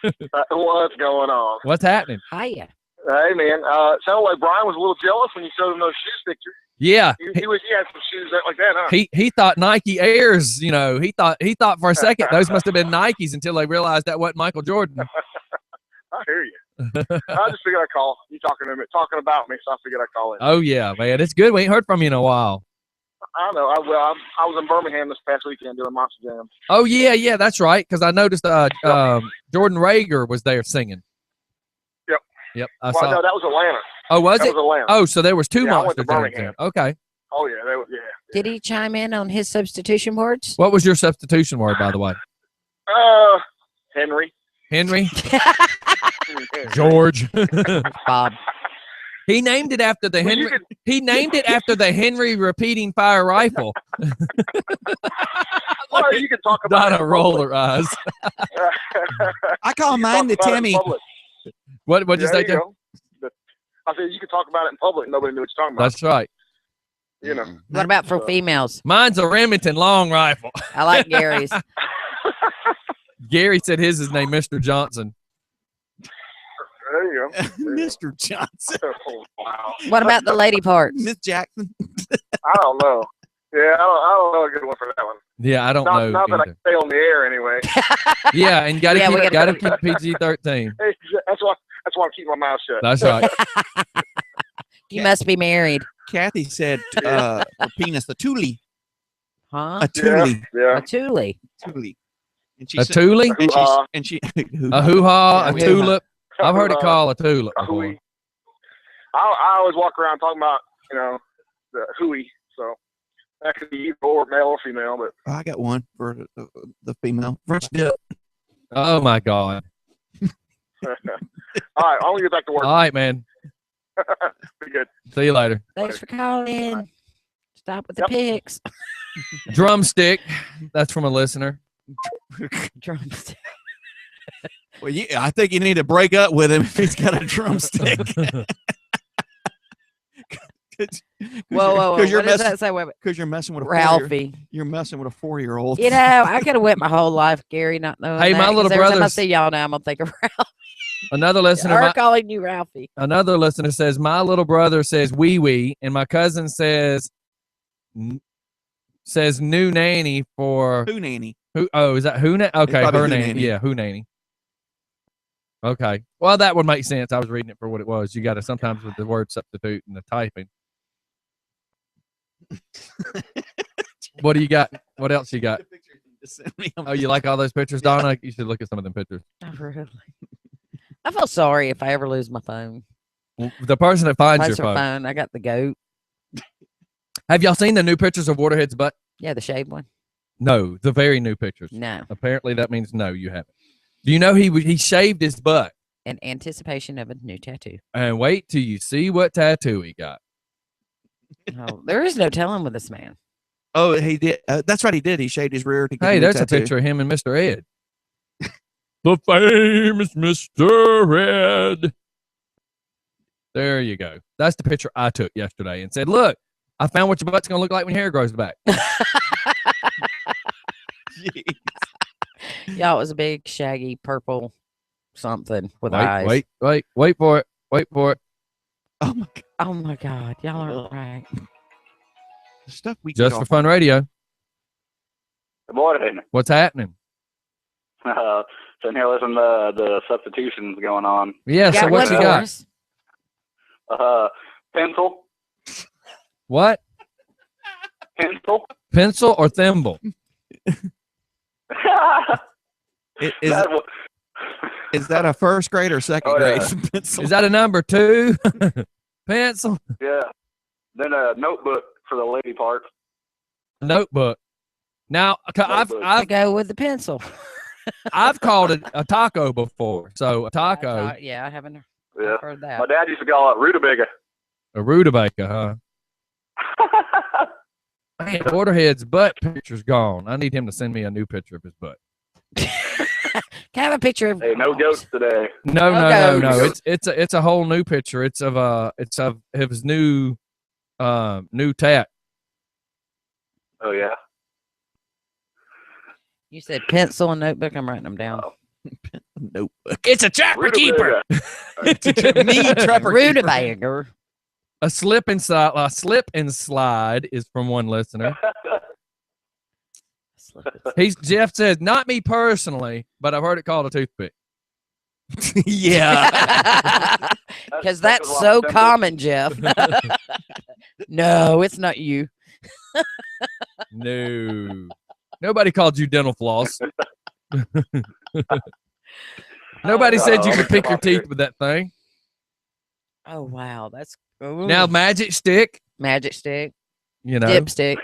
What's going on? What's happening? Hiya. Hey, man. Sounded like Brian was a little jealous when you showed him those shoes pictures. Yeah. He had some shoes like that, huh? He thought Nike Airs, you know, he thought for a second those must have been Nikes until they realized that wasn't Michael Jordan. I hear you. I just figured I'd call. You talking about me, so I figured I'd call in. Oh yeah, man. It's good. We ain't heard from you in a while. I know. I was in Birmingham this past weekend doing Monster Jam. Oh yeah, that's right. Because I noticed Jordan Rager was there singing. Yep. I Well, saw. no, that was Atlanta. Oh, was That it? was Atlanta. Oh, so there was two Yeah, I went Monster to Jams. Birmingham. Then. Okay. Oh yeah, yeah. Did he chime in on his substitution words? What was your substitution word, by the way? Henry. Henry. George. Bob. He named it after the Well, you Henry. could- He named it after the Henry repeating fire rifle. Well, you can talk about Donna it. roll her eyes. I call You mine the talk about it in Timmy. public. What'd you Yeah, say, there Jeff? go. I said you can talk about it in public. Nobody knew what you're talking about. That's right. You know. What about for So- females? Mine's a Remington long rifle. I like Gary's. Gary said his is named Mr. Johnson. There you go. Mr. Johnson. Oh, wow. What about the lady parts? Miss Jackson. I don't know. Yeah, I don't know a good one for that one. Yeah, I don't Not, know. not that I either. can stay on the air anyway. Yeah, and you gotta Yeah, we keep gotta- gotta keep PG-13. Hey, that's why I'm keeping my mouth shut. That's right. You must be married. Kathy said for penis, the Thule. Huh? A Thule. Yeah. A Thule. Thule. And she A said, Thule, and she a hoo-ha, Yeah, a we- tulip. I've heard it called a tulip A before. hooey. I always walk around talking about, the hooey. So that could be either or male or female, but Oh, I got one for the female. French dip. Oh my God. all right, I'll get back to work. All right, man. Be good. See you later. Thanks for calling. Stop with the Yep. pics. Drumstick. That's from a listener. Drums. Well, yeah, I think you need to break up with him if he's got a drumstick. Whoa. Because you're What does messing. that say? Wait, wait. Because you're messing with a Ralphie. You're messing with a 4-year-old. You know, I could have went my whole life, Gary, not knowing Hey, that, my 'cause little every time I brother's- see y'all now, I'm going to think of Ralphie. Another listener. Or my- calling you Ralphie. Another listener says, my little brother says wee wee, and my cousin says says new nanny for Who nanny? who? Oh, is that who? Okay, probably her Who nanny. Nanny. Yeah, who nanny. Okay, well that would make sense. I was reading it for what it was. You got to sometimes with the word substitute and the typing. What do you got? What else you got? Oh, you like all those pictures, Donna? You should look at some of them pictures. Not really. I feel sorry if I ever lose my phone. Well, the person that finds your That's her phone. I got the goat. Have y'all seen the new pictures of Waterhead's butt? Yeah, the shaved one. No, the very new pictures. No, Apparently, that means no, you haven't. Do you know he shaved his butt? in anticipation of a new tattoo. And wait till you see what tattoo he got. Oh, there is no telling with this man. Oh, he did. That's right. He did. He shaved his rear to get Hey, new there's a tattoo. picture of him and Mr. Ed. The famous Mr. Ed. There you go. That's the picture I took yesterday and said, look, I found what your butt's going to look like when your hair grows back. Yeah, it was a big, shaggy, purple something with eyes. Wait for it. Wait for it. Oh my god. Oh my God, y'all aren't right. The stuff we Just get for off fun radio. Good morning. What's happening? Sitting here listening to the substitutions going on. Yeah, so Got what one you for got? us? Pencil. What? Pencil. Pencil or thimble? Is that a first grade or second Oh, yeah. grade pencil? Is that a number 2? Pencil? Yeah. Then a notebook for the lady part. Notebook. Now, Notebook. I go with the pencil. I've called it a taco before. So a taco, Yeah, I haven't Yeah. heard My that. dad used to call it rutabaga. a rutabaga, huh? Man, Waterhead's butt picture's gone. I need him to send me a new picture of his butt. Can I have a picture of? Hey, no goats today. No, No no, no, no. goats. It's a whole new picture. It's of his new tat. Oh yeah. You said pencil and notebook. I'm writing them down. Nope. It's a trapper keeper. Rutabaga. Me, Trapper Keeper. Rutabaga. A slip and slide is from one listener. Jeff says, not me personally, but I've heard it called a toothpick. Yeah. Because that's so common, Jeff. No, it's not you. No. Nobody called you dental floss. Nobody said you could pick your teeth with that thing. Oh wow, that's Now, magic stick, magic stick, you know, dipstick.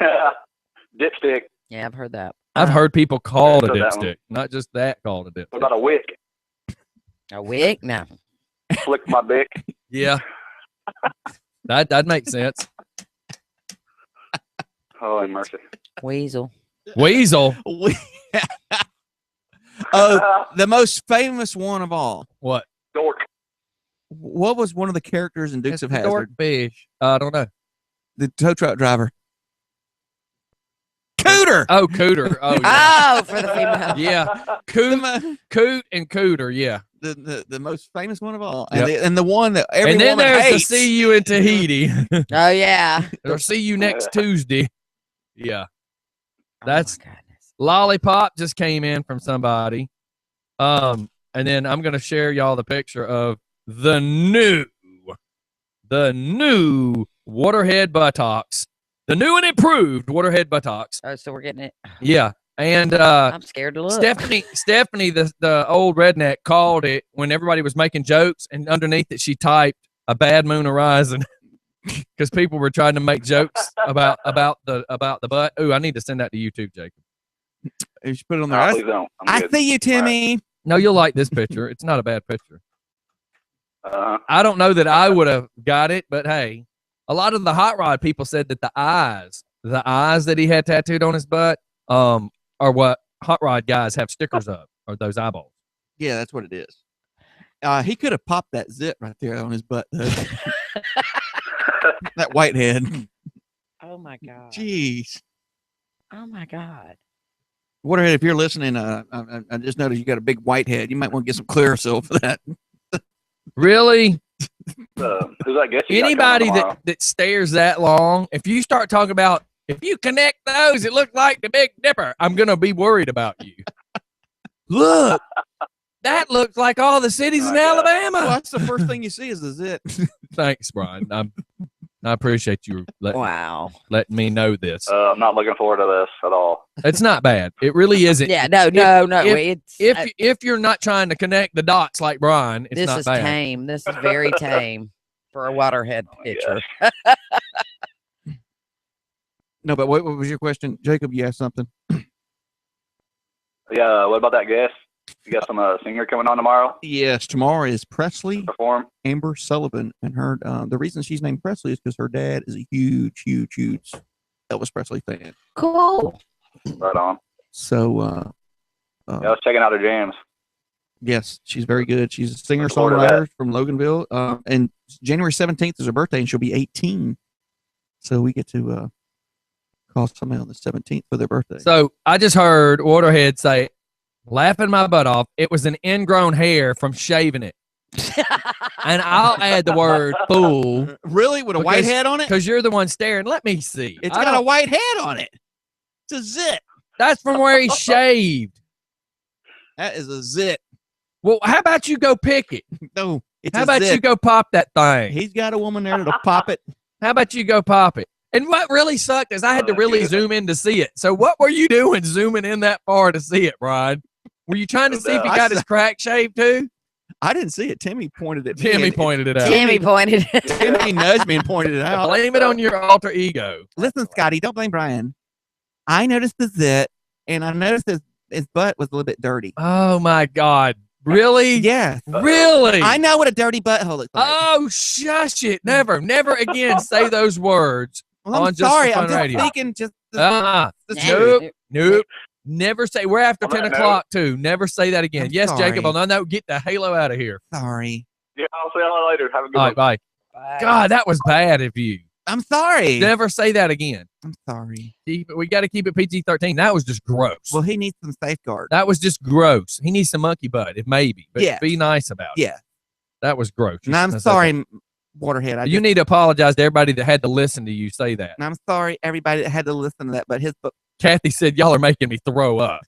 Dipstick. Yeah, I've heard that. I've heard people call it a Yeah, that one. dipstick, not just that called a What dipstick. about a wick? A wig? No. Flick my dick. Yeah. That'd make sense. Holy mercy. Weasel. Weasel. Oh, the most famous one of all. What? Dork. What was one of the characters in Dukes of It's a dork Hazzard? fish. I don't know. The tow truck driver. Cooter. Oh, Cooter. Oh, yeah. Oh, for the female. Yeah. The, Coot, mo- Coot and Cooter. Yeah. the most famous one of all, Yep. and the one that every And then woman there's hates. the See You in Tahiti Oh yeah. or See You next Tuesday. Yeah. Oh, That's- my goodness. Lollipop just came in from somebody. And then I'm gonna share y'all the picture of the new Waterhead buttocks. The new and improved Waterhead buttocks. Oh, so we're getting it. Yeah. And I'm scared to look. Stephanie, the old redneck, called it when everybody was making jokes, and underneath it she typed a bad moon arising because people were trying to make jokes about the butt. Ooh, I need to send that to YouTube, Jacob. You should put it on there. No, I, please don't. I'm I good. see you, Timmy. No, you'll like this picture. It's not a bad picture. Uh-huh. I don't know that I would have got it, but hey, a lot of the hot rod people said that the eyes that he had tattooed on his butt, are what hot rod guys have stickers of, or those eyeballs. Yeah, that's what it is. He could have popped that zit right there on his butt. Though. That whitehead. Oh my god. Jeez. Oh my god. Waterhead, if you're listening, I just noticed you got a big whitehead. You might want to get some Clearasil for that. Really? Who's that guest? you got coming Anybody tomorrow? that stares that long, if you start talking about If you connect those, it looks like the Big Dipper. I'm going to be worried about you. Look, that looks like all the cities in Alabama. Well, that's the first thing you see is the zit. Thanks, Brian. I appreciate you Wow. letting me know this. I'm not looking forward to this at all. It's not bad. It really isn't. Yeah, no. It's If you're not trying to connect the dots like Brian, it's this not is bad. tame. This is very tame for a waterhead pitcher. No, but what was your question? Jacob, you asked something. Yeah, what about that guest? You got some singer coming on tomorrow Yes, tomorrow is to Presley perform? Amber Sullivan, and her the reason she's named Presley is because her dad is a huge Elvis Presley fan. Cool. Right on. So Yeah, I was checking out her jams. yes, she's very good. She's a singer Looking forward to songwriter from Loganville. And January 17th is her birthday, and she'll be 18. So we get to call somebody on the 17th for their birthday. So I just heard Waterhead say, laughing my butt off, it was an ingrown hair from shaving it. And I'll add the word fool Really, with a white Because- head on it? because you're the one staring. Let me see. It's I got a don't- white head on it. It's a zit. That's from where he shaved. That is a zit. Well, how about you go pick it? No, it's How a about zit. you go pop that thing? He's got a woman there that'll pop it. How about you go pop it? And what really sucked is I had to really zoom in to see it. So what were you doing zooming in that far to see it, Brian? Were you trying to see if he got his crack shaved too? I didn't see it. Timmy pointed at me. Timmy and- pointed it out. Timmy pointed. Timmy nudged me and pointed it out. Blame it on your alter ego. Listen, Scotty, don't blame Brian. I noticed the zit, and I noticed his butt was a little bit dirty. Oh my God. Really? Yeah, Really? I know what a dirty butthole looks like. Oh, shush it. Never again say those words. well, I'm on Just sorry. for I'm Fun just Radio. thinking just the, Uh-uh. the Nope. truth. Nope. Never say, we're after On 10 that note- o'clock too. Never say that again. I'm Yes, Jacob, sorry. on that note, get the halo out of here. Sorry. Yeah, I'll see y'all later. Have a good All one. right, bye. God, that was bad of you. I'm sorry. Never say that again. I'm sorry. We got to keep it PG-13. That was just gross. Well, he needs some safeguard. That was just gross. He needs some monkey butt, if maybe. But Yeah. be nice about it. Yeah. That was gross. And I'm That's sorry, okay. Waterhead. I You just- need to apologize to everybody that had to listen to you say that. and I'm sorry, everybody that had to listen to that. But his book. Kathy said, y'all are making me throw up.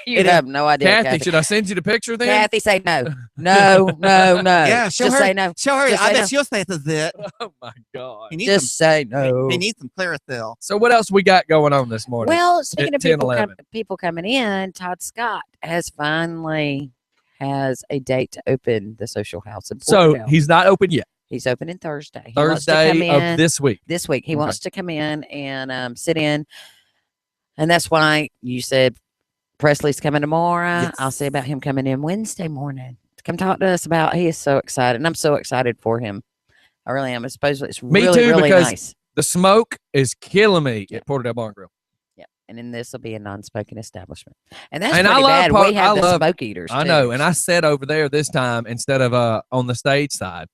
You have no idea. Kathy, should I send you the picture then? Kathy, say no. No. Yeah, show Just her- say no. Show her. Just I say bet no. she'll say it's a zit. Oh, my God. He needs Just say no. He needs some Claracil. So what else we got going on this morning? Well, speaking At of people, 10:11. people coming in, Todd Scott finally has a date to open the social house in So Porterdale. he's not open yet. He's opening Thursday. He wants to come Thursday in of this week. this week. He Okay. wants to come in and sit in, and that's why you said Presley's coming tomorrow. Yes. I'll say about him coming in Wednesday morning to come talk to us about. He is so excited, and I'm so excited for him. I really am. I suppose it's Me really, too, really because nice. The smoke is killing me at Porterdale Barn Grill. Yeah, and then this will be a non-smoking establishment, and that's And I pretty love bad. Port- We have I the love- smoke eaters. I too. know, and I sat over there this time instead of on the stage side.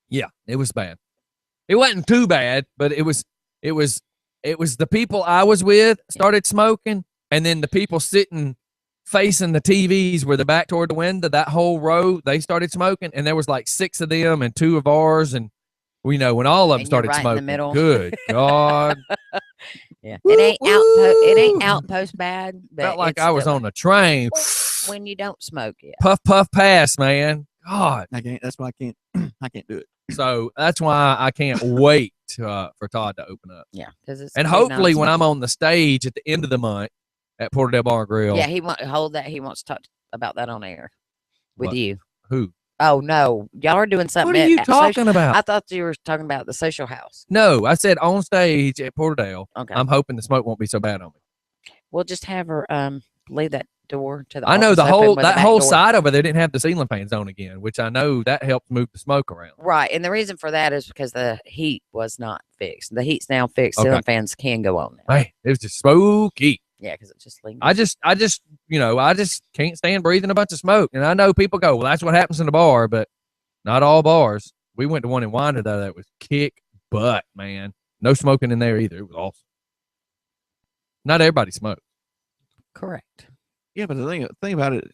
Yeah, it was bad. It wasn't too bad, but it was the people I was with started smoking, and then the people sitting facing the TVs with their back toward the window, that whole row, they started smoking, and there was like 6 of them and 2 of ours, and we know when all of them And you're started right in the smoking. middle. Good God. Yeah, it ain't Woo! outpost bad. But Felt like it's I was still on a train. when you don't smoke it. Puff, puff, pass, man. God. I can't. That's why I can't. I can't do it. So that's why I can't wait for Todd to open up. Yeah, because it's And gonna be hopefully when I'm non-smoking. on the stage at the end of the month at Porterdale Bar and Grill. Yeah, he want hold that. He wants to talk about that on air with What? you. Who? Oh no, y'all are doing something. What are you at social- talking about? I thought you were talking about the social house. No, I said on stage at Porterdale. Okay, I'm hoping the smoke won't be so bad on me. we'll just have her leave that door to the. I know office the open whole with the that back whole door. side over there didn't have the ceiling fans on again, which I know that helped move the smoke around. Right, and the reason for that is because the heat was not fixed. The heat's now fixed. Okay. Ceiling fans can go on now. Hey, it was just smoky. Yeah, because it just lingers. I just I just can't stand breathing a bunch of smoke. And I know people go, well, that's what happens in the bar, but not all bars. We went to one in Wyandotte that was kick butt, man. No smoking in there either. It was awesome. Not everybody smoked. Correct. Yeah, but the thing about it,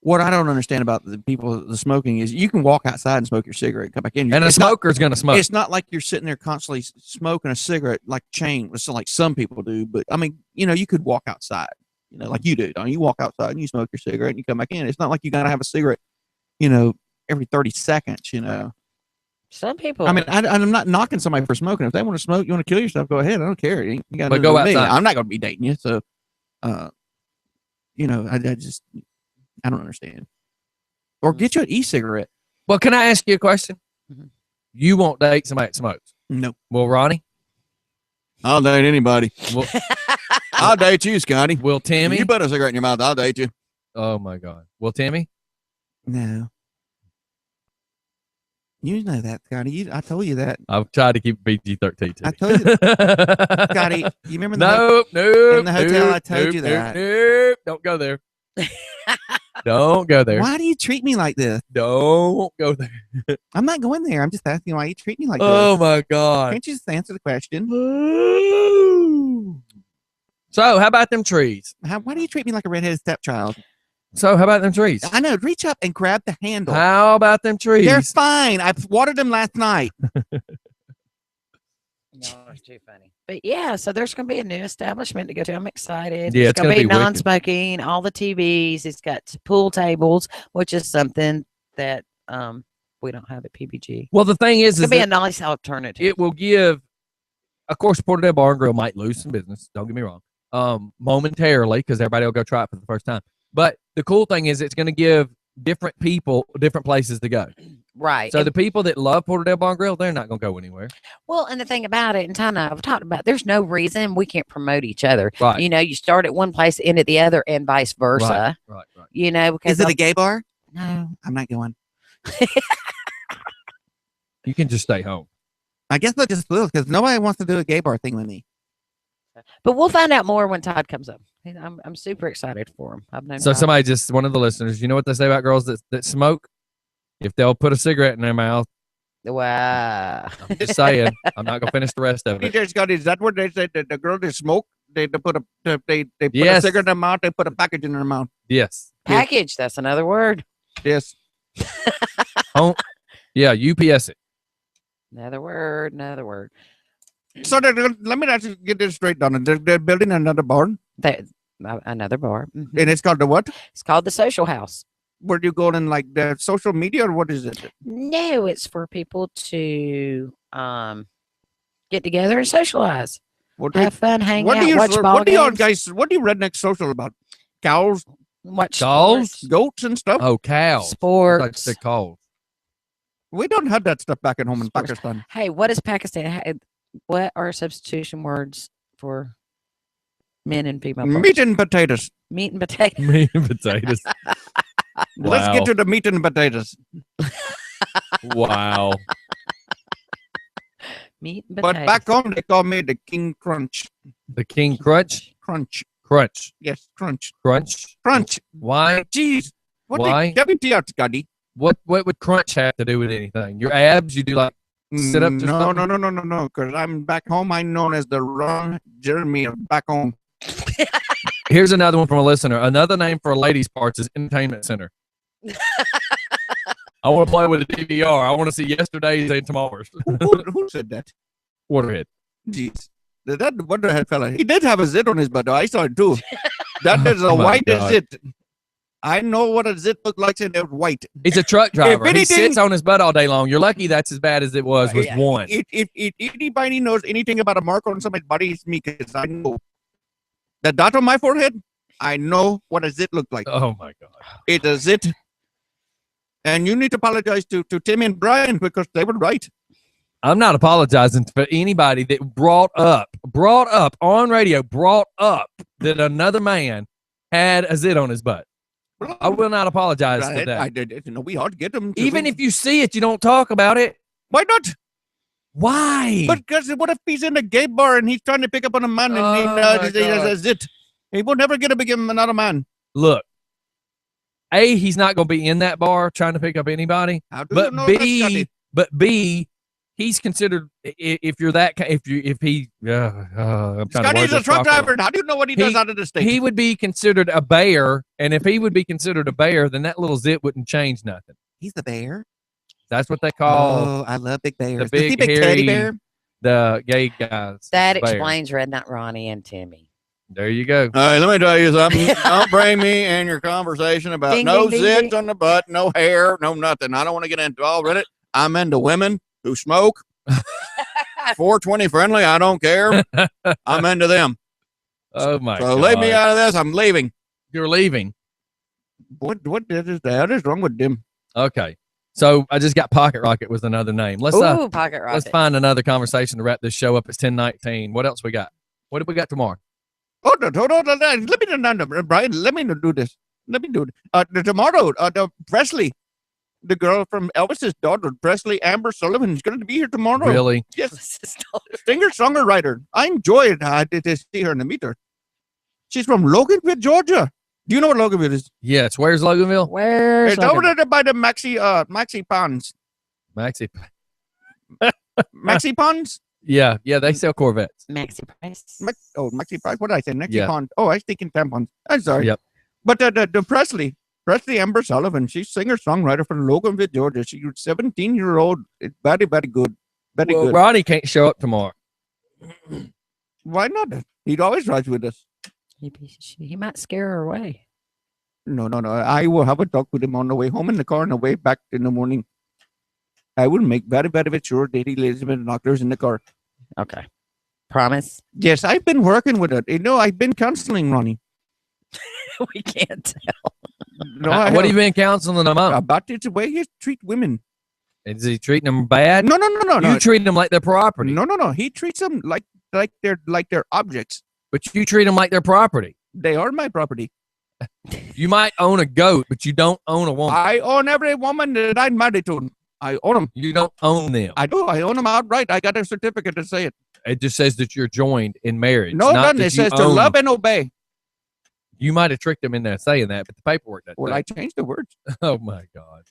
What I don't understand about the people, the smoking is you can walk outside and smoke your cigarette, come back in. And a It's not- smoker's going to smoke. It's not like you're sitting there constantly smoking a cigarette like so like some people do. But I mean, you could walk outside, like you do. Don't you? You walk outside and you smoke your cigarette and you come back in. It's not like you got to have a cigarette, every 30 seconds. Some people. I mean, I'm not knocking somebody for smoking. If they want to smoke, you want to kill yourself, go ahead. I don't care. You got But go me. outside. I'm not going to be dating you. So, I don't understand. Or get you an e-cigarette. Well, can I ask you a question? Mhm. You won't date somebody that smokes. No. Well, Ronnie? I'll date anybody. Well, I'll date you, Scotty. will Timmy? You put a cigarette in your mouth, I'll date you. Oh, my God. Will Timmy? No. You know that, Scotty. I told you that. I've tried to keep PG-13 too. I told you, Scotty. You remember the Nope. in the hotel, I told you that. Nope. Don't go there. Don't go there. Why do you treat me like this? Don't go there. I'm not going there. I'm just asking why you treat me like Oh, this. my God. Can't you just answer the question? So, how about them trees? Why do you treat me like a redheaded stepchild? So, how about them trees? I know. Reach up and grab the handle. How about them trees? They're fine. I watered them last night. Y'all are too funny. But yeah, so there's going to be a new establishment to go to. I'm excited. Yeah, it's going to gonna be be wicked. non-smoking, all the TVs. It's got pool tables, which is something that we don't have at PBG. Well, the thing It's is going to be a that nice alternative. it will give, of course, Porterdale Bar and Grill might lose some business. Don't get me wrong. Momentarily, because everybody will go try it for the first time. But the cool thing is it's going to give different people different places to go. Right. So And- the people that love Porterdale Bar and Grill, they're not going to go anywhere. well, and the thing about it, and Tana, I've talked about, there's no reason we can't promote each other. Right. You start at one place, end at the other, and vice versa. Right. Because Is it a gay bar? no. I'm not going. You can just stay home. I guess I just will because nobody wants to do a gay bar thing with me. But we'll find out more when Todd comes up. I'm super excited for him. I've known So Todd. somebody just, one of the listeners, you know what they say about girls that smoke? If they'll put a cigarette in their mouth, Wow. I'm just saying, I'm not going to finish the rest of it. Scotty, is that what they said? That the girl they smoke, they put a Yes. cigarette in their mouth, they put a package in their mouth. Yes. Package. That's another word. Yes. Yeah, UPS it. Another word. Another word. So let me actually get this straight down. They're building another barn, Another bar. Mhm. and it's called the what? It's called the Social House. Where do you go in, like the social media, or what is it? No, it's for people to get together and socialize, What do have fun, hang what out, do you watch ball what do y'all games, guys what do you rednecks social about? Cows, watch Dolls? sports, goats, and stuff. Oh, cows. I thought you sports. said calls. We don't have that stuff back at home in Sports. Pakistan. Hey, what is Pakistan? What are substitution words for men and female parts? Meat and potatoes. Meat and potato. Meat and potatoes. Let's Wow. get to the meat and potatoes. Wow. Meat and But potatoes. back home, they call me the King Crunch. The King Crunch? Crunch. Crunch. Yes, crunch. Crunch? Crunch. Why? Jeez. What Why? Get me to out, Scotty. What would crunch have to do with anything? Your abs? You do like sit up? No, no. Because I'm back home. I'm known as the Ron Jeremy of back home. Here's another one from a listener. Another name for a ladies' parts is entertainment center. I want to play with a DVR. I want to see yesterday's and tomorrow's. Who said that? Waterhead. Jeez. That what the heck, fella? He did have a zit on his butt. Though. I saw it too. That is a Oh my white God. zit. I know what a zit looks like, and they're white. He's a truck driver. He anything- sits on his butt all day long. You're lucky that's as bad as it was with Yeah, one. If anybody knows anything about a mark on somebody's body, it's me, because I know. The dot on my forehead, I know what a zit looks like. Oh my God. It's a zit. And you need to apologize to Tim and Brian because they were right. I'm not apologizing for anybody that brought up on radio, that another man had a zit on his butt. I will not apologize for that. I did. You know, we ought to get them. Even if you see it, you don't talk about it. Why not? Why? But because what if he's in a gay bar and he's trying to pick up on a man and Oh, my he has God. a zit? He will never get to pick him another man. Look, A, he's not going to be in that bar trying to pick up anybody. How do you But know that, B, Scotty? but B, he's considered if you're that if he I'm trying to Scotty word is a this truck properly. driver. How do you know what he does out of the state? He would be considered a bear, and if he would be considered a bear, then that little zit wouldn't change nothing. He's the bear. That's what they call Oh, I love big bears. the big, Is he big hairy teddy bear? the gay guys. That bear. explains Redneck Ronnie and Timmy. There you go. All right, let me tell you something. Don't bring me in your conversation about Ding, no ding, ding, zits ding. on the butt, no hair, no nothing. I don't want to get involved in it. I'm into women who smoke. 420 friendly. I don't care. I'm into them. Oh my So god. leave me out of this. I'm leaving. You're leaving. What is the hell is wrong with them? Okay. So I just got Pocket Rocket was another name. Let's Ooh, Pocket Rocket. let's find another conversation to wrap this show up. It's 10:19. What else we got? What do we got tomorrow? Hold on. Let me Brian. Let me do this. Let me do it. Tomorrow, the Presley, the girl from Elvis's daughter, Presley Amber Sullivan, is going to be here tomorrow. Really? Yes, singer-songwriter. I enjoyed to see her and to meet her. She's from Loganville, Georgia. Do you know what Loganville is? Yes. Where's Loganville? Where's It's over there by the Maxi Ponds. Maxi. Maxi Ponds? Yeah. They sell Corvettes. Maxi Price? Maxi Price. What did I say? Maxi Yeah. Pond. Oh, I was thinking tampons. I'm sorry. Yep. But the Presley Amber Sullivan, she's singer-songwriter from Loganville, Georgia. She's 17-year-old. It's very, very good. Very Well, good. Ronnie can't show up tomorrow. Why not? He'd always ride with us. He might scare her away. No. I will have a talk with him on the way home in the car and the way back in the morning. I will make very, very sure that he lives in doctors in the car. Okay. Promise? Yes, I've been working with it. You know, I've been counseling Ronnie. We can't tell. No, what have you been counseling him on? about the way he treat women. Is he treating them bad? No. You treat them like they're property. No. He treats them like they're objects. But you treat them like they're property. They are my property. You might own a goat, but you don't own a woman. I own every woman that I'm married to. I own them. You don't own them. I do. I own them outright. I got a certificate to say it. It just says that you're joined in marriage. No, not nothing. that It you says to own- love and obey. You might have tricked them in there saying that, but the paperwork doesn't. Well, say I it. changed the words. Oh my God.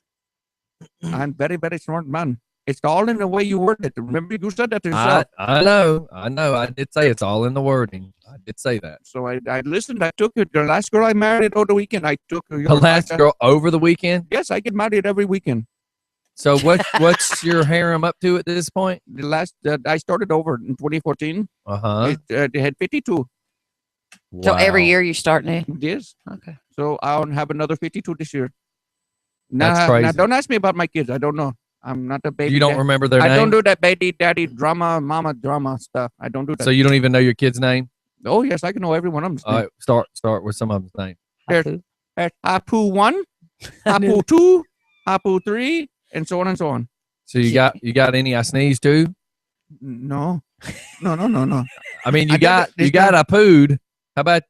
I'm very, very smart man. It's all in the way you word it. Remember, you said that yourself. I know. I did say it's all in the wording. I did say that. So I listened. I took it. The last girl I married over the weekend, I took her. The last girl over the weekend. Yes, I get married every weekend. So what's your harem up to at this point? The last I started over in 2014. Uh-huh. They had 52. So every Wow. year you start new? Yes. Okay. So I'll have another 52 this year. That's Now, crazy. don't ask me about my kids. I don't know. I'm not a baby. You don't dad. remember their I name? don't do that baby daddy drama, mama drama stuff. I don't do that. So you don't even know your kid's name? Oh yes, I can know every one of them. All right, start with some of them's name. There's Apu 1, Apu 2, Apu 3, and so on and so on. So you got any I sneeze too? No. No. I mean, I you got don't- you got I pooed. How about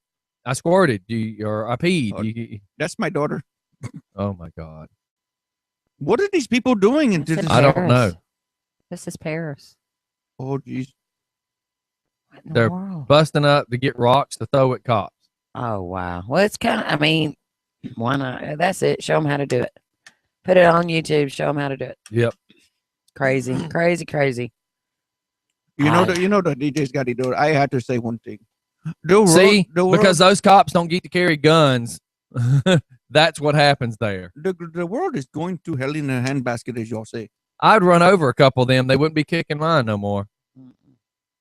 I squirted? Or I peed? Oh. That's my daughter. Oh my God. What are these people doing? In this? I don't know. This is Paris. Oh geez. What in the They're world? busting up to get rocks to throw at cops. Oh, wow. Well, it's kind of, I mean, why not? That's it. Show them how to do it. Put it on YouTube. Show them how to do it. Yep. Crazy. You know I- the DJ's got to do it. I had to say one thing. The See, world, because those cops don't get to carry guns. That's what happens there. the world is going to hell in a handbasket, as y'all say. I'd run over a couple of them. They wouldn't be kicking mine no more.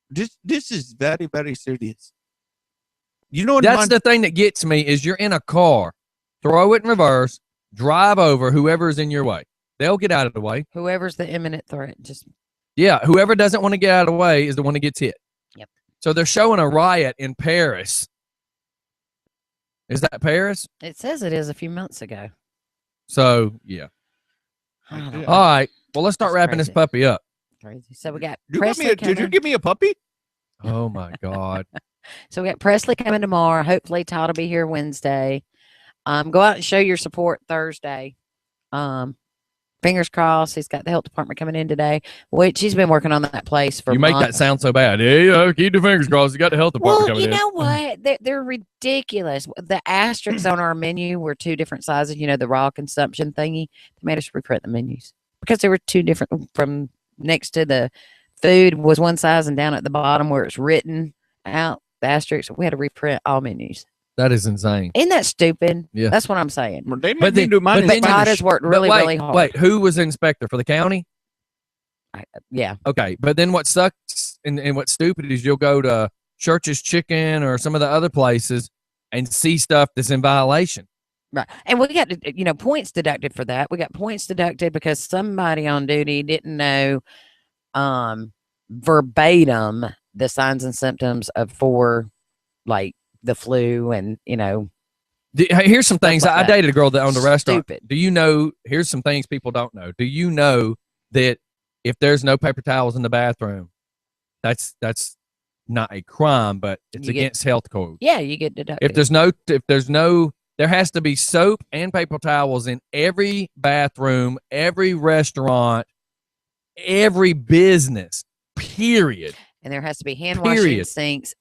This is very, very serious. You know what? That's the thing that gets me is you're in a car, throw it in reverse, drive over whoever's in your way. They'll get out of the way. Whoever's the imminent threat, just Yeah, whoever doesn't want to get out of the way is the one that gets hit. Yep. So they're showing a riot in Paris. Is that Paris? it says it is a few months ago. So, yeah. I don't know. All right. Well, let's start That's wrapping this crazy. puppy up. Crazy. So we got You got Presley me did you coming. give me a puppy? Oh, my God. So we got Presley coming tomorrow. Hopefully Todd will be here Wednesday. Go out and show your support Thursday. Fingers crossed. He's got the health department coming in today, which he's been working on that place for You make that months. sound so bad. Yeah, keep your fingers crossed. You got the health department Well, coming you in. know what? They're ridiculous. The asterisks on our menu were two different sizes. You know, the raw consumption thingy. They made us reprint the menus because they were two different from next to the food was one size, and down at the bottom where it's written out the asterisk, we had to reprint all menus. That is insane. Isn't that stupid? Yeah. That's what I'm saying. Well, they But made me then- do mine but in then- But Todd Spanish. has worked But really, wait, really hard. Wait, who was the inspector for the county? Yeah. Okay, but then what sucks and what's stupid is you'll go to Church's Chicken or some of the other places and see stuff that's in violation. Right. And we got, points deducted for that. We got points deducted because somebody on duty didn't know verbatim the signs and symptoms for like the flu and, Here's some Stuff things. like I that. dated a girl that owned a restaurant. Stupid. Do you know? Here's some things people don't know. Do you know that if there's no paper towels in the bathroom, that's not a crime, but it's You get- against health code. yeah, you get deducted. There has to be soap and paper towels in every bathroom, every restaurant, every business. Period. And there has to be hand washing Period. sinks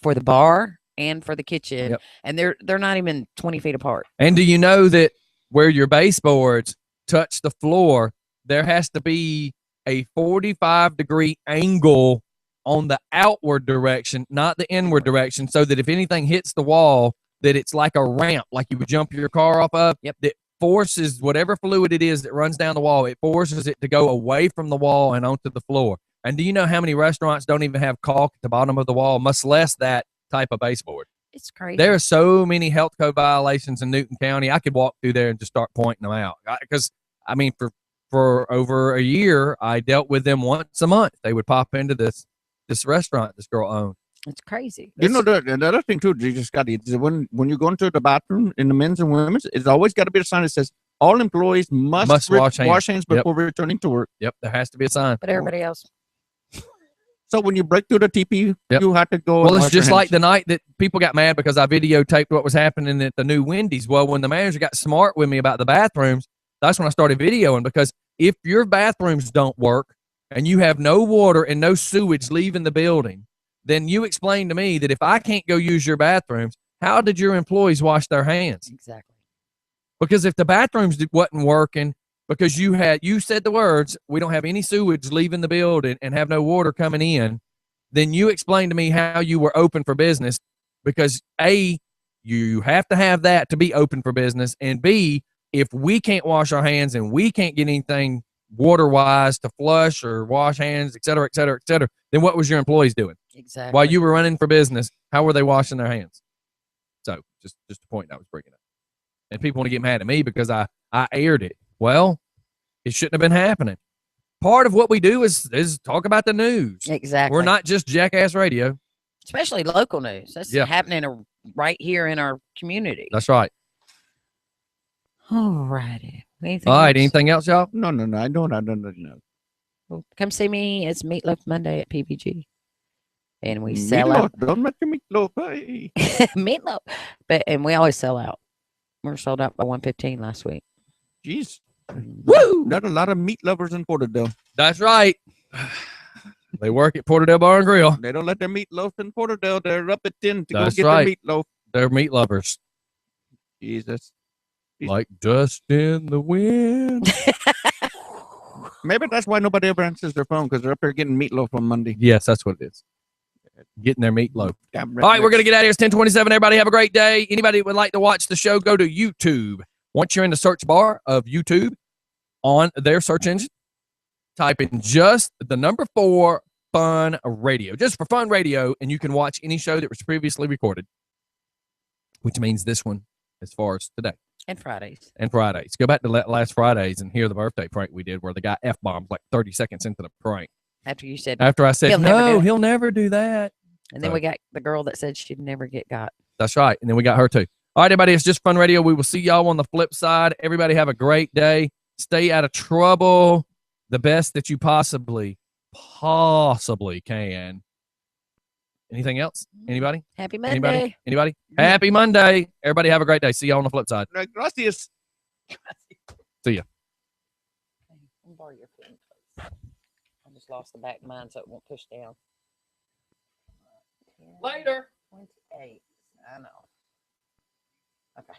for the bar and for the kitchen. Yep. And they're not even 20 feet apart. And do you know that where your baseboards touch the floor, there has to be a 45-degree angle on the outward direction, not the inward direction, so that if anything hits the wall, that it's like a ramp, like you would jump your car off of, Yep. that forces whatever fluid it is that runs down the wall, it forces it to go away from the wall and onto the floor. And do you know how many restaurants don't even have caulk at the bottom of the wall, much less that type of baseboard? It's crazy. There are so many health code violations in Newton County. I could walk through there and just start pointing them out. Because, for over a year, I dealt with them once a month. They would pop into this restaurant this girl owned. It's crazy. You know, the other thing too, you just got to, when you go into the bathroom in the men's and women's, it's always got to be a sign that says all employees must wash hands. hands Yep. before returning to work. Yep, there has to be a sign. But everybody else. So when you break through the TP, Yep. you have to go. Well, and it's wash your just like hands. the night that people got mad because I videotaped what was happening at the new Wendy's. Well, when the manager got smart with me about the bathrooms, that's when I started videoing, because if your bathrooms don't work and you have no water and no sewage leaving the building, then you explain to me that if I can't go use your bathrooms, how did your employees wash their hands? Exactly. Because if the bathrooms wasn't working, because you said the words, we don't have any sewage leaving the building and have no water coming in, then you explain to me how you were open for business, because A, you have to have that to be open for business, and B, if we can't wash our hands and we can't get anything water-wise to flush or wash hands, et cetera, then what was your employees doing? Exactly. While you were running for business, how were they washing their hands? So just a point I was bringing up. And people want to get mad at me because I aired it. Well, it shouldn't have been happening. Part of what we do is talk about the news. Exactly. We're not just Jackass Radio. Especially local news. That's Yeah. happening right here in our community. That's right. All righty. All right. Anything else, y'all? No, I don't know. Well, come see me. It's Meatloaf Monday at PBG. And we sell out. Meatloaf, don't let your meatloaf. Hey. Meatloaf. And we always sell out. We were sold out by 1:15 last week. Jeez. Woo! Not a lot of meat lovers in Porterdale. That's right. They work at Porterdale Bar and Grill. They don't let their meatloaf in Porterdale. They're up at 10 to That's go get right. their meatloaf. They're meat lovers. Jesus. Like dust in the wind. Maybe that's why nobody ever answers their phone, because they're up there getting meatloaf on Monday. Yes, that's what it is. Getting their meatloaf. Damn All right, we're going to rednecks. get out of here. It's 10:27. Everybody have a great day. Anybody that would like to watch the show, go to YouTube. Once you're in the search bar of YouTube on their search engine, type in just the number 4 Fun Radio. Just for Fun Radio, and you can watch any show that was previously recorded, which means this one as far as today. And Fridays. And Fridays. Go back to last Fridays and hear the birthday prank we did where the guy F-bombed like 30 seconds into the prank. After you said, After I said, He'll never do no, it." he'll never do that. and then we got the girl that said she'd never get got. That's right. And then we got her too. All right, everybody. It's Just Fun Radio. We will see y'all on the flip side. Everybody have a great day. Stay out of trouble the best that you possibly can. Anything else? Anybody? Happy Monday. Anybody? Happy Monday. Everybody have a great day. See y'all on the flip side. Gracias. I'll borrow your pen, please. I just lost the back of mine so it won't push down. Later. 28. I know. Okay.